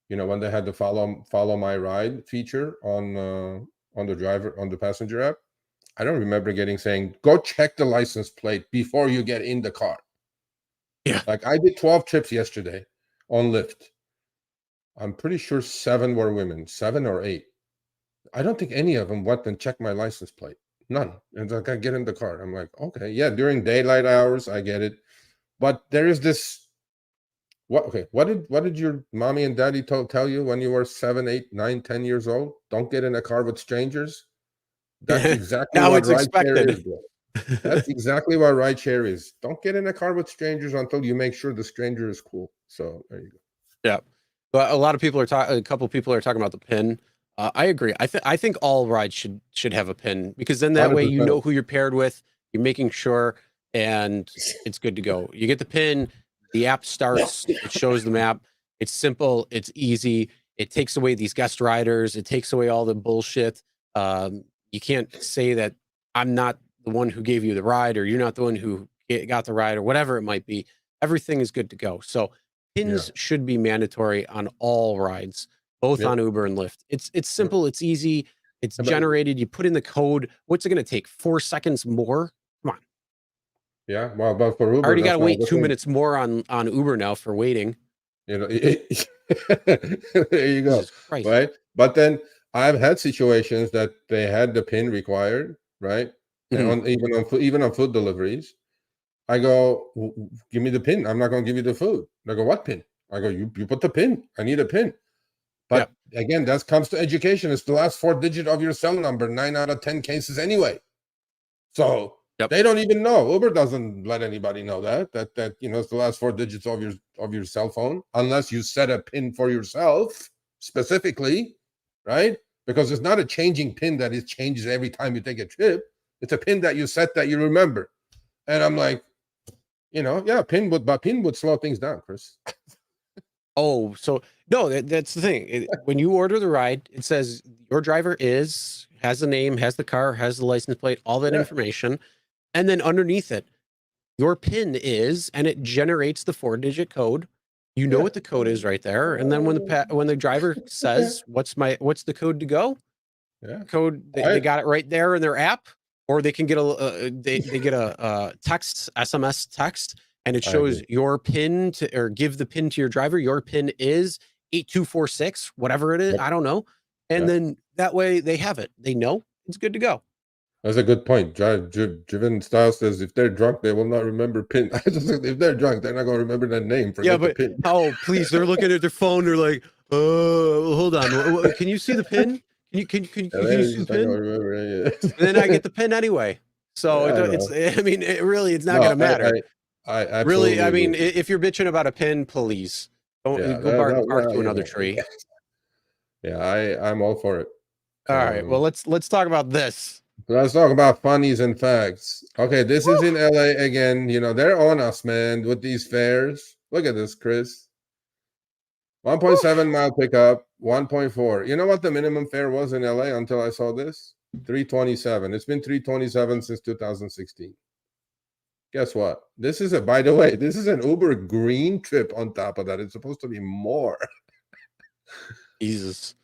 when they had the follow my ride feature on the passenger app. I don't remember saying, go check the license plate before you get in the car. Yeah. Like I did 12 trips yesterday on Lyft. I'm pretty sure 7 were women, 7 or 8. I don't think any of them went and checked my license plate. None. And like, I get in the car. I'm like, okay, yeah, during daylight hours, I get it. But there is this, what did your mommy and daddy tell you when you were 7, 8, 9, 10 years old? Don't get in a car with strangers. That's exactly now what it's expected. Is, bro. That's exactly what rideshare is. Don't get in a car with strangers until you make sure the stranger is cool. So there you go. Yeah, but a lot of people are talking. A couple people are talking about the PIN. I agree. I think all rides should have a PIN, because then that 100%. Way you know who you're paired with. You're making sure, and it's good to go. You get the PIN. The app starts. It shows the map. It's simple. It's easy. It takes away these guest riders. It takes away all the bullshit. You can't say that I'm not the one who gave you the ride, or you're not the one who got the ride, or whatever it might be. Everything is good to go. So PINs should be mandatory on all rides, both on Uber and Lyft. It's simple. It's easy. It's generated. You put in the code. What's it going to take? 4 seconds more? Come on. Yeah. Well, but for Uber, I already got to wait 2 minutes more on Uber now for waiting. There you go. Right. But then I've had situations that they had the PIN required, right? And even on food deliveries, I go, give me the PIN. I'm not going to give you the food. They go, what PIN? I go, you put the PIN. I need a PIN. But again, that comes to education. It's the last 4 digit of your cell number, 9 out of 10 cases anyway. So they don't even know. Uber doesn't let anybody know that it's the last 4 digits of your cell phone, unless you set a PIN for yourself specifically, right? Because it's not a changing PIN that it changes every time you take a trip. It's a PIN that you set that you remember. And I'm like, PIN would slow things down, Chris. Oh, so no, that's the thing. When you order the ride, it says your driver has the name, has the car, has the license plate, all that information. And then underneath it, your PIN is, and it generates the 4-digit code. You know what the code is right there. And then when the driver says, what's the code to go? Code, they got it right there in their app, or they can get they get a text, SMS text, and it shows your PIN or give the PIN to your driver. Your PIN is 8246, whatever it is. I don't know. And then that way they have it. They know it's good to go. That's a good point. Driven Style says if they're drunk, they will not remember PIN. I just said if they're drunk, they're not going to remember that name. Forget the PIN. Oh, please! They're looking at their phone. They're like, hold on. Can you see the PIN? Can you see the PIN? And then I get the PIN anyway. So it's not going to matter. I really, I mean, if you're bitching about a PIN, please don't go bark to another tree. Yeah, I'm all for it. All right. Well, let's talk about this. Let's talk about funnies and facts. Okay, this is in LA again. They're on us, man, with these fares. Look at this, Chris. 1.7 mile pickup, 1.4. You know what the minimum fare was in LA until I saw this? 327. It's been 327 since 2016. Guess what? By the way, this is an Uber Green trip on top of that. It's supposed to be more. Jesus.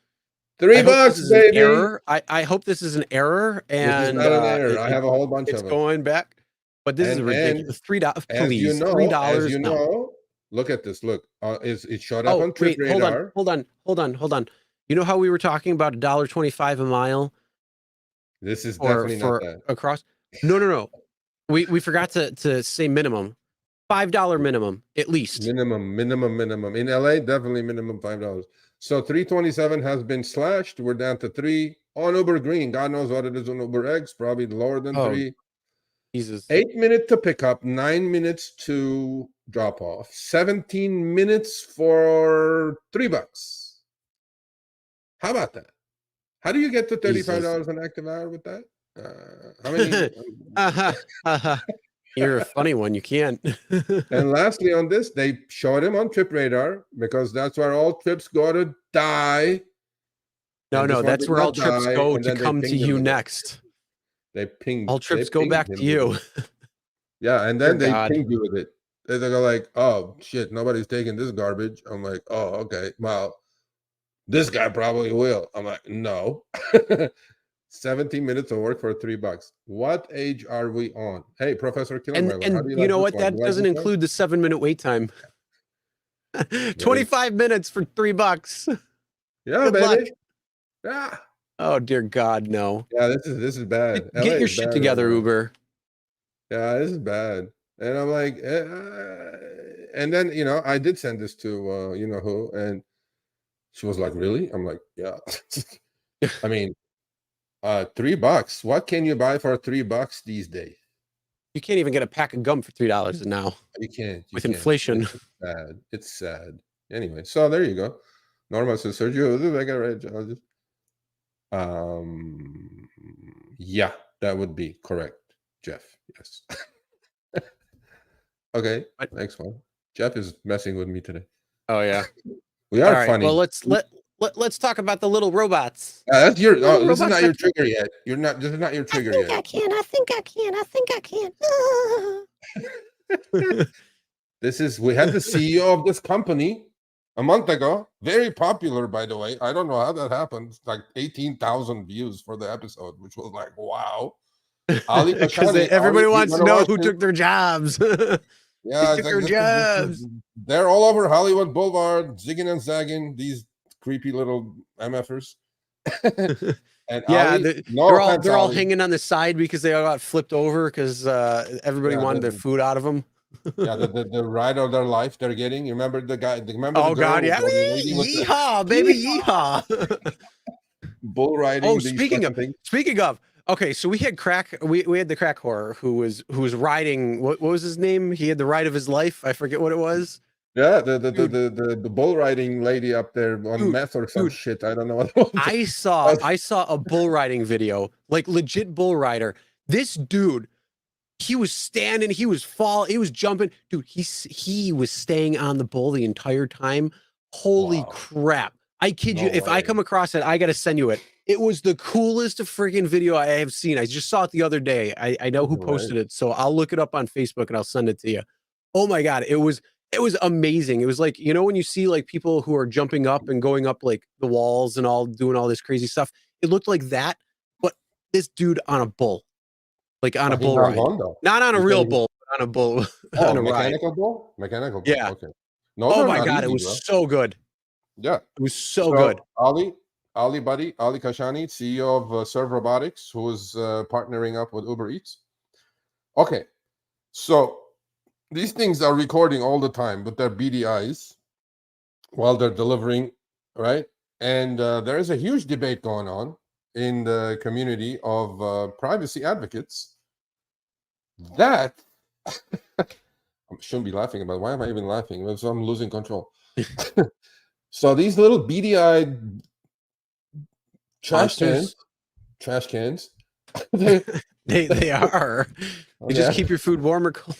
$3, baby. Error. I hope this is an error. And this is not an error. I have a whole bunch of them. It's going back. But this is ridiculous. $3, please. $3. As you know, look at this. Look, it showed up on Trip Radar. Hold on. You know how we were talking about $1.25 a mile? This is definitely not that. Across. No. We forgot to say minimum. $5 minimum, at least. Minimum. In LA, definitely minimum $5. So 327 has been slashed. We're down to 3 on Uber Green. God knows what it is on UberX, probably lower than 3. Jesus. 8 minutes to pick up, 9 minutes to drop off, 17 minutes for $3. How about that? How do you get to $35 an active hour with that? How many? You're a funny one. You can't. And lastly, on this, they showed him on Trip Radar because that's where all trips go to die. No, that's where all trips go to come to you next. They pinged. All trips go back to you. Yeah, and then they pinged you with it. They go like, "Oh shit, nobody's taking this garbage." I'm like, "Oh, okay. Well, this guy probably will." I'm like, "No." 17 minutes of work for $3. What age are we on? Hey, Professor Killenberger. And you know what? That doesn't include the 7-minute wait time. 25 minutes for $3. Yeah, Good baby. luck. Yeah. Oh dear God, no. Yeah, this is bad. Get your shit together, Uber. Yeah, this is bad. And I'm like, and then I did send this to you know who, and she was like, "Really?" I'm like, "Yeah." I mean, $3. What can you buy for $3 these days? You can't even get a pack of gum for $3 now. You can't. With inflation. It's sad. It's sad. Anyway, so there you go. Norma says, Sergio, I got right. Yeah, that would be correct, Jeff. Yes. Okay. Next one. Jeff is messing with me today. Oh yeah. We are funny. Well, let's talk about the little robots. That's your. Oh, this is not your trigger yet. You're not. This is not your trigger yet. I think I can. We had the CEO of this company a month ago. Very popular, by the way. I don't know how that happened. Like 18,000 views for the episode, which was like, wow. Because everybody wants to know who took their jobs. Yeah, took their jobs. They're all over Hollywood Boulevard, zigging and zagging. These creepy little MFers. And Yeah, Ali, no they're offense, all Ali. hanging on the side because they all got flipped over because everybody Yeah, wanted their food out of them. yeah, the ride of their life they're getting. You remember the guy? Remember the Oh girl God, with yeah, the lady with the yeehaw, baby, yeehaw. bull Oh, riding these fucking things? speaking of, okay, so we had we had the crack horror who was riding. What was his name? He had the ride of his life. I forget what it was. Yeah, Dude, the bull riding lady up there on dude, meth or some dude. shit. I don't know what it was. I saw a bull riding video, like legit bull rider. This dude, he was standing, he was jumping. Dude, he was staying on the bull the entire time. Holy Wow. crap. I kid you, No if I way. come across it, I gotta send you it. It was the coolest freaking video I have seen. I just saw it the other day. I know who No posted way. it, so I'll look it up on Facebook and I'll send it to you. Oh my God, it was amazing. It was like, you know, when you see like people who are jumping up and going up like the walls and all doing all this crazy stuff, it looked like that, but this dude on a bull, like on a He's bull on ride, one though. not on a You real said he, bull, but on a bull, oh, on a ride. mechanical bull? Mechanical bull. Yeah. Okay. Those Oh are my not God, it easy, was bro. so good. Yeah. It was so So good. Ali Kashani, CEO of Serve Robotics, who is partnering up with Uber Eats. Okay. So these things are recording all the time with their beady eyes while they're delivering, right? And there is a huge debate going on in the community of privacy advocates that I shouldn't be laughing about. Why am I even laughing? Because I'm losing control. So these little beady-eyed trash Monsters. cans, they, They are. You just yeah, keep your food warm or cold.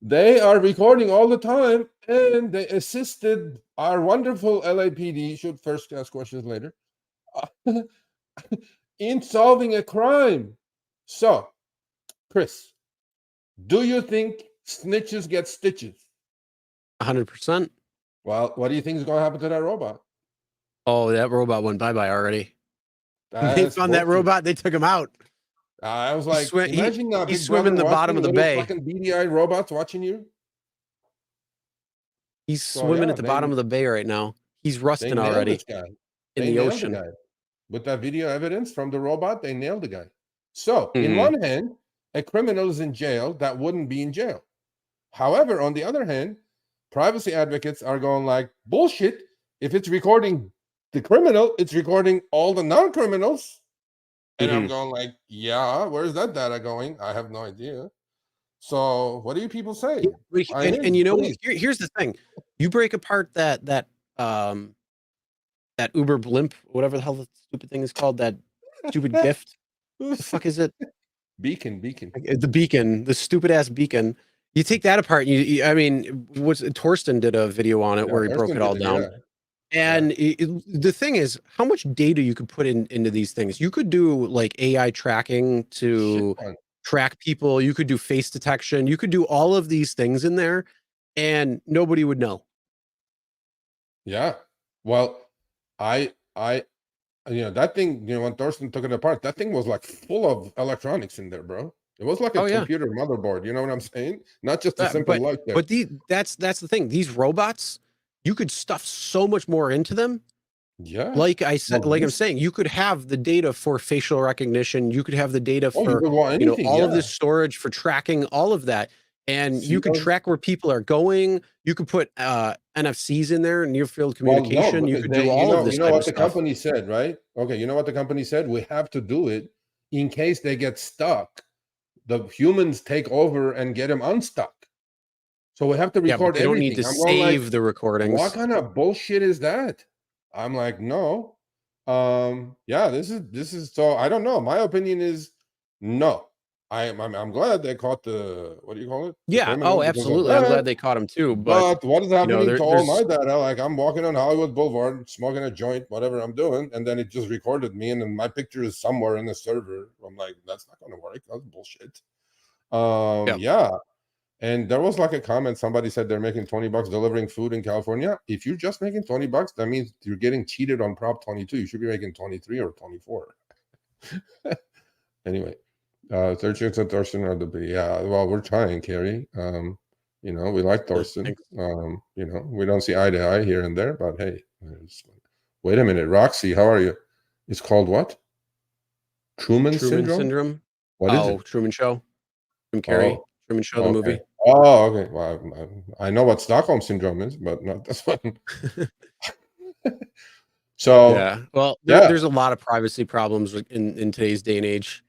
they are recording all the time, and they assisted our wonderful LAPD. Should first ask questions later. In solving a crime. So, Chris, do you think snitches get stitches? 100%. Well, what do you think is going to happen to that robot? Oh, that robot went bye-bye already. They That's found that bullshit. robot, they took him out. I was like, Swim- he- imagine that he's big swimming brother the bottom watching of the little bay. fucking beady-eyed robots watching you. He's So swimming yeah, at the bottom of the bay right now. He's they rusting nailed already this guy. in They the nailed ocean. the guy with that video evidence from the robot. They nailed the guy. So in Mhm. one hand, a criminal is in jail that wouldn't be in jail. However, on the other hand, privacy advocates are going like, bullshit. If it's recording the criminal, it's recording all the non-criminals. And I'm going like, yeah, where's that data going? I have no idea. So what do you people say? And you know, Please. here's the thing. You break apart that Uber blimp, whatever the hell the stupid thing is called, that stupid gift. What the fuck is it? Beacon. The beacon, the stupid ass beacon. You take that apart, and I mean, Torsten did a video on it where he broke it all down. And the thing is, how much data you could put into these things. You could do like AI tracking to track people. You could do face detection. You could do all of these things in there, and nobody would know. Yeah. Well, I that thing, when Thorsten took it apart, that thing was like full of electronics in there, bro. It was like a computer motherboard. You know what I'm saying? Not just a simple light there. But that's the thing. These robots, you could stuff so much more into them. Yeah. Like I said, I'm saying, you could have the data for facial recognition. You could have the data for all of this storage for tracking all of that. And you could track where people are going. You could put NFCs in there, near field communication. You could do all of this. You know what the company said, right? Okay, you know what the company said? We have to do it in case they get stuck. The humans take over and get them unstuck. So we have to record they don't everything. need to save the recordings. What kind of bullshit is that? I'm like, no. Yeah, this is so I don't know. My opinion is no. I'm glad they caught the, what do you call it? Yeah. Oh, absolutely. I'm glad they caught him too. But what is happening to all my data? Like, I'm walking on Hollywood Boulevard, smoking a joint, whatever I'm doing, and then it just recorded me, and then my picture is somewhere in the server. I'm like, that's not going to work. That's bullshit. Yeah. And there was like a comment. Somebody said they're making $20 delivering food in California. If you're just making $20, that means you're getting cheated on Prop 22. You should be making 23 or 24. Anyway. Sergio and Thorsten are well, we're trying, Carrie. We like Thorsten. We don't see eye to eye here and there, but hey, wait a minute, Roxy, how are you? It's called what? Truman syndrome? What is it? Truman Show. Jim Carrey. Oh, Truman Show, the okay. movie. Oh, okay. Well, I know what Stockholm syndrome is, but not this one. So Yeah. Well, yeah, there's a lot of privacy problems in today's day and age.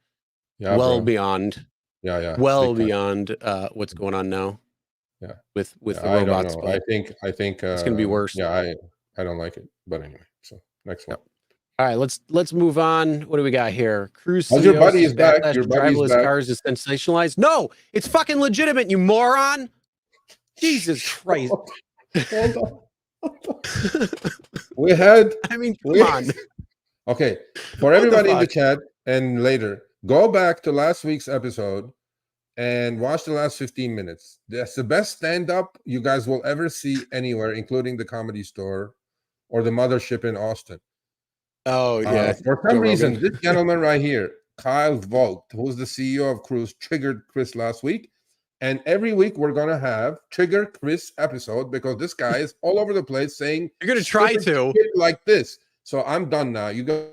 yeah, well bro. beyond Yeah, well big time. beyond what's going on now. Yeah. With the I don't robots, know. but I think it's gonna be worse. yeah, I don't like it. But anyway, so next one. Yep. All right, let's move on. What do we got here? Cruise How's your buddy CEOs is back? backlash Your to buddy is driverless back. cars is sensationalized. No, it's fucking legitimate, you moron. Jesus Christ. Hold on. We had I mean, come on. Okay, for What the everybody in the fuck? chat and later, go back to last week's episode and watch the last 15 minutes. That's the best stand-up you guys will ever see anywhere, including the Comedy Store or the Mothership in Austin. Oh yeah. For some Joe reason, Rogan. this gentleman right here, Kyle Vogt, who's the CEO of Cruise, triggered Chris last week. And every week we're gonna have Trigger Chris episode because this guy is all over the place saying You're gonna try stupid to. shit like this. So I'm done now. You go.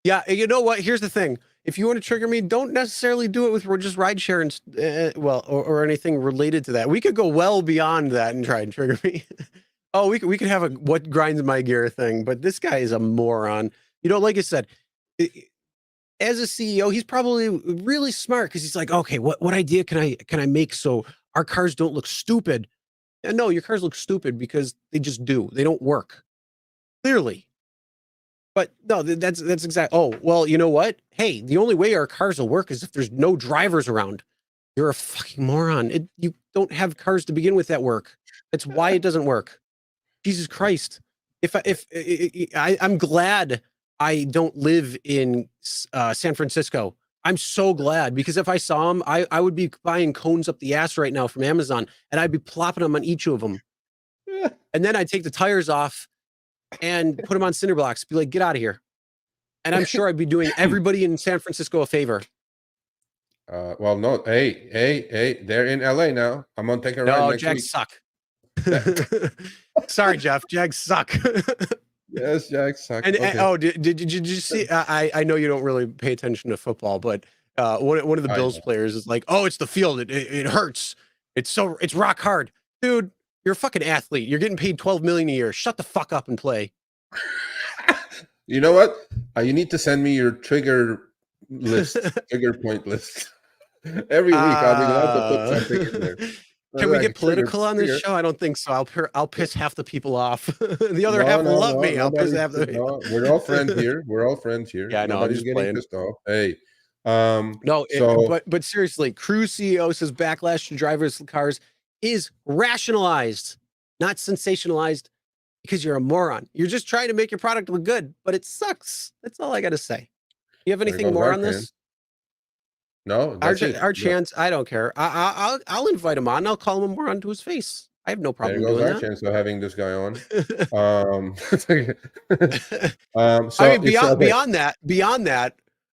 Yeah, you know what? Here's the thing. If you want to trigger me, don't necessarily do it with just ride share and or anything related to that. We could go well beyond that and try and trigger me. Oh, we could have a what grinds my gear thing, but this guy is a moron. You know, like I said, as a CEO, he's probably really smart because he's like, okay, what idea can I make so our cars don't look stupid? And no, your cars look stupid because they just do. They don't work. Clearly. But no, that's exact. Oh, well, you know what? Hey, the only way our cars will work is if there's no drivers around. You're a fucking moron. You don't have cars to begin with that work. That's why it doesn't work. Jesus Christ. I'm glad I don't live in San Francisco. I'm so glad because if I saw them, I would be buying cones up the ass right now from Amazon and I'd be plopping them on each of them. And then I'd take the tires off and put them on cinder blocks, be like, get out of here. And I'm sure I'd be doing everybody in San Francisco a favor. Well, no, hey, they're in LA now. I'm gonna take a ride No, next Jags week. suck. Sorry, Jeff. Jags suck. Yes, Jags suck. And Okay. oh, did you see? I know you don't really pay attention to football, but one of the Bills players is like, oh, it's the field. It hurts. It's rock hard, dude. You're a fucking athlete. You're getting paid $12 million a year. Shut the fuck up and play. You know what? You need to send me your trigger list, trigger point list. Every week I'll be glad to put something in there. Can we get political on this show? I don't think so. I'll piss half the people off. The other half will love me. I'll piss half the people. We're all friends here. We're all friends here. Yeah, I know. Nobody's getting pissed off. Hey. No, but seriously, Cruise CEO says backlash to driverless cars is rationalized, not sensationalized, because you're a moron. You're just trying to make your product look good, but it sucks. That's all I got to say. You have anything more on this? No, our chance. I don't care. I'll invite him on. I'll call him more onto his face. I have no problem there goes doing our that. chance of having this guy on. So I mean, beyond that,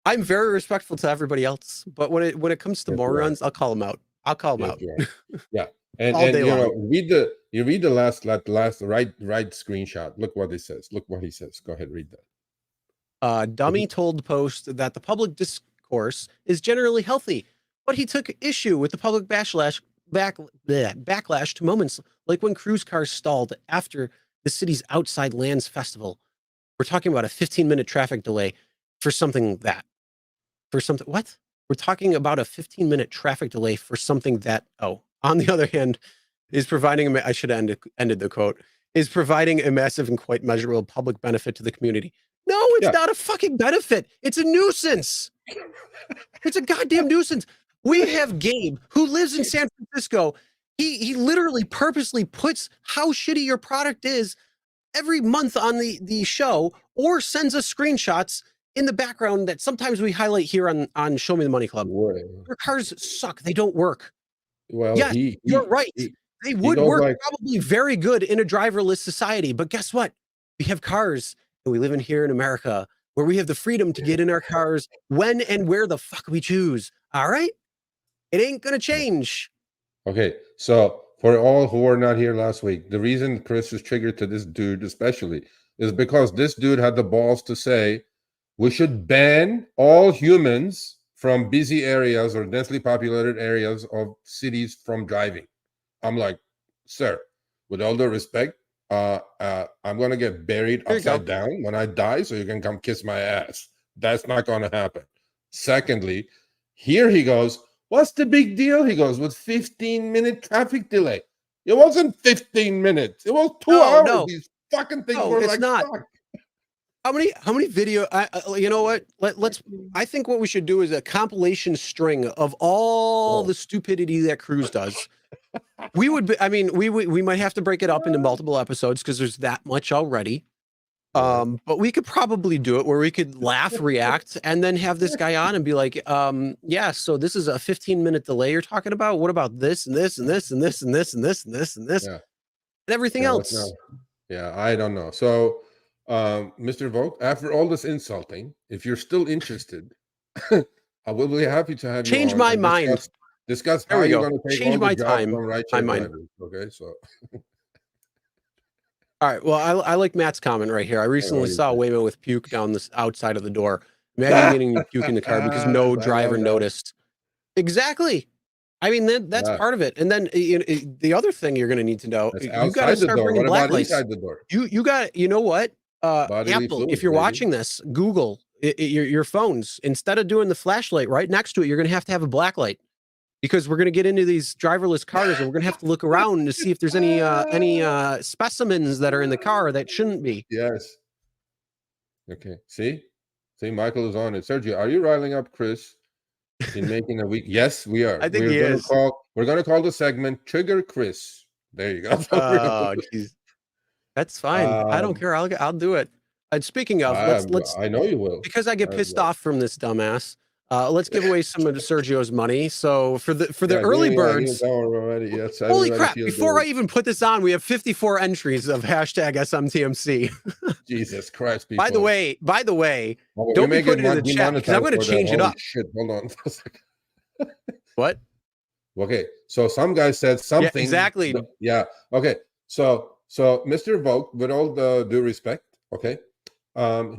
I'm very respectful to everybody else. But when it comes to morons, I'll call him out. I'll call him out. Yeah, and you know, read the last right screenshot. Look what it says. Look what he says. Go ahead, read that. Dummy told the Post that the public discourse is generally healthy, but he took issue with the public backlash to moments like when cruise cars stalled after the city's Outside Lands Festival. We're talking about a 15-minute traffic delay for something what? We're talking about a 15-minute traffic delay for something that, on the other hand, is providing, I should have ended the quote, is providing a massive and quite measurable public benefit to the community. No, it's not a fucking benefit. It's a nuisance. It's a goddamn nuisance. We have Gabe, who lives in San Francisco. He literally purposely puts how shitty your product is every month on the show, or sends us screenshots in the background that sometimes we highlight here on Show Me the Money Club. Your cars suck. They don't work. Well, yes, you're right. They would work probably very good in a driverless society. But guess what? We have cars, and we live in here in America, where we have the freedom to get in our cars when and where the fuck we choose. All right? It ain't going to change. Okay, so for all who were not here last week, the reason Chris is triggered to this dude especially is because this dude had the balls to say we should ban all humans from busy areas or densely populated areas of cities from driving. I'm like, sir, with all due respect, I'm gonna get buried upside down when I die, so you can come kiss my ass. That's not gonna happen. Secondly, here he goes, what's the big deal? He goes, with 15-minute traffic delay. It wasn't 15 minutes. It was 2 hours. No. These fucking things No, were it's like, not. fuck. How many video? You know what? Let's. I think what we should do is a compilation string of all the stupidity that Cruise does. We would. I mean, we might have to break it up into multiple episodes because there's that much already. But we could probably do it where we could laugh, react, and then have this guy on and be like, yeah, so this is a 15-minute delay you're talking about. What about this and this and this and this and this and this and this and this and everything else? Yeah, I don't know. So, Mr. Vogt, after all this insulting, if you're still interested, I will be happy to have Change you on my mind. Discuss There how we you're go. going to take Change all my the jobs time. from rideshare drivers. Okay, so. All right. Well, I like Matt's comment right here. I recently saw Waymo with puke down this outside of the door. Imagine getting you puke in the car because no driver noticed. Exactly. I mean, that's part of it. And then the other thing you're going to need to know, you got to start bringing black lights. Inside the door? You got, you know what? Apple, if you're watching this, Google your phones, instead of doing the flashlight right next to it, you're going to have a black light. Because we're going to get into these driverless cars and we're going to have to look around to see if there's any specimens that are in the car that shouldn't be. Yes. Okay. See, Michael is on it. Sergio, are you riling up Chris in making a week? Yes, we are. I think he is. We're going to call the segment Trigger Chris. There you go. Oh, jeez. That's fine. I don't care. I'll do it. And speaking of, let's. I know you will. Because I get pissed off from this dumbass. Let's give away some of Sergio's money. So for the early birds, yes, holy crap! Before I even put this on, we have 54 entries of hashtag SMTMC. Jesus Christ! People. By the way, don't be putting it in the chat because I'm going to change it up. Shit, hold on for a second. What? Okay, so some guy said something. Yeah, exactly. Yeah. Okay. So Mr. Vogt, with all the due respect, okay.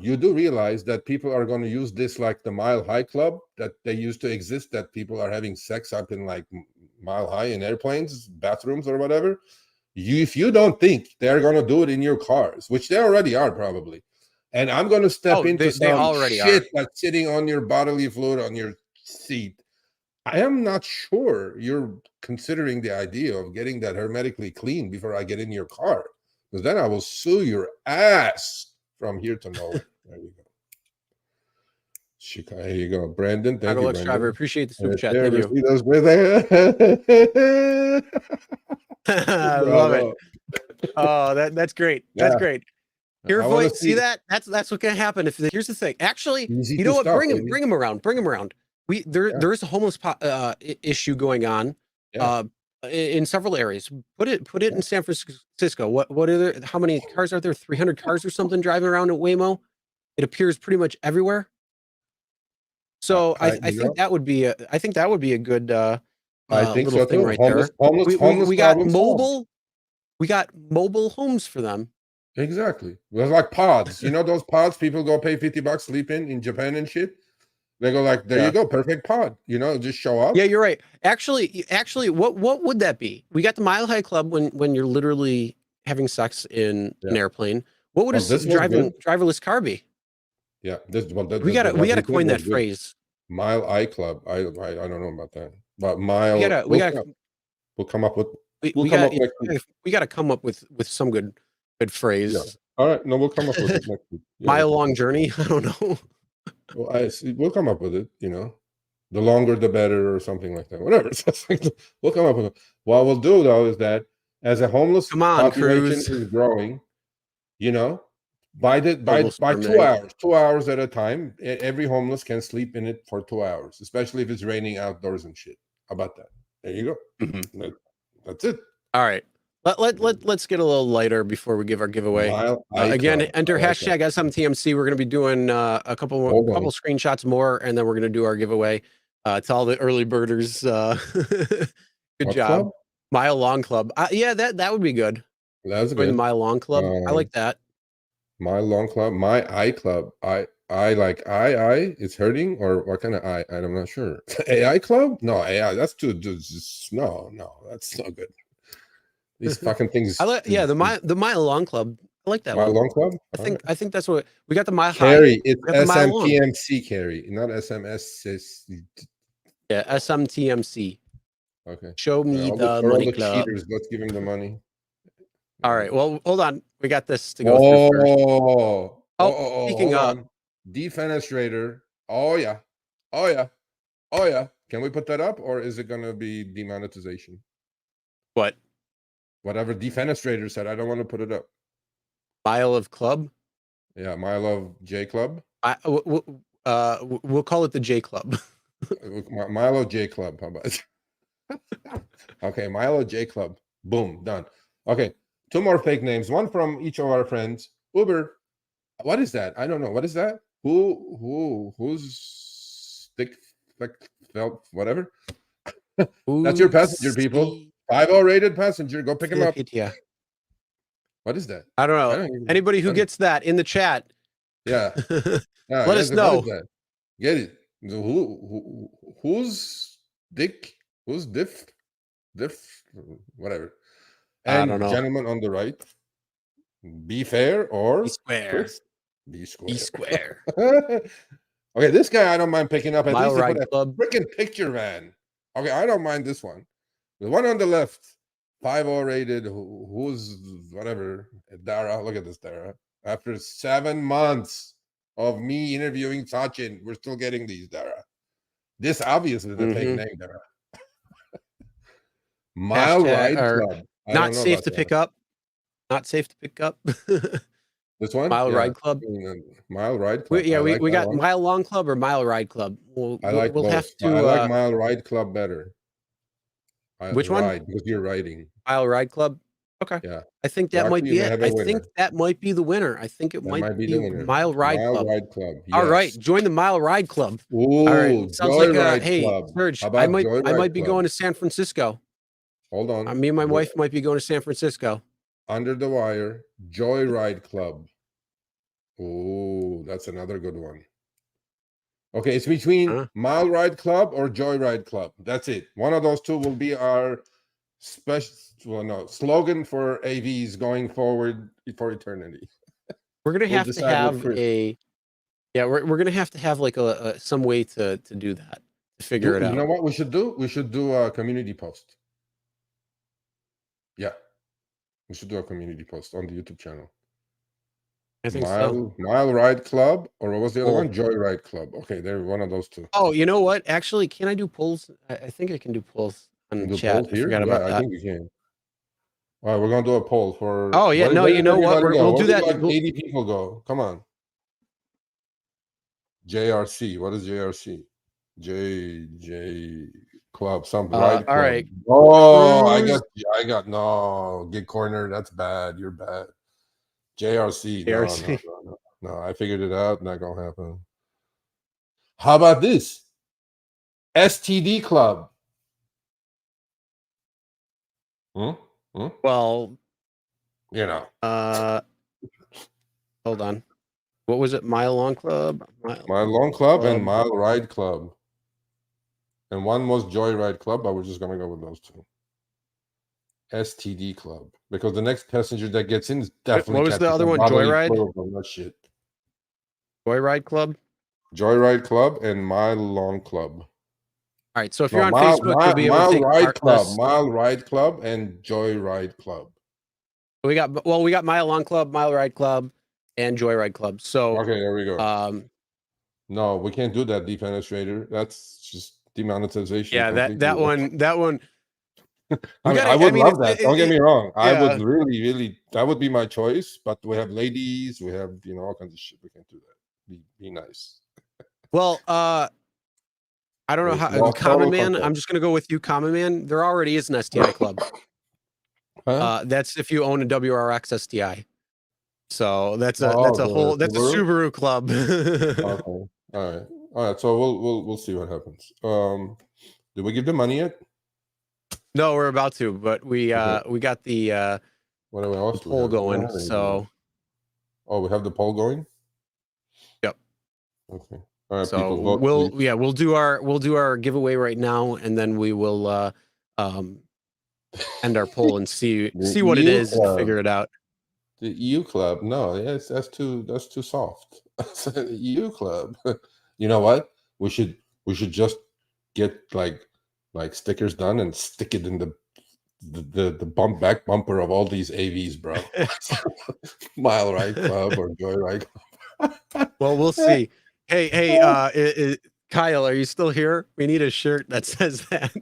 You do realize that people are going to use this like the Mile High Club that they used to exist, that people are having sex up in like Mile High in airplanes, bathrooms or whatever. If you don't think they're going to do it in your cars, which they already are probably, and I'm going to step into some shit that's sitting on your bodily fluid on your seat, I am not sure you're considering the idea of getting that hermetically clean before I get in your car, because then I will sue your ass. From here to nowhere. There you go. Here you go. Brandon, thank you, Brandon. Driver, appreciate the super chat. Thank you. I love it. Oh, that's great. That's great. Here, voice, see that? That's what can happen. Here's the thing. Actually, you know what? Bring him around. Bring him around. There is a homeless issue going on. In several areas. Put it in San Francisco. What are there? How many cars are there? 300 cars or something driving around at Waymo. It appears pretty much everywhere. So I think that would be a good little thing right there. We got mobile. We got mobile homes for them. Exactly. Well, like pods. You know those pods people go pay $50 sleep in Japan and shit. They go like, there you go, perfect pod. You know, just show up. Yeah, you're right. Actually, what would that be? We got the Mile High Club when you're literally having sex in an airplane. What would a driverless car be? Yeah, we gotta coin that phrase. Mile High Club. I don't know about that, but mile. We'll come up with. We got to come up with some good phrase. Yeah. All right, no, we'll come up with it next week. Mile long journey. I don't know. Well, we'll come up with it, you know. The longer the better or something like that. Whatever. We'll come up with it. What we'll do though is that as a homeless population is growing, you know, by 2 hours at a time, every homeless can sleep in it for 2 hours, especially if it's raining outdoors and shit. How about that? There you go. Mm-hmm. That's it. All right. Let's get a little lighter before we give our giveaway. Again, enter hashtag SMTMC. We're going to be doing a couple screenshots more, and then we're going to do our giveaway to all the early birders. Good job. Club? Mile Long Club. Yeah, that would be good. That was good. Mile Long Club. I like that. Mile Long Club. My iClub. I like I. It's hurting, or what kind of I? I'm not sure. AI club? No, AI. That's too. No, that's not good. These fucking things. I like, yeah, the mile long club. I like that Mile one. long club. I think that's what we got. The mile high. Carry. It's We got the mile long. SMTMC carry, not SMS. Yeah, SMTMC. Okay. Show me All the for all money the club. cheaters, let's give him the money. All right. Well, hold on. We got this to go through first. Speaking hold of, on. Defenestrator. Oh yeah. Oh yeah. Oh yeah. Can we put that up, or is it gonna be demonetization? what? Whatever Defenestrator said, I don't want to put it up. Mile of club? Yeah, Milo J Club. We'll call it the J Club. Milo J Club. How about okay, Milo J Club. Boom, done. Okay, 2 more fake names. One from each of our friends. Uber. What is that? I don't know. What is that? Who's stick felt whatever? That's your passenger, people. 5-0 rated passenger. Go pick him up. Yeah. What is that? I don't know. Anybody who gets that in the chat. Yeah. Let us know. Get it. Who's dick? Who's diff? Whatever. And I don't know. gentleman on the right. Be fair or Be square. Chris? Be square. Be square. Okay, this guy I don't mind picking up. At Mile least Ride put a Club. freaking picture, man. Okay, I don't mind this one. The one on the left, 5-0 rated. Who's whatever? Dara. Look at this, Dara. After 7 months of me interviewing Sachin, we're still getting these, Dara. This obviously is a fake name, Dara. Mile Ride Club. Not safe to pick up. Not safe to pick up. This one? Mile Ride Club. Mile Ride Club. We got Mile Long Club or Mile Ride Club. We'll both. have to. I like Mile Ride Club better. Which one? Because you're riding. Mile Ride Club. Okay. Yeah. I think that might be it. I think that might be the winner. I think it might be the winner. Mile Ride Club. Mile Ride Club. All right, join the Mile Ride Club. Ooh, all right. Sounds like hey, Club. Serge, I might be going to San Francisco. Hold on. Me and my wife might be going to San Francisco. Under the Wire, Joyride Club. Oh, that's another good one. Okay, it's between Mile Ride Club or Joyride Club. That's it. One of those two will be our slogan for AVs going forward for eternity. We're gonna have to have we're gonna have to have like some way to do that, to figure it out. You know what we should do? We should do a community post. Yeah, we should do a community post on the YouTube channel. I think so. Mile Ride Club, or what was the other one? Joyride Club. Okay, they're one of those two. Oh, you know what? Actually, can I do polls? I think I can do polls on the chat. I forgot about that. I think we can. All right, we're gonna do a poll for. Oh yeah, no, you know what? We'll do that. Like 80 people go. Come on. JRC. What is JRC? JJ Club. Some ride club. All right. Oh, I got no. Get cornered. That's bad. You're bad. JRC. No, I figured it out. Not gonna happen. How about this? STD Club. Well, you know. Hold on. What was it? Mile Long Club? Mile Long Club and Mile Ride Club. And one was Joyride Club, but we're just gonna go with those two. STD Club, because the next passenger that gets in is definitely. What was the other one? Joyride. That shit. Joyride Club. Joyride Club and Mile Long Club. All right. So if you're on Facebook, you'll be able to take part in this. Mile Ride Club and Joyride Club. We got Mile Long Club, Mile Ride Club, and Joyride Club. So okay, there we go. No, we can't do that, Defenestrator. That's just demonetization. Yeah, that one. I would love that. Don't get me wrong. Yeah. I would really. That would be my choice. But we have ladies. We have all kinds of shit. We can't do that. Be nice. Well, I don't know how. Common Man. I'm just gonna go with you, Common Man. There already is an STI club. That's if you own a WRX STI. So that's a Subaru club. Okay. All right. So we'll see what happens. Did we give the money yet? No, we're about to, but we got the poll going. So we have the poll going. Yep. Okay. All right, So people vote. Please. we'll do our giveaway right now, and then we will end our poll and see what it EU is and Club. figure it out. The EU Club. No, yes, that's too soft. The EU Club. You know what? We should just get like stickers done and stick it in the back bumper of all these AVs, bro. Mile Ride Club or Joyride Club. Well, we'll see. Hey, Kyle, are you still here? We need a shirt that says that.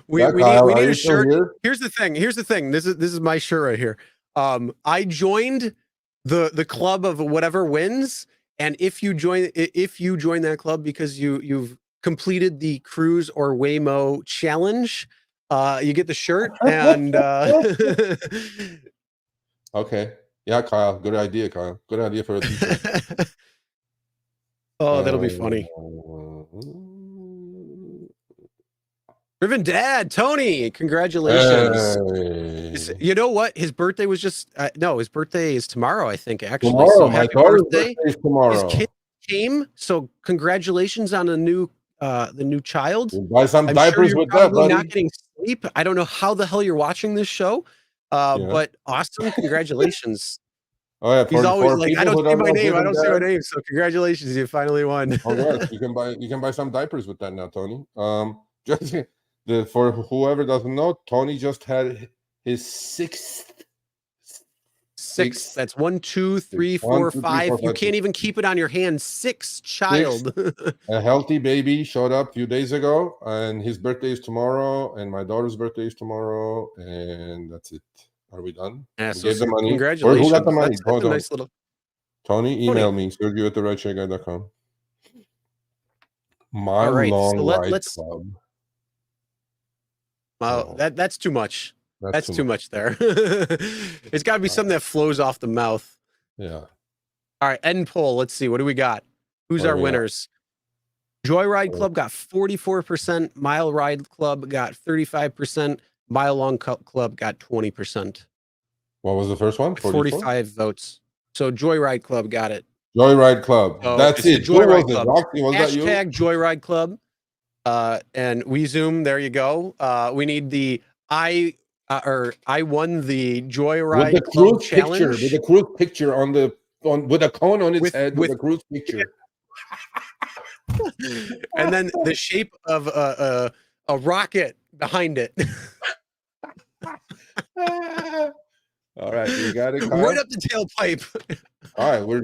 we need a shirt. Here? Here's the thing. This is my shirt right here. I joined the club of whatever wins, and if you join that club because you've completed the cruise or Waymo challenge, you get the shirt. And okay, yeah, Kyle, good idea, Kyle. Good idea for a t-shirt. Oh, that'll be funny. Driven Dad, Tony, congratulations. Hey. You know what? His birthday was just no, his birthday is tomorrow, I think, actually. Tomorrow, so my happy daughter's birthday. is tomorrow. His kid came, so congratulations on the new child. We'll buy some I'm diapers sure with you're that, buddy. not getting sleep. I don't know how the hell you're watching this show. But awesome, congratulations. Oh yeah, He's always like, I don't say my name. I don't say my name. So congratulations, you finally won. Oh yes, you can buy some diapers with that now, Tony. Just for whoever doesn't know, Tony just had his sixth. That's 1, 2, 3, 4, 5. You can't even keep it on your hand. Sixth child. A healthy baby showed up a few days ago, and his birthday is tomorrow, and my daughter's birthday is tomorrow, and that's it. Are we done? Yeah, we gave the money. Congratulations. Who got the money? That's a nice little. Tony, email me, Sergio@therideshareguy.com. My All right, long so let's club. Wow, that's too much. That's too much there. It's got to be something that flows off the mouth. Yeah. All right, end poll. Let's see. What do we got? Who's our winners? Joyride Club got 44%. Mile Ride Club got 35%. Mile Long Club got 20%. What was the first one? 45 votes. So Joyride Club got it. Joyride Club. So that's it. Joyride Club. Roxy, was that you? Hashtag Joyride Club. And we Zoom. There you go. We need the I won the Joyride with the Club cruise challenge picture, with the cruise picture with a cone on its head with a cruise picture. And then the shape of a rocket behind it. All right, you got it, Kyle? Right up the tailpipe. All right, we're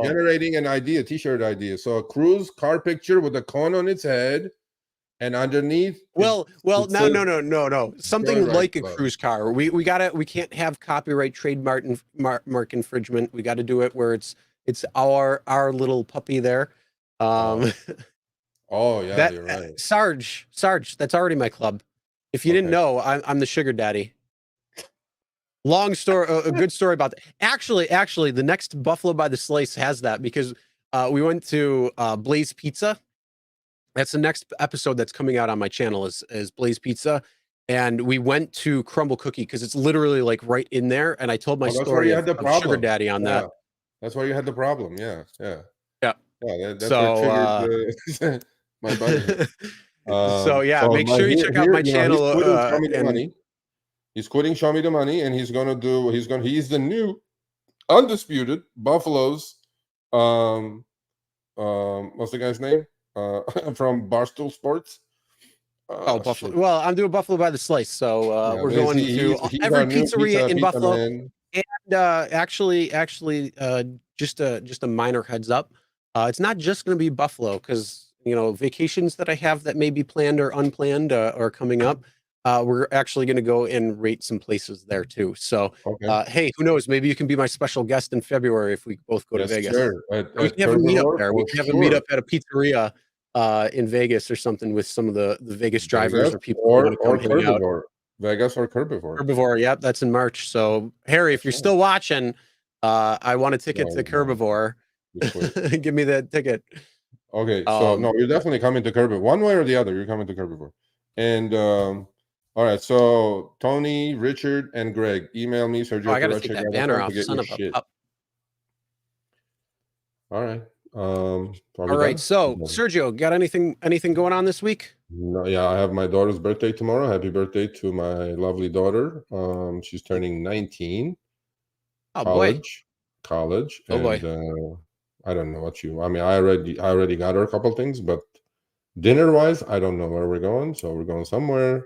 generating an idea, t-shirt idea. So a cruise car picture with a cone on its head, and underneath. No. Something like a cruise car. We can't have copyright trademark mark infringement. We got to do it where it's our little puppy there. Oh yeah, you're right. Sarge, that's already my club. If you didn't know, I'm the sugar daddy. Long story, a good story about that. Actually, the next Buffalo by the Slice has that because we went to Blaze Pizza. That's the next episode that's coming out on my channel is Blaze Pizza. And we went to Crumble Cookie because it's literally like right in there. And I told my story of sugar daddy on that. That's why you had the problem. Yeah. That's so triggered my buddy. So make sure you check out my channel. He's quitting Show Me the Money, and he's the new undisputed Buffalo's what's the guy's name? From Barstool Sports. Buffalo. Well, I'm doing Buffalo by the Slice, so we're going to every pizzeria in Buffalo. Man. And actually, just a minor heads up. It's not just going to be Buffalo because vacations that I have that may be planned or unplanned are coming up. We're actually going to go and rate some places there too. So, hey, who knows? Maybe you can be my special guest in February if we both go to Vegas. Sure. We can have a meetup there. We can have a meetup at a pizzeria in Vegas or something with some of the Vegas drivers or people who want to come hang out. Vegas or Herbivore. Herbivore, yep, that's in March. So, Harry, if you're still watching, I want a ticket to Herbivore. Give me that ticket. Okay, so no, you're definitely coming to Herbivore. One way or the other, you're coming to Herbivore. And all right, so Tony, Richard, and Greg, email me, Sergio. I gotta take that banner off. Son of a pup. All right. Are we All right. done? So, Sergio, got anything going on this week? No, yeah, I have my daughter's birthday tomorrow. Happy birthday to my lovely daughter. She's turning 19. Oh boy. College, Oh boy. and I don't know what you. I mean, I already got her a couple things, but dinner wise, I don't know where we're going. So we're going somewhere.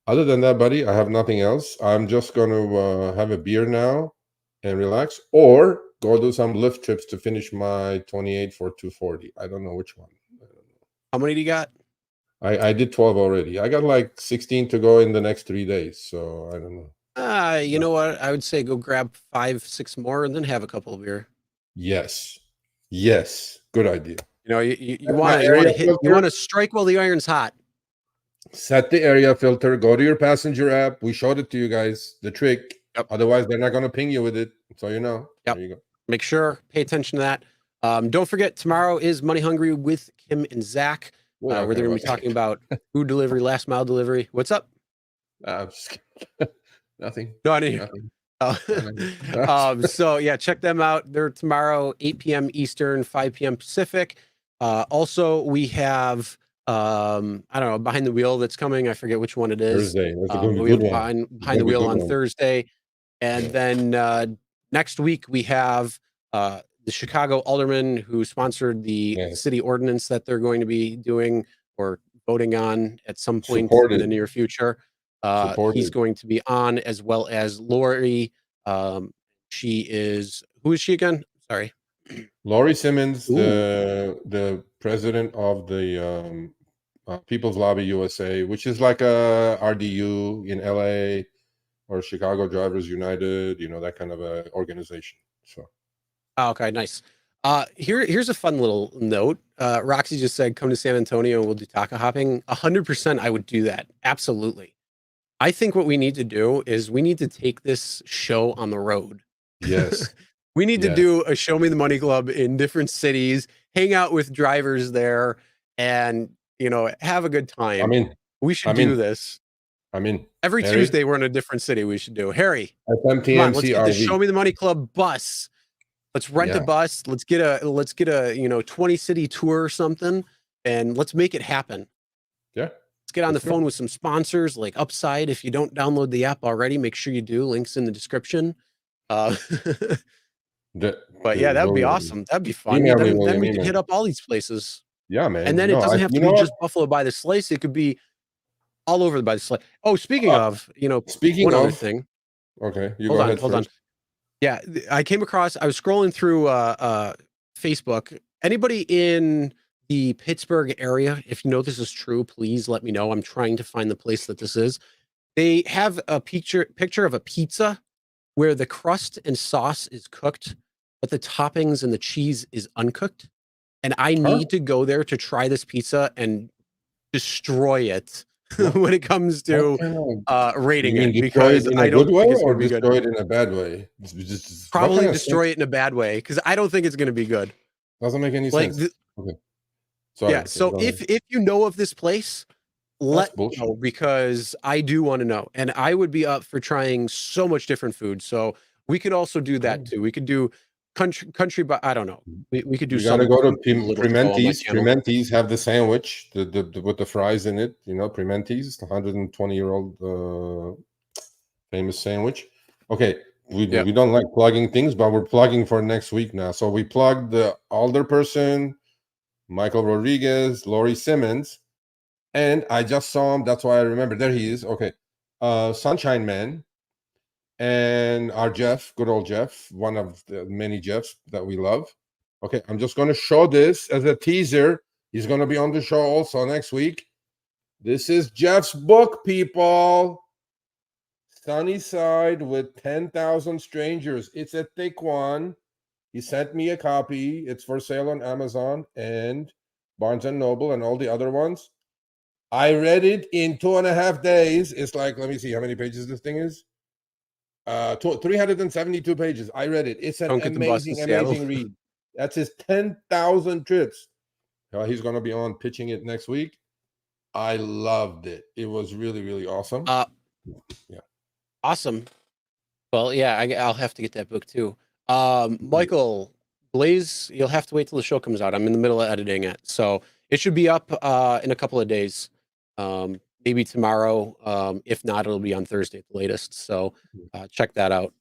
Other than that, buddy, I have nothing else. I'm just going to have a beer now and relax, or go do some Lyft trips to finish my 28 for 240. I don't know which one. How many do you got? I did 12 already. I got like 16 to go in the next 3 days. So I don't know. You know what? I would say go grab 5, 6 more and then have a couple of beer. Yes. Good idea. You know, you Set my want area to you filter. want to strike while the iron's hot. Set the area filter. Go to your passenger app. We showed it to you guys. The trick. Yep. Otherwise, they're not going to ping you with it. So you know. Yep. There you go. Make sure, pay attention to that. Don't forget, tomorrow is Money Hungry with Kim and Zach. Where they're going to be talking about food delivery, last mile delivery. What's up? I'm just kidding. Nothing. No, I didn't. So yeah, check them out. They're tomorrow, 8 p.m. Eastern, 5 p.m. Pacific. Also, we have I don't know, Behind the Wheel that's coming. I forget which one it is. Thursday. That's a We good have one. Behind the Wheel on one. Thursday. And then next week we have the Chicago alderman who sponsored the city ordinance that they're going to be doing or voting on at some point in the near future. He's going to be on, as well as Lori. Who is she again? Sorry. Lori Simmons, the president of the People's Lobby USA, which is like a RDU in LA or Chicago Drivers United, you know, that kind of a organization. So okay, nice. Here's a fun little note. Roxy just said, come to San Antonio and we'll do taco hopping. 100% I would do that. Absolutely. I think what we need to do is we need to take this show on the road. Yes. We need to do a Show Me the Money Club in different cities, hang out with drivers there, and, you know, have a good time. I mean, we should do this. Every Harry, Tuesday we're in a different city. We should do. Harry, FMTMC come on, let's get the RV. Show Me the Money Club bus. Let's rent a bus. Let's get a 20 city tour or something, and let's make it happen. Yeah. Let's get on the phone with some sponsors like Upside. If you don't download the app already, make sure you do. Links in the description. But yeah, that would be awesome. That'd be fun. Then we could hit up all these places. Yeah, man. And then it doesn't have to be just Buffalo by the Slice. It could be all over by the Slice. Oh, speaking of, one other thing. Okay, hold on. Yeah, I came across. I was scrolling through Facebook. Anybody in the Pittsburgh area, if you know this is true, please let me know. I'm trying to find the place that this is. They have a picture of a pizza where the crust and sauce is cooked, but the toppings and the cheese is uncooked. And I need to go there to try this pizza and destroy it when it comes to rating it, because I don't think it's going to be good. Destroy it in a bad way. Probably destroy it in a bad way, because I don't think it's going to be good. Doesn't make any sense. Okay. Sorry, yeah. So if you know of this place, let me know, because I do want to know, and I would be up for trying so much different food. So we could also do that too. We could do country, but I don't know. We could do. You gotta go to Primenti's. Primenti's have the sandwich, the with the fries in it. You know, Primenti's, the 120-year-old famous sandwich. Okay, we don't like plugging things, but we're plugging for next week now. So we plugged the alderperson, Michael Rodriguez, Lori Simmons, and I just saw him. That's why I remember. There he is. Okay, Sunshine Man. And our Jeff, good old Jeff, one of the many Jeffs that we love. Okay, I'm just going to show this as a teaser. He's going to be on the show also next week. This is Jeff's book, people. Sunny Side with 10,000 Strangers. It's a thick one. He sent me a copy. It's for sale on Amazon and Barnes & Noble and all the other ones. I read it in 2.5 days. It's like, let me see how many pages this thing is. 372 pages. I read it. It's an amazing read. That's his 10,000 trips. He's going to be on pitching it next week. I loved it. It was really, really awesome. Awesome. Well, yeah, I'll have to get that book too. Michael, Blaze, you'll have to wait till the show comes out. I'm in the middle of editing it, so it should be up in a couple of days. Maybe tomorrow. If not, it'll be on Thursday at the latest. So check that out.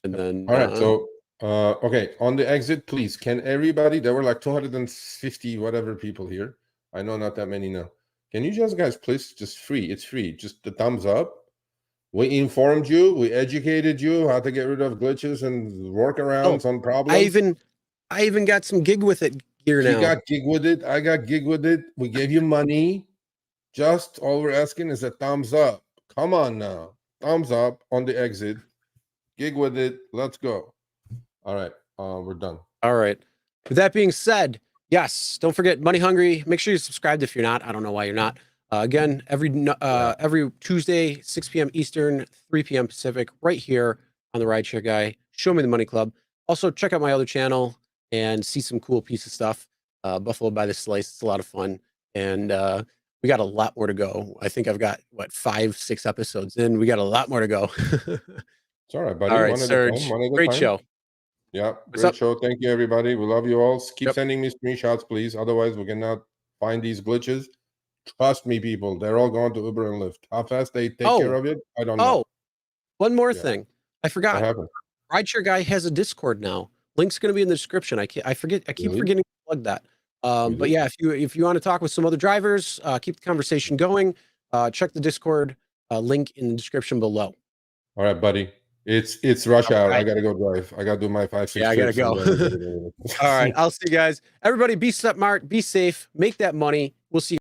And then all right, so okay, on the exit, please, can everybody, there were like 250 whatever people here. I know not that many now. Can you just guys please, just free, it's free, just the thumbs up. We informed you, we educated you how to get rid of glitches and workarounds on problems. I even got some gig with it gear now. You got gig with it, I got gig with it. We gave you money. Just all we're asking is a thumbs up. Come on now. Thumbs up on the exit. Gig with it. Let's go. All right. We're done. All right. With that being said, yes, don't forget Money Hungry. Make sure you're subscribed if you're not. I don't know why you're not. Again, every Tuesday, 6 p.m. Eastern, 3 p.m. Pacific, right here on the Rideshare Guy. Show Me the Money Club. Also, check out my other channel and see some cool piece of stuff. Buffalo by the Slice. It's a lot of fun. And we got a lot more to go. I think I've got, 5-6 episodes in. We got a lot more to go. It's all right, buddy. All right, Serge. Great show. Yeah, great show. Thank you, everybody. We love you all. Keep sending me screenshots, please. Otherwise, we cannot find these glitches. Trust me, people. They're all going to Uber and Lyft. How fast they take care of it, I don't know. One more thing. I forgot. Rideshare Guy has a Discord now. Link's going to be in the description. I keep forgetting to plug that. But yeah, if you want to talk with some other drivers, keep the conversation going. Check the Discord link in the description below. All right, buddy. It's rush hour. I gotta go drive. I gotta do my 5-6. Yeah, I gotta go. All right, I'll see you guys. Everybody, be smart, be safe, make that money. We'll see you.